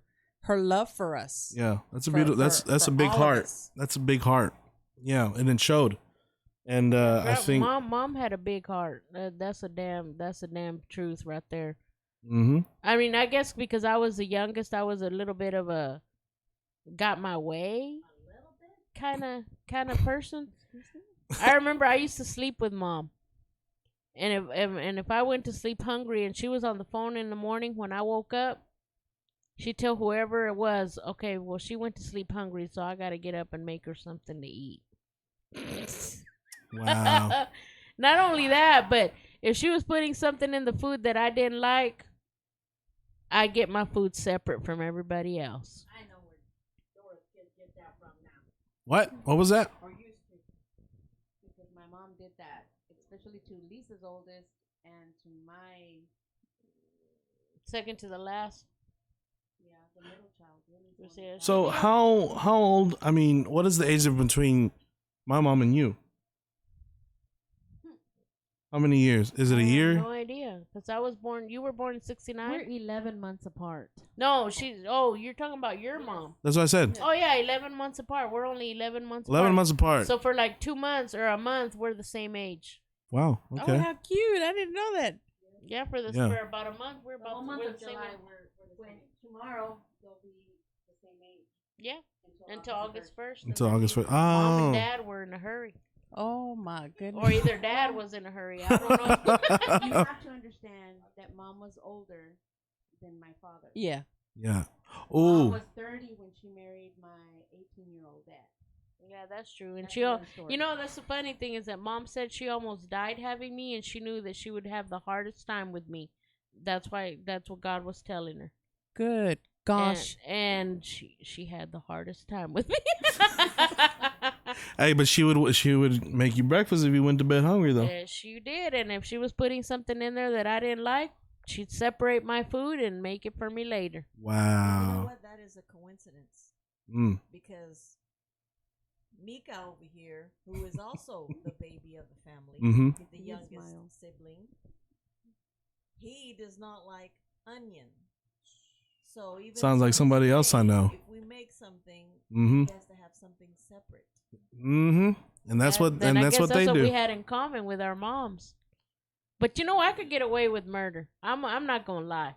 love for us. Yeah. That's a For- beautiful that's for a big all of heart. us. That's a big heart. Yeah, and it showed. And I think Mom had a big heart. That's a damn truth right there. mhm. I mean, I guess because I was the youngest, I was a little bit of a got my way kind of person. I remember I used to sleep with Mom, and if I went to sleep hungry and she was on the phone in the morning when I woke up, she'd tell whoever it was, okay, well she went to sleep hungry, so I got to get up and make her something to eat. Wow. Not only that, but if she was putting something in the food that I didn't like, I get my food separate from everybody else. I know where Doris get that from now. What? What was that? Or used to. Because my mom did that, especially to Lisa's oldest and to my, Second to the last. the middle child. Lily's You one. see, So how old? I mean, what is the age difference between my mom and you? How many years? Is it a I have year? No idea, because I was born. You were born in We're '69. 11 months apart. No, she's. Oh, you're talking about your mom. That's what I said. Oh yeah, 11 months apart. We're only 11 months. 11 apart. months apart. So for like 2 months or a month, we're the same age. Wow. Oh, Okay. how cute! I didn't know that. Yeah, for Yeah. for about a month, we're The whole about month we're of the same July, age. we're the same. Tomorrow, they'll be the same age. Yeah, until August 1st. Until August 1st. Mom Oh. and Dad were in a hurry, Oh my goodness. or either Dad was in a hurry. I don't know. You have to understand that Mom was older than my father. Yeah. Yeah. Mom Oh. was 30 when she married my 18-year-old dad. Yeah, that's true. And That's she, another story. you know, that's the funny thing is that Mom said she almost died having me, and she knew that she would have the hardest time with me. That's what God was telling her. Good gosh. And she had the hardest time with me. Hey, but she would make you breakfast if you went to bed hungry, though. Yes, she did. And if she was putting something in there that I didn't like, she'd separate my food and make it for me later. You know Wow. what? That is a coincidence Mm. because Mika over here, who is also the baby of the family, Mhm. the He is youngest mild. sibling, he does not like onion. So even Sounds to like this somebody else I day, know. If we make something, Mhm. he has to have something separate. Mhm. And that's what Then and I that's guess what they that's what do. we had in common with our moms. But I could get away with murder. I'm not gonna lie.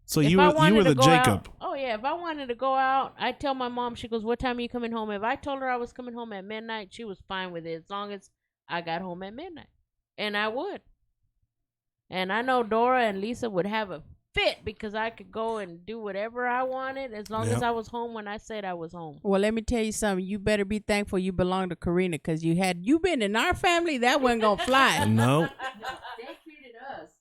So If you I were wanted the to go Jacob. out, oh yeah, if I wanted to go out, I'd tell my mom. She goes, "What time are you coming home?" If I told her I was coming home at midnight, she was fine with it as long as I got home at midnight, and I would. And I know Dora and Lisa would have a fit because I could go and do whatever I wanted as long as Yep. I was home when I said I was home. Well, let me tell you something. You better be thankful you belong to Karina, because you been in our family, that wasn't gonna fly. No. They treated us.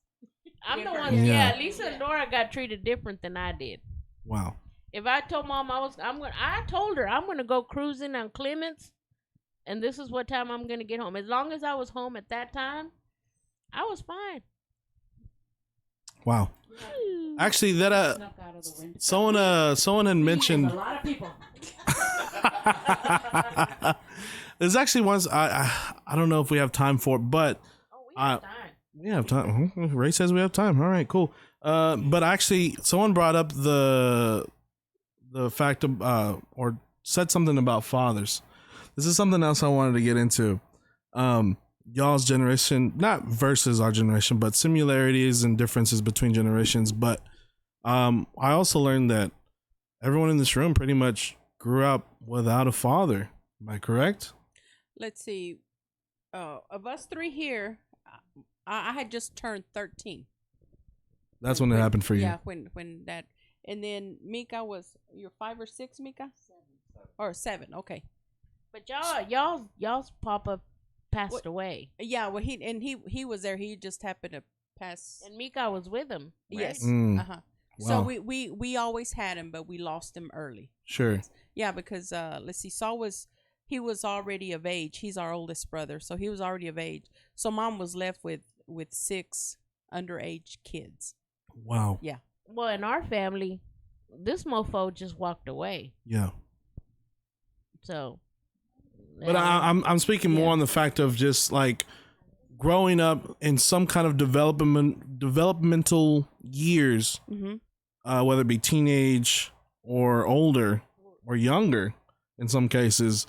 I'm the Different. one. Yeah. Yeah, Lisa and Dora got treated different than I did. Wow. If I told mom I told her I'm gonna go cruising on Clements, and this is what time I'm gonna get home. As long as I was home at that time, I was fine. Wow. Actually, that Snuck out of the window. someone had mentioned. A lot of people. There's actually once I don't know if we have time for it, but Oh, we have have time. we have time. Ray says we have time. All right, cool. But actually, someone brought up the fact of or said something about fathers. This is something else I wanted to get into. Y'all's generation, not versus our generation, but similarities and differences between generations. But I also learned that everyone in this room pretty much grew up without a father. Am I correct? Let's see. Of us three here, I had just turned 13. That's when it happened for you. Yeah, when that, and then Mika you're 5 or 6, Mika? 7. Or 7. Okay. But y'all's papa passed What- away, Yeah. Well, he was there. He just happened to pass. and Mika was with him. Right? Yes. Mm. Uh huh. Wow. So we always had him, but we lost him early. Sure. Yeah, because let's see, he was already of age. He's our oldest brother, so he was already of age. So mom was left with 6 underage kids. Wow. Yeah. Well, in our family, this mofo just walked away. Yeah. So. But I'm speaking more on the fact of just like growing up in some kind of developmental years, Mm-hmm. whether it be teenage or older or younger in some cases,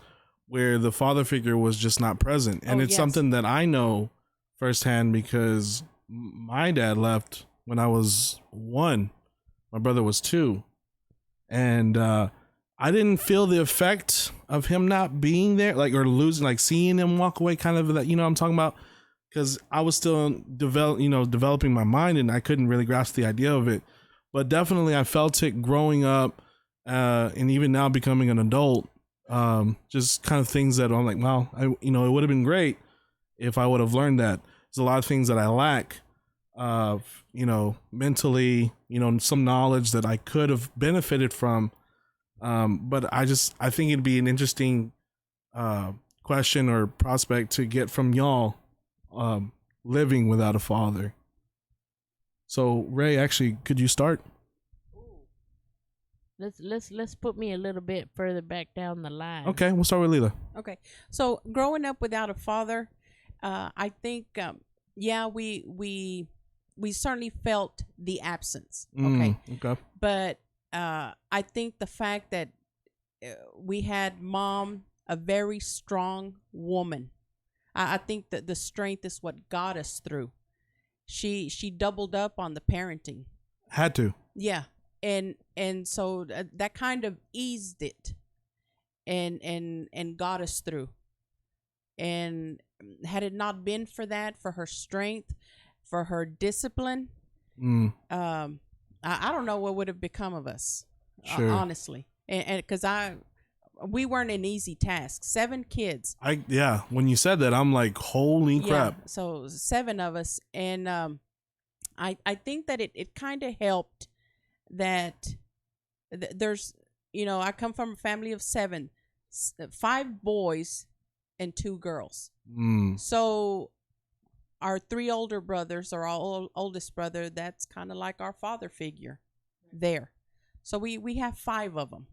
where the father figure was just not present. And Oh, it's yes. something that I know firsthand because my dad left when I was 1. My brother was 2. And I didn't feel the effect of him not being there, like, or losing, like seeing him walk away, kind of that, you know what I'm talking about? Because I was still developing my mind and I couldn't really grasp the idea of it. But definitely I felt it growing up and even now becoming an adult. Just kind of things that I'm like, wow, it would have been great if I would have learned that. There's a lot of things that I lack, mentally, some knowledge that I could have benefited from. But I think it'd be an interesting question or prospect to get from y'all living without a father. So Ray, actually, could you start? Let's put me a little bit further back down the line. Okay, we'll start with Leela. Okay. So growing up without a father, I think, we certainly felt the absence. Okay. Okay. But I think the fact that we had mom, a very strong woman, I think that the strength is what got us through. She doubled up on the parenting. Had to. Yeah. And so that kind of eased it and got us through. And had it not been for that, for her strength, for her discipline, I don't know what would have become of us, Sure. honestly. And because we weren't an easy task. 7 kids. When you said that, I'm like, holy crap. Yeah, so 7 of us. And I think that it kind of helped that there's, I come from a family of 7, 5 boys and 2 girls. Mm. So our 3 older brothers, or our oldest brother, that's kind of like our father figure there. So we have 5 of them,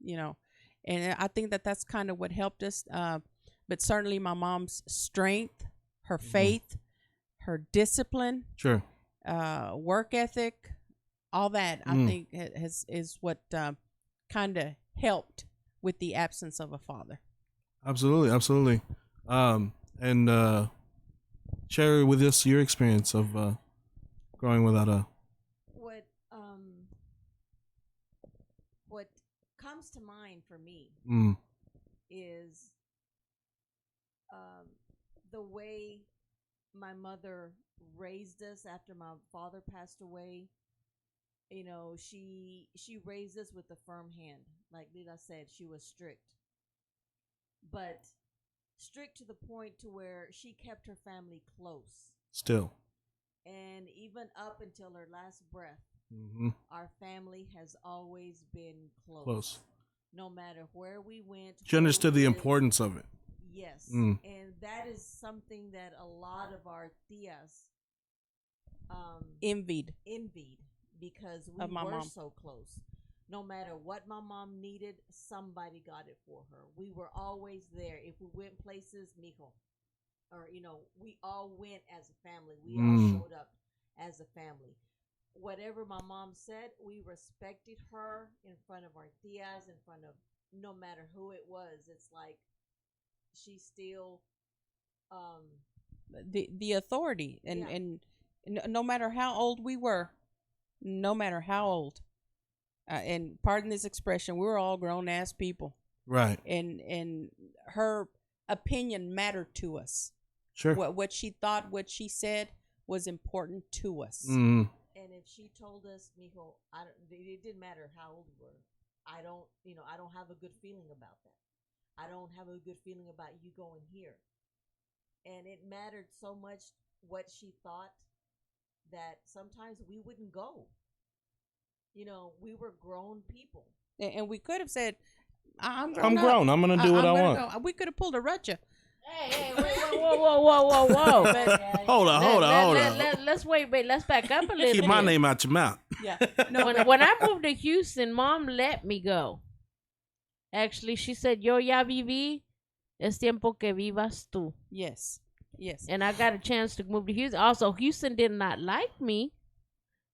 you know, and I think that that's kind of what helped us. But certainly my mom's strength, her faith, her discipline, Sure. work ethic, all that, I think is what kind of helped with the absence of a father. Absolutely, absolutely. And share with us your experience of growing without a. What comes to mind for me Mm. is the way my mother raised us after my father passed away. You know, she raised us with a firm hand. Like Lila said, she was strict, but strict to the point to where she kept her family close. Still. And even up until her last breath, our family has always been close. No matter where we went. She understood the importance of it. Yes. Mm. And that is something that a lot of our tias Envied. Because we Of my were mom. so close. No matter what my mom needed, somebody got it for her. We were always there. If we went places, mijo, or you know, we all went as a family. We all showed up as a family. Whatever my mom said, we respected her in front of our tias, in front of no matter who it was. It's like she still The authority, and no matter how old we were, no matter how old, and pardon this expression, we were all grown ass people, Right. and her opinion mattered to us. Sure. Mm-hmm. What she thought, what she said was important to us. Mm. And if she told us, mijo, it didn't matter how old we were. I don't have a good feeling about that. I don't have a good feeling about you going here. And it mattered so much what she thought that sometimes we wouldn't go. You know, we were grown people. And we could have said, I'm I'm grown. I'm gonna do what I want. Go. We could have pulled a Rutcha. Hey, whoa. Hold on. Let's wait. Let's back up a little Keep my bit. name out your mouth. Yeah. No, When I moved to Houston, Mom let me go. Actually, she said, "Yo ya viví, es tiempo que vivas tú." yes. And I got a chance to move to Houston. Also, Houston did not like me,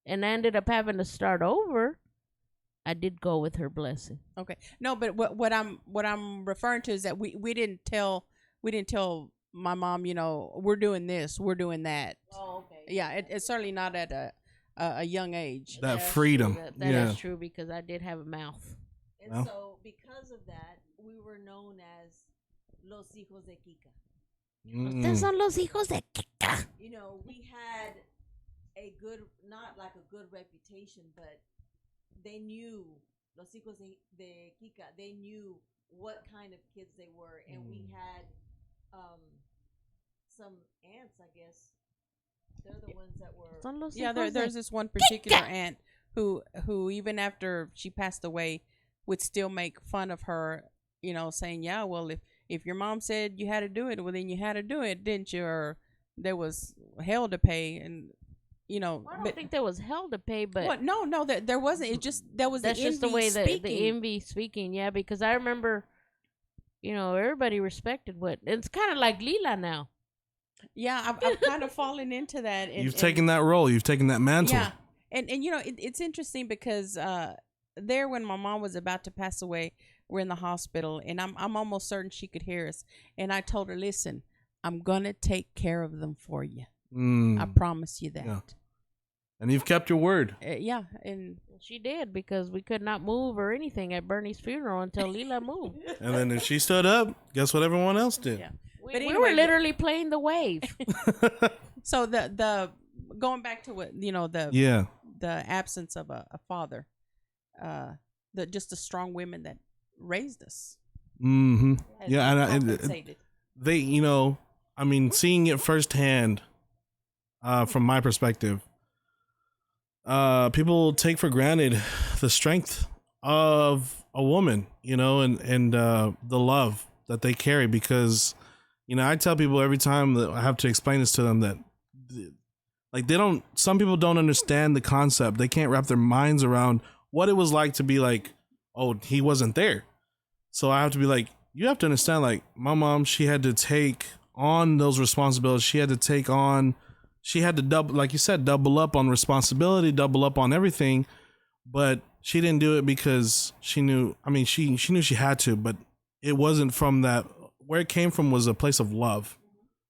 and I ended up having to start over. I did go with her blessing. Okay. No, but what I'm referring to is that we didn't tell my mom, you know, we're doing this, we're doing that. Oh, okay. Yeah, it's certainly not at a young age. That That's freedom. true. That Yeah. is true because I did have a mouth. And Well. so because of that, we were known as los hijos de Kika. Ustedes son los hijos de Kika. You know, we had a good, not like a good reputation, but they knew, los hijos de Kika, they knew what kind of kids they were. And we had some aunts, I guess. They're the ones that were. Son los Yeah, hijos there's de this one particular aunt who even after she passed away would still make fun of her, you know, saying, yeah, well, if your mom said you had to do it, well, then you had to do it, didn't you? Or there was hell to pay, and you know. I don't think there was hell to pay, but What? No, there wasn't. It just that was that's the just the envy way the speaking. envy speaking. Yeah, because I remember, you know, everybody respected what. It's kind of like Lila now. Yeah, I've kind of fallen into that. You've taken that role. You've taken that mantle. Yeah, and you know it's interesting because there when my mom was about to pass away, we're in the hospital, and I'm almost certain she could hear us. And I told her, listen, I'm gonna take care of them for you. Mm. I promise you that. Yeah. And you've kept your word. Yeah, and She did because we could not move or anything at Bernie's funeral until Lila moved. And then if she stood up, guess what everyone else did? yeah. We, But we anyway, were literally playing the wave. So the going back to what you know the Yeah. the absence of a father, just the strong women that raised us. Mm-hmm. has Yeah, and compensated. they, you know, I mean, seeing it firsthand, from my perspective, people take for granted the strength of a woman, you know, and the love that they carry, because I tell people every time that I have to explain this to them that like some people don't understand the concept. They can't wrap their minds around what it was like to be like, oh, he wasn't there. So I have to be like, you have to understand, like, my mom, she had to take on those responsibilities. She had to double, like you said, double up on responsibility, double up on everything. But she didn't do it because she knew, she knew she had to, but it wasn't from that. Where it came from was a place of love.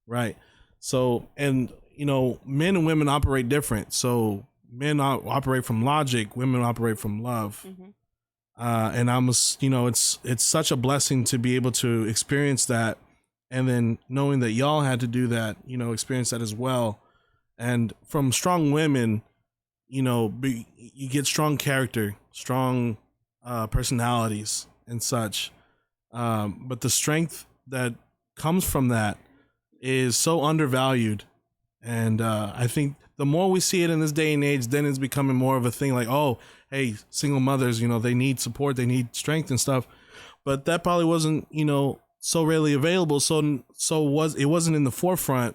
Right. So, and, men and women operate different. So men operate from logic, women operate from love. Mm-hmm. And it's such a blessing to be able to experience that. And then knowing that y'all had to do that, experience that as well. And from strong women, you get strong character, strong personalities and such. But the strength that comes from that is so undervalued. And I think the more we see it in this day and age, then it's becoming more of a thing like, oh, hey, single mothers, they need support, they need strength and stuff. But that probably wasn't, so readily available. So it wasn't in the forefront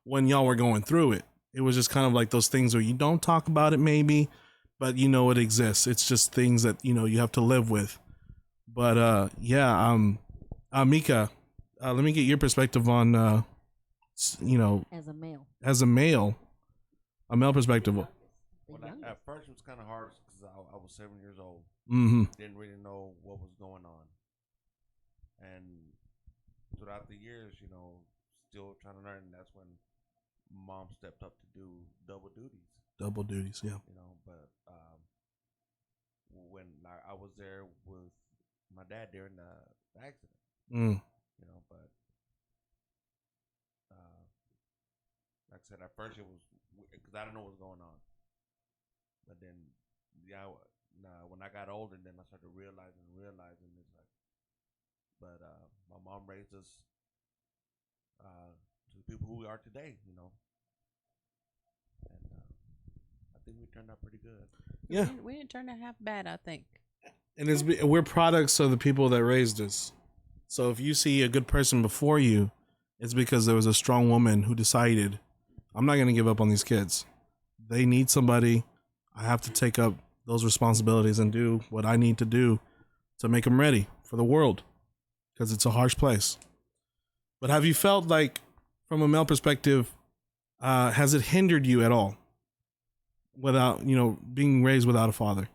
when y'all were going through it. It was just kind of like those things where you don't talk about it maybe, but it exists. It's just things that, you have to live with. But Mika, let me get your perspective on, As a male. A male perspective. Well, at first it was kind of hard because I was 7 years old. Mm-hmm. Didn't really know what was going on. And throughout the years, still trying to learn. And that's when mom stepped up to do double duties. Double duties, yeah. But when I was there with my dad during the accident, but like I said, at first it was because I didn't know what was going on. But then, when I got older, then I started realizing it's like, but my mom raised us to the people who we are today, and I think we turned out pretty good. Yeah, We didn't turn out half bad, I think. and we're products of the people that raised us. So if you see a good person before you, it's because there was a strong woman who decided, I'm not going to give up on these kids. They need somebody. I have to take up those responsibilities and do what I need to do to make them ready for the world, because it's a harsh place. But have you felt like, from a male perspective, has it hindered you at all without, being raised without a father?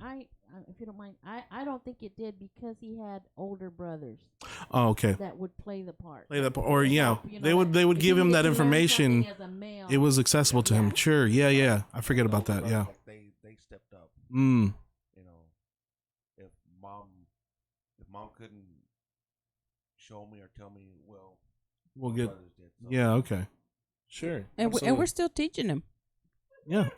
I if you don't mind, I don't think it did, because he had older brothers. Oh, okay. That would play the part. Or they would give him that information. It was accessible to him. Sure. Yeah. I forget about that. Yeah. Like they stepped up. If mom couldn't show me or tell me, well, we'll my get. brothers did, so. Yeah. Okay. Sure. And we're still teaching him. Yeah.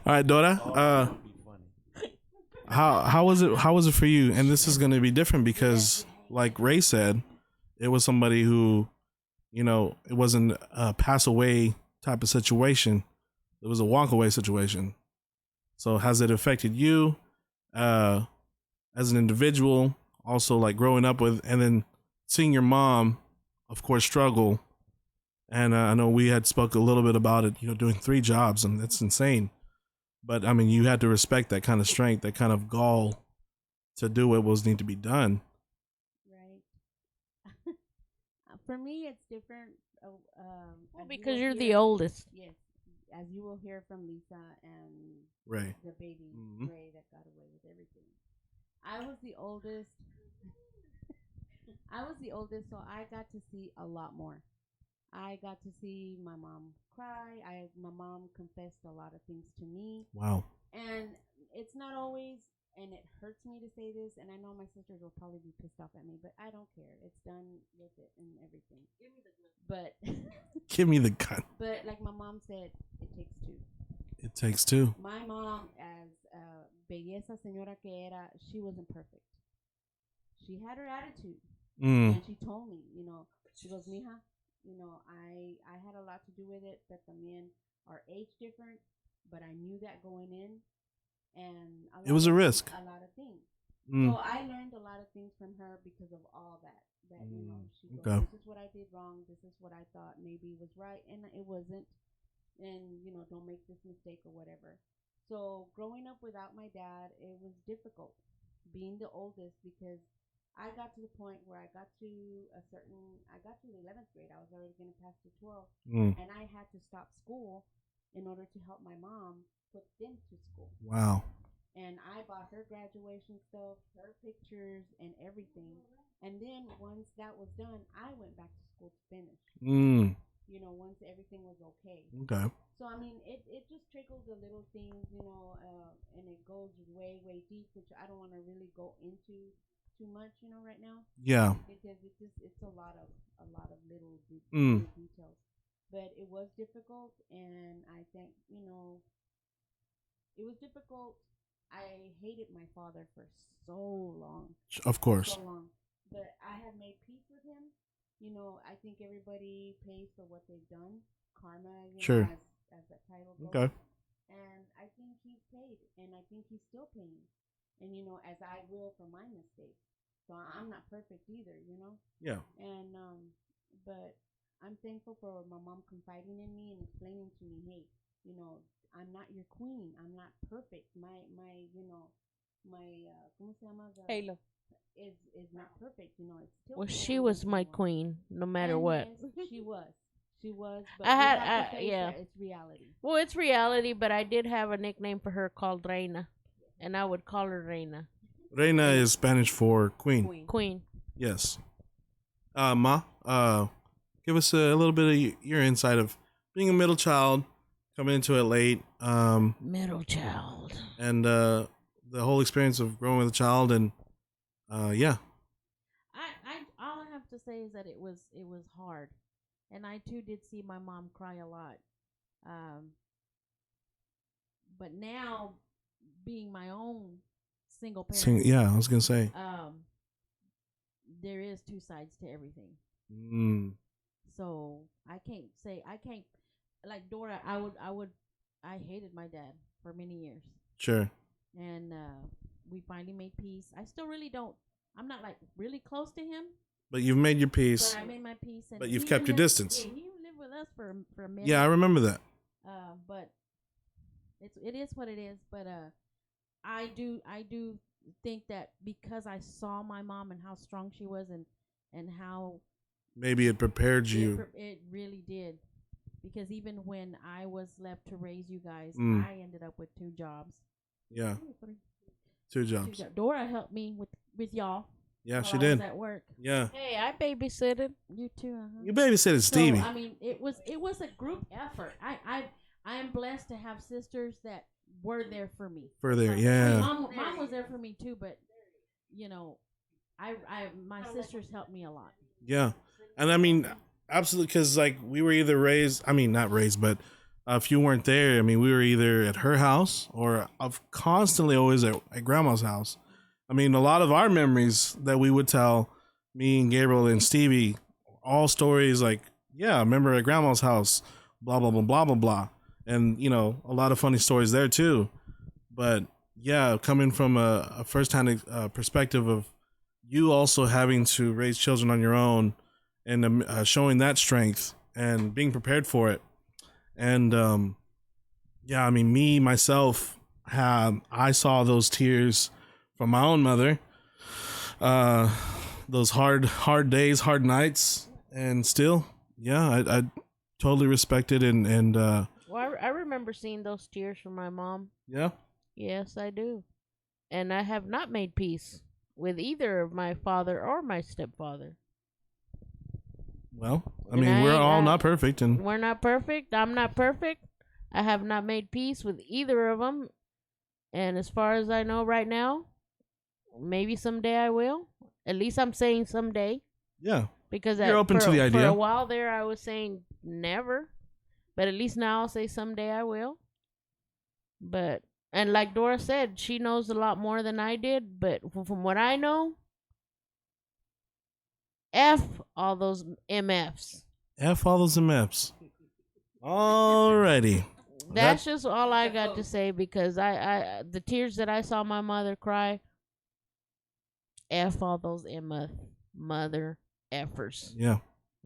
All right, Dora. It'd be funny. How was it? How was it for you? And this is going to be different because, like Ray said, it was somebody who, it wasn't a pass away type of situation. It was a walk away situation. So has it affected you, as an individual? Also, like growing up with, and then seeing your mom, of course, struggle. And I know we had spoke a little bit about it, doing 3 jobs, and that's insane. But you had to respect that kind of strength, that kind of gall to do what was need to be done. Right. For me, it's different. Because you're the oldest. Yes. As you will hear from Lisa and Ray, the baby Mhm. Ray that got away with everything. I was the oldest. So I got to see a lot more. I got to see my mom cry. My mom confessed a lot of things to me. Wow. And it's not always, and it hurts me to say this, and I know my sisters will probably be pissed off at me, but I don't care. It's done with it and everything. Give me the gun. But Give me the gun. But like my mom said, it takes 2. It takes 2. My mom, as belleza señora que era, she wasn't perfect. She had her attitude. And she told me, she goes, mija, I had a lot to do with it, but the men are age different, but I knew that going in, and It was a risk. A lot of things. Mm. So I learned a lot of things from her because of all that. That she goes, Okay. this is what I did wrong. This is what I thought maybe was right, and it wasn't. And don't make this mistake or whatever. So growing up without my dad, it was difficult being the oldest because I got to the point where I got to the 11th grade. I was already going to pass to 12, and I had to stop school in order to help my mom put them to school. Wow. And I bought her graduation stuff, her pictures, and everything. And then once that was done, I went back to school to finish. Once everything was okay. Okay. So, I mean, it just trickles the little things, and it goes way, way deep, which I don't want to really go into too much, right now. Yeah. Because it's a lot of little Mm. details. But it was difficult, and I think, it was difficult. I hated my father for so long. Of course. So long. But I have made peace with him. I think everybody pays for what they've done. Karma, Sure. as that title goes. Okay. And I think he's paid, and I think he's still paying. And, as I will for my mistakes. So I'm not perfect either, Yeah. And, but I'm thankful for my mom confiding in me and explaining to me, hey, I'm not your queen. I'm not perfect. My ¿cómo se llama? Halo. Is not perfect, it's still. Well, she was my queen, no matter And what. yes, she was. But I we had- have to face yeah. that. It's reality. Well, it's reality, but I did have a nickname for her called Reina, and I would call her Reina. Reina is Spanish for queen. Queen. Yes. Ma, give us a little bit of your insight of being a middle child, coming into it late, Middle child. and the whole experience of growing with a child, and yeah. I all I have to say is that it was hard, and I too did see my mom cry a lot. But now, being my own single parent, Yeah, I was gonna say. there is two sides to everything. Mm. So I can't like Dora. I hated my dad for many years, Sure. and we finally made peace. I still really don't. I'm not like really close to him, But you've made your peace. but I made my peace. And But you've he kept even your lived- distance. Yeah, he lived with us for a minute. Yeah, I remember that. But it is what it is. But I do think that because I saw my mom and how strong she was and how Maybe it prepared you. it really did. Because even when I was left to raise you guys, Mm. I ended up with 2 jobs. Yeah, Ooh, 2 jobs. Dora helped me with y'all. Yeah, while she I did. was at work. Yeah. Hey, I babysitted you too. You babysitted Stevie. So, I mean, it was a group effort. I am blessed to have sisters that were there for me. For there, I mean, yeah. mom was there for me too, but my sisters helped me a lot. Yeah. And I mean, absolutely, because like we were either raised, I mean, not raised, but if you weren't there, I mean, we were either at her house or constantly always at grandma's house. I mean, a lot of our memories that we would tell, me and Gabriel and Stevie, all stories like, yeah, I remember at grandma's house, blah, blah, blah, blah, blah, blah. And, a lot of funny stories there too. But yeah, coming from a first-hand perspective of you also having to raise children on your own and showing that strength and being prepared for it. And yeah, I mean, myself, I saw those tears from my own mother, those hard days, hard nights, and still, yeah, I totally respect it. And Well, I remember seeing those tears from my mom. yeah, Yes, I do. And I have not made peace with either of my father or my stepfather. well, I And mean, we're all I- not perfect, and We're not perfect. I'm not perfect. I have not made peace with either of them. And as far as I know right now, maybe someday I will. At least I'm saying someday. yeah, Because You're open to the For idea. a while there, I was saying never. But at least now I'll say someday I will. But, and like Dora said, she knows a lot more than I did. But from what I know, F all those MFs. F all those MFs. Alrighty. That's just all I got to say because I the tears that I saw my mother cry, F all those mother effers. Yeah.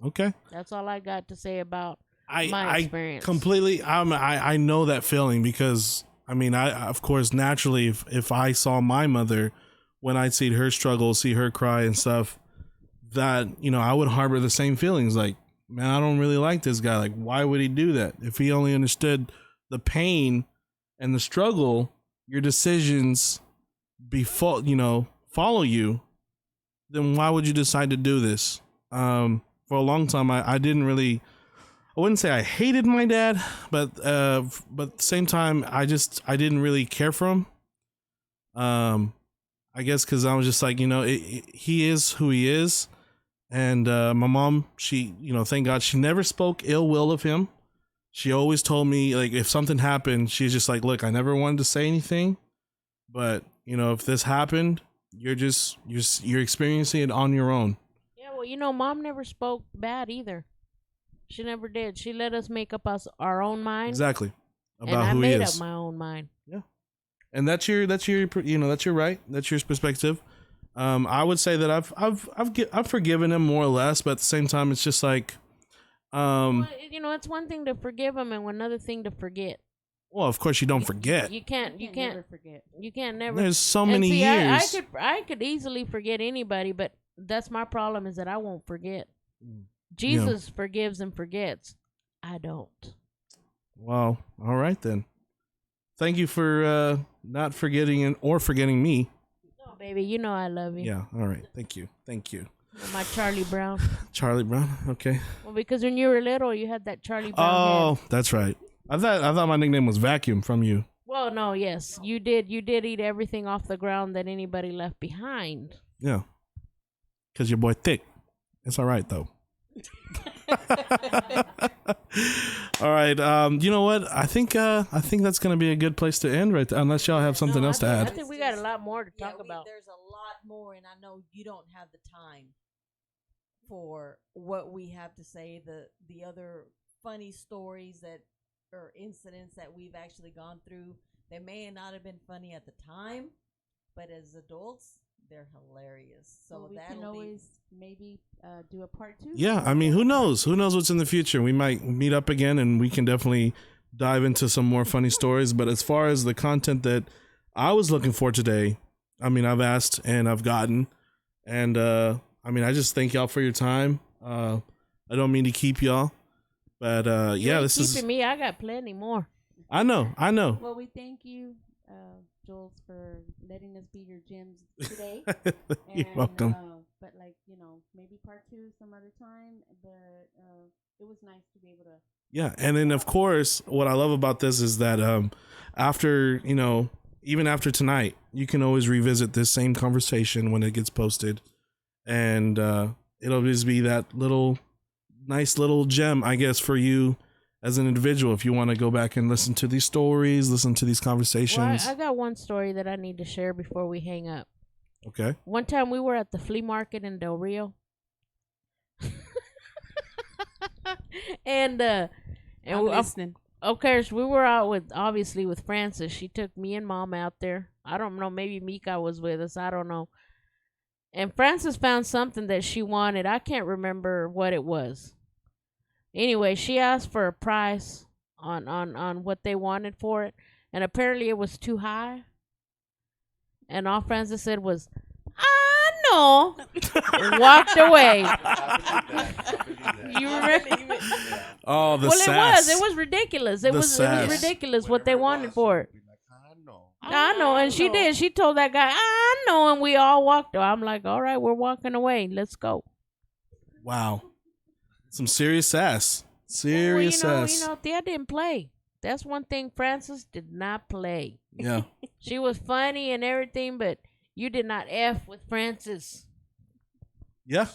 Okay. That's all I got to say about my I experience. completely. I know that feeling because I mean I of course naturally if I saw my mother when I'd see her struggle, see her cry and stuff, that I would harbor the same feelings. Like, man, I don't really like this guy. Like, why would he do that? If he only understood the pain and the struggle, your decisions follow you, then why would you decide to do this? For a long time, I didn't really, I wouldn't say I hated my dad, but at the same time, I didn't really care for him. I guess because I was just like, he is who he is. And my mom, she, thank God, she never spoke ill will of him. She always told me, like, if something happened, she's just like, look, I never wanted to say anything, but, if this happened, you're experiencing it on your own. Yeah, well, Mom never spoke bad either. She never did. She let us make up our own mind. Exactly. About and who he is. I made up my own mind. Yeah. And that's your that's your right. That's your perspective. I would say that I've forgiven him more or less, but at the same time, it's just like, well, it's one thing to forgive him and another thing to forget. Well, of course you don't forget. You can't never forget. You can't never. There's so many years. I could easily forget anybody, but that's my problem is that I won't forget. Jesus forgives and forgets. I don't. Well, all right then. Thank you for not forgetting or forgetting me. No, baby, I love you. Yeah, all right. Thank you. My Charlie Brown. Charlie Brown, okay. Well, because when you were little, you had that Charlie Brown head. That's right. I thought my nickname was Vacuum from you. Well, no, yes. You did eat everything off the ground that anybody left behind. Yeah. Because your boy thick. It's all right, though. All right. You know what? I think that's gonna be a good place to end right there. Unless y'all have something else to add. I think we got a lot more to talk about. There's a lot more, and I know you don't have the time for what we have to say. The other funny stories that or incidents that we've actually gone through. They may not have been funny at the time, but as adults, they're hilarious. So we can always maybe do a part 2. Yeah, I mean, who knows? Who knows what's in the future? We might meet up again, and we can definitely dive into some more funny stories. But as far as the content that I was looking for today, I mean, I've asked and I've gotten, and I mean, I just thank y'all for your time. I don't mean to keep y'all, but yeah, this is keeping me. I got plenty more. I know. Well, we thank you, Julz, for letting us be your gems today. You're welcome. But maybe part 2 some other time. But it was nice to be able to. Yeah, and then of course, what I love about this is that after even after tonight, you can always revisit this same conversation when it gets posted, and it'll just be that nice little gem, I guess, for you as an individual, if you want to go back and listen to these stories, listen to these conversations. Well, I got one story that I need to share before we hang up. Okay. One time we were at the flea market in Del Rio. and I'm listening. Okay, so we were out with Frances. She took me and Mom out there. I don't know, maybe Mika was with us. I don't know. And Frances found something that she wanted. I can't remember what it was. Anyway, she asked for a price on what they wanted for it, and apparently it was too high. And all Frances said was, "I know," and walked away. You remember? Oh, the sass. sass. It was ridiculous. It was ridiculous what they wanted for it. I know, and she did. She told that guy, "I know," and we all walked. I'm like, "All right, we're walking away. Let's go." Wow. Some serious sass. Serious sass. Thea didn't play. That's one thing Frances did not play. Yeah. She was funny and everything, but you did not F with Frances. Yeah.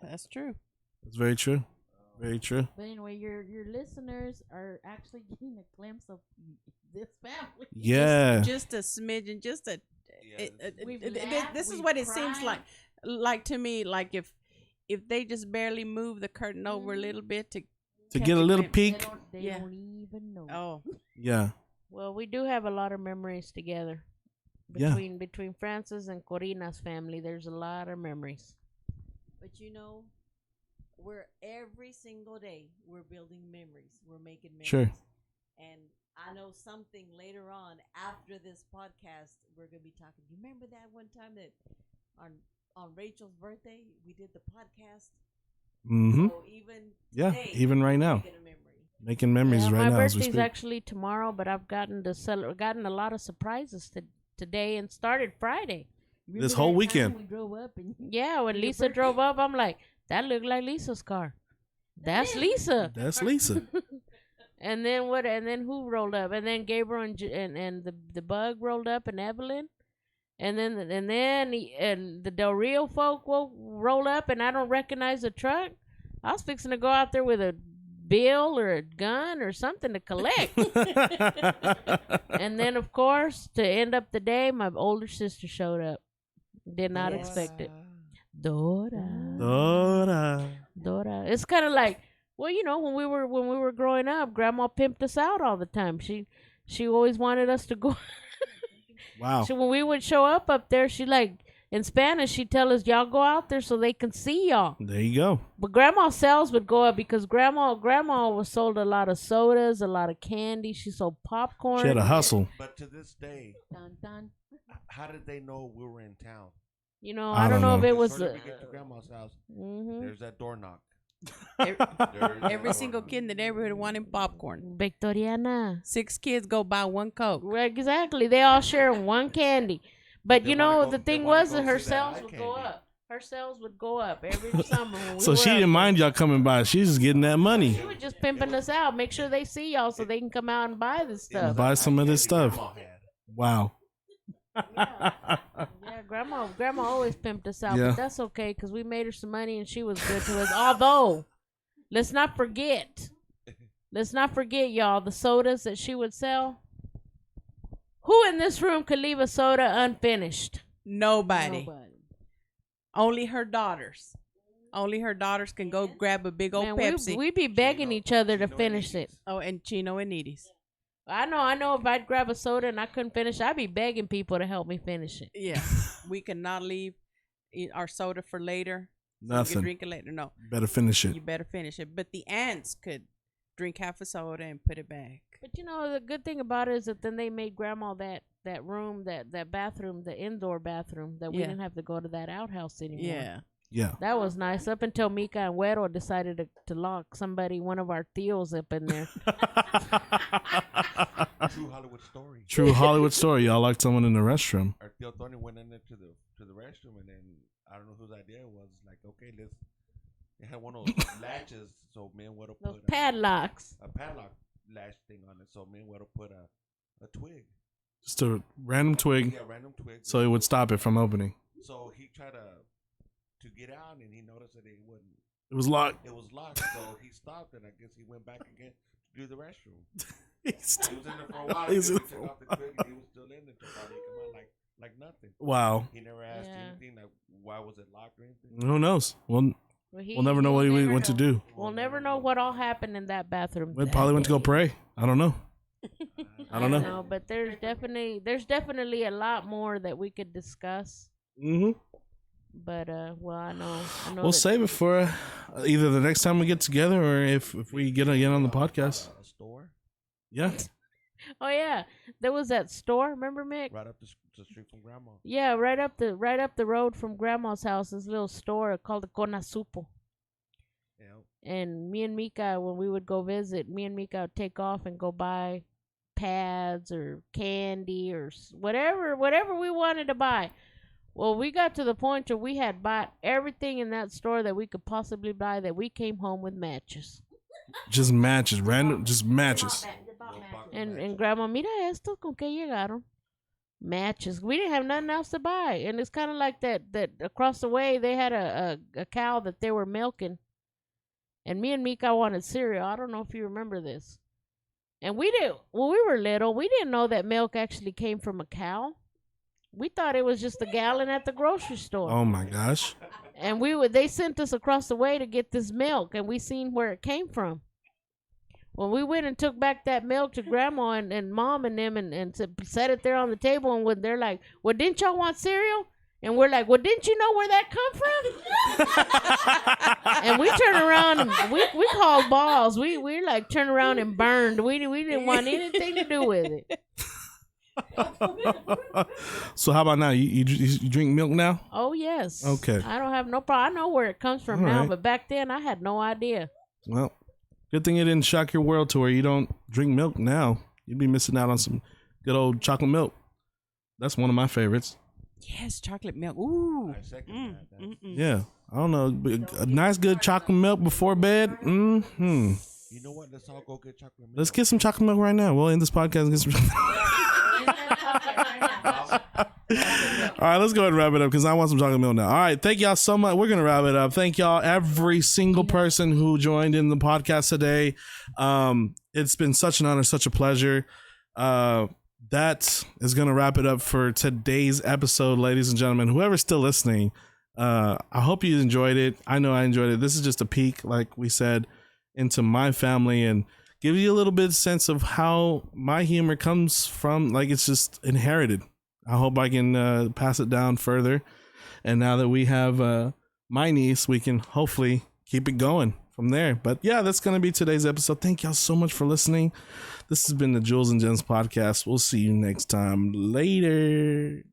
That's true. That's very true. Very true. But anyway, your listeners are actually getting a glimpse of this family. Yeah. Just a smidgen. This is what it seems like. Like to me, like if they just barely move the curtain over a little bit to to Catch get a little glimpse. peek. They Yeah. don't even know. Oh, Yeah. Well, we do have a lot of memories together. Yeah. Between Francis and Corina's family, there's a lot of memories. But you know, we're every single day we're building memories. We're making memories. Sure. And I know something later on after this podcast we're gonna be talking. You remember that one time that on Rachel's birthday we did the podcast? Mm-hmm. So even Yeah, today, even right we're now. making a memory. Making memories Yeah, right my now as we birthday's speak. actually tomorrow, but I've gotten a lot of surprises today and started Friday. This Remember whole that time weekend. we drove up and yeah, when For your Lisa birthday? drove up, I'm like, that looked like Lisa's car. That's Lisa. That's Lisa. And then what? And then who rolled up? And then Gabriel and the bug rolled up, and Evelyn. And then the Del Rio folk rolled up, and I don't recognize the truck. I was fixing to go out there with a bill or a gun or something to collect. And then, of course, to end up the day, my older sister showed up. Did not Yes. expect it. Dora. Dora. It's kind of like, well, you know, when we were growing up, Grandma pimped us out all the time. She always wanted us to go. Wow. So when we would show up there, she like in Spanish, she'd tell us, y'all go out there so they can see y'all. There you go. But Grandma's sales would go up because Grandma was sold a lot of sodas, a lot of candy. She sold popcorn. She had a hustle. But to this day, Dun, dun. how did they know we were in town? You know, I I don't don't know if know. it was. Shortly we get to grandma's house. Mhm. There's that door knock. every, There's that every door single knock. kid in the neighborhood wanting popcorn. Victoriana. 6 kids go buy 1 Coke. Right, exactly. They all share one candy. But They you know, wanna the go- thing they wanna was go that her see that sales eye would go candy. up. Her sales would go up every summer. When we So were she up didn't there. mind y'all coming by. She's just getting that money. She was just pimping us out. Make sure they see y'all so they can come out and buy this stuff. Buy some of this Candy stuff. grandma had. Wow. Yeah, grandma always pimped us out, Yeah. but that's okay because we made her some money and she was good to us. Although, let's not forget, y'all, the sodas that she would sell. Who in this room could leave a soda unfinished? Nobody. Only her daughters. Only her daughters can go grab a big old Man, Pepsi. we be begging each other to Chino and finish it. Edie's. Oh, and Chino and Edie's. I know. If I'd grab a soda and I couldn't finish, I'd be begging people to help me finish it. Yeah. We cannot leave our soda for later. So you can Nothing. drink it later. No. Better finish it. You better finish it. But the aunts could drink half a soda and put it back. But you know, the good thing about it is that then they made Grandma that room, that bathroom, the indoor bathroom, that we Yeah. didn't have to go to that outhouse anymore. Yeah. Yeah. That was nice. Up until Mika and Güero decided to lock one of our tios up in there. True Hollywood story. True Hollywood story. Y'all locked someone in the restroom. Our Tio Tony went in there to the restroom, and then I don't know whose idea it was. Like, okay, let's. They had one of those latches, so me and Güero Those put padlocks. a padlock latch thing on it. So me and Güero put a twig. Just a random twig, Yeah, random twig. so it would stop it from opening. So he tried to get out, and he noticed that it wouldn't. It was locked. It was locked, so he stopped, and I guess he went back again to do the restroom. He's- He was in there for a while. He's He in took off the twig, and he was still in there until finally he come out like nothing. Wow. He never asked Yeah. anything like why was it locked or anything. Who knows? We'll never know what he went to do. We'll never know what all happened in that bathroom. We that probably went to go day. pray. I don't know. I don't know. No, but there's definitely a lot more that we could discuss. Mm-hmm. But well, I know. We'll that- save it for either the next time we get together or if we get again on the podcast. A store Yeah. Oh yeah, there was that store. Remember, Mick? right up the street from Grandma. Yeah, right up the road from Grandma's house. This little store called the Conasupo. Yeah. And me and Mika, when we would go visit, me and Mika would take off and go buy pads or candy or whatever we wanted to buy. Well, we got to the point where we had bought everything in that store that we could possibly buy, that we came home with matches. Just matches. Random. Just matches. And Grandma, mira esto, ¿con qué llegaron? Matches. We didn't have nothing else to buy. And it's kind of like that across the way, they had a cow that they were milking. And me and Mika wanted cereal. I don't know if you remember this. And when we were little, we didn't know that milk actually came from a cow. We thought it was just a gallon at the grocery store. Oh my gosh. And they sent us across the way to get this milk, and we seen where it came from. when we went and took back that milk to grandma and mom and them and set it there on the table, and when they're like, well, didn't y'all want cereal? And we're like, well, didn't you know where that come from? And we turned around and we called balls. We like turned around and burned. We didn't want anything to do with it. So how about now? You drink milk now? Oh, yes. Okay. I don't have no problem. I know where it comes from All now, right. but back then I had no idea. Well, good thing it didn't shock your world to where you don't drink milk now. You'd be missing out on some good old chocolate milk. That's one of my favorites. Yes, chocolate milk. Ooh. I second that. Yeah. I don't know. But a nice good chocolate milk before bed. Mm-hmm. You know what? Let's all go get chocolate milk. Let's get some chocolate milk right now. We'll end this podcast and get some. All right, let's go ahead and wrap it up because I want some chocolate milk now. All right, thank y'all so much. We're going to wrap it up. Thank y'all, every single person who joined in the podcast today. It's been such an honor, such a pleasure. That is going to wrap it up for today's episode, ladies and gentlemen. Whoever's still listening, I hope you enjoyed it. I know I enjoyed it. This is just a peek, like we said, into my family and give you a little bit of sense of how my humor comes from. Like, it's just inherited. I hope I can pass it down further. And now that we have my niece, we can hopefully keep it going from there. But yeah, that's going to be today's episode. Thank y'all so much for listening. This has been the Julz and Jens podcast. We'll see you next time. Later.